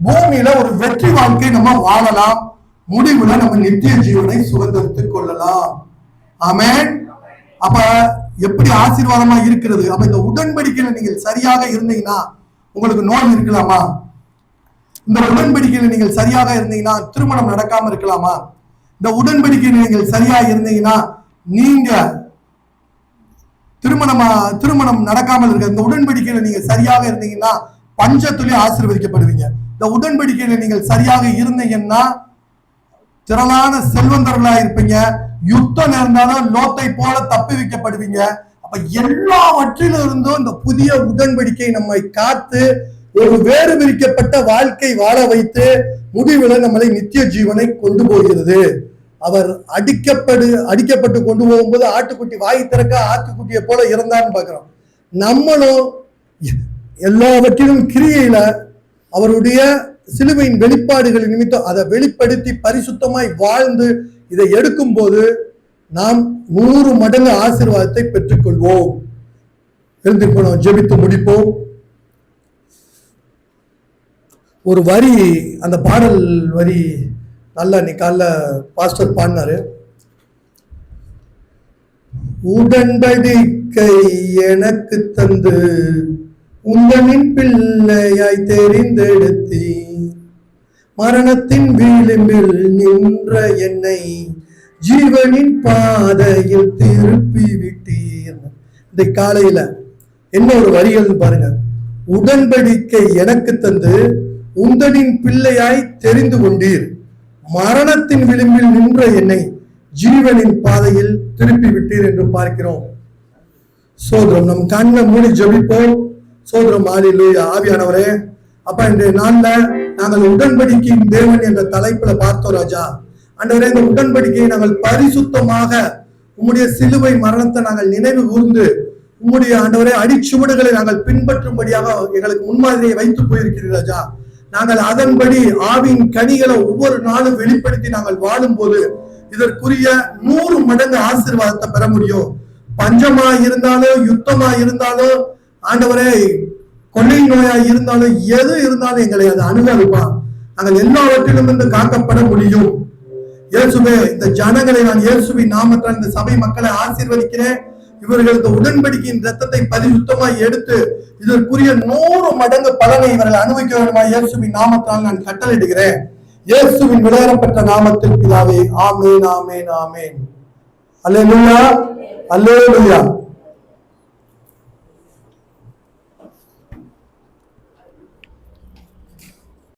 பூமியில ஒரு வெற்றி வாழ்க்கை நம்ம வாழலாம். முடிவுல நம்ம நித்திய ஜீவனை சுதந்திரத்துக் கொள்ளலாம். ஆமென். அப்ப எப்படி ஆசீர்வாதமா இருக்கிறது? அப்ப இந்த உடன்படிக்கையில நீங்கள் சரியாக இருந்தீங்கன்னா உங்களுக்கு நோய் இருக்கலாமா? இந்த உடன்படிக்கையில நீங்கள் சரியாக இருந்தீங்கன்னா திருமணம் நடக்காம இருக்கலாமா? இந்த உடன்படிக்கையில நீங்கள் சரியா இருந்தீங்கன்னா நீங்க திருமணம் நடக்காமல் இருக்க. இந்த உடன்படிக்கையில நீங்க சரியாக இருந்தீங்கன்னா பஞ்சத்துலயும் ஆசீர்வதிக்கப்படுவீங்க. இந்த உடன்படிக்கையில நீங்கள் சரியாக இருந்தீங்கன்னா திரளான செல்வந்தர்களா இருப்பீங்க. யுத்தம் நேர்ந்தாலும் லோத்தை போல தப்பி வைக்கப்படுவீங்க. அப்ப எல்லாவற்றிலும் இருந்தும் இந்த புதிய உடன்படிக்கை நம்மை காத்து ஒரு வேறு பிரிக்கப்பட்ட வாழ்க்கை வாழ வைத்து முடிவில் நம்மளை நித்திய ஜீவனை கொண்டு போகிறது. அவர் அடிக்கப்பட்டு கொண்டு போகும்போது ஆட்டுக்குட்டி வாய் திறக்க ஆட்டுக்குட்டியை போல இருந்தான்னு பாக்குறோம். நம்மளும் எல்லாவற்றிலும் கிரியையில அவருடைய சிலுவையின் வெளிப்பாடுகள் நிமித்தம் அதை வெளிப்படுத்தி பரிசுத்தமாய் வாழ்ந்து இதை எடுக்கும் போது நாம் 100 மடங்கு ஆசீர்வாதத்தை பெற்றுக்கொள்வோம். எழுந்திருப்போம், ஜெபித்து முடிப்போம். ஒரு வரி, அந்த பாடல் வரி நல்லா இன்னைக்கு காலைல பாஸ்டர் பாடினாரு. உடன்படிக்கை எனக்கு தந்து உங்களின் பிள்ளையாய் தெரிந்தெடுத்தி மரணத்தின் விளிம்பில் நின்ற என்னை ஜீவனின் பாதையில் திருப்பி விட்டீர். இந்த காலையில என்ன ஒரு வரிகள் பாருங்க. உடன்படிக்கை எனக்கு தந்து உங்களின் பிள்ளையாய் தெரிந்து கொண்டீர், மரணத்தின் விளிம்பில் நின்ற என்னை ஜீவனின் பாதையில் திருப்பி விட்டீர் என்று பார்க்கிறோம். சோதரம் நம் கண்ணை மூடி ஜெபிப்போம். சோதரம் ஹல்லேலூயா. ஆவியானவரே, அப்ப இன்றைய நாள்ல நாங்கள் உடன்படிக்கையின் தேவன் என்ற தலைப்புல பார்த்தோம் ராஜா. ஆண்டவரே, இந்த உடன்படிக்கையை நாங்கள் பரிசுத்தமாக உம்முடைய சிலுவை மரணத்தை நாங்கள் நினைவு கூர்ந்து உம்முடைய ஆண்டவரே அடிச்சுவடுகளை நாங்கள் பின்பற்றும்படியாக எங்களுக்கு முன்மாதிரியை வைத்து போயிருக்கிறீர்கள் ராஜா. நாங்கள் அதன்படி ஆவின் கனிகளை ஒவ்வொரு நாளும் வெளிப்படுத்தி நாங்கள் வாழும் போது இதற்குரிய 100 மடங்கு ஆசீர்வாதத்தை பெற முடியும். பஞ்சமா இருந்தாலும், யுத்தமா இருந்தாலும், ஆண்டவரே கொள்ளை நோயா இருந்தாலும், எது இருந்தாலும் எங்களை அது அணுகாதுப்பா. நாங்கள் எல்லாவற்றிலும் இருந்து காக்கப்பட முடியும். இயேசுவே, இந்த ஜனங்களை நான் இயேசுவின் நாமத்தால் இந்த சபை மக்களை ஆசீர்வதிக்கிறேன். இவர்களுக்கு உடன்படிக்கையின் ரத்தத்தை பரிசுத்தமாய் எடுத்து இதற்குரிய 100 மடங்கு பலனை இவர்கள் அனுபவிக்க வேண்டுமா இயேசுவின் நாமத்தால் நான் கட்டளையிடுகிறேன். இயேசுவின் விளையாடப்பட்ட நாமத்தில் பிதாவே, ஆமென், ஆமென், ஆமென். அல்லேலூயா, அல்லேலூயா.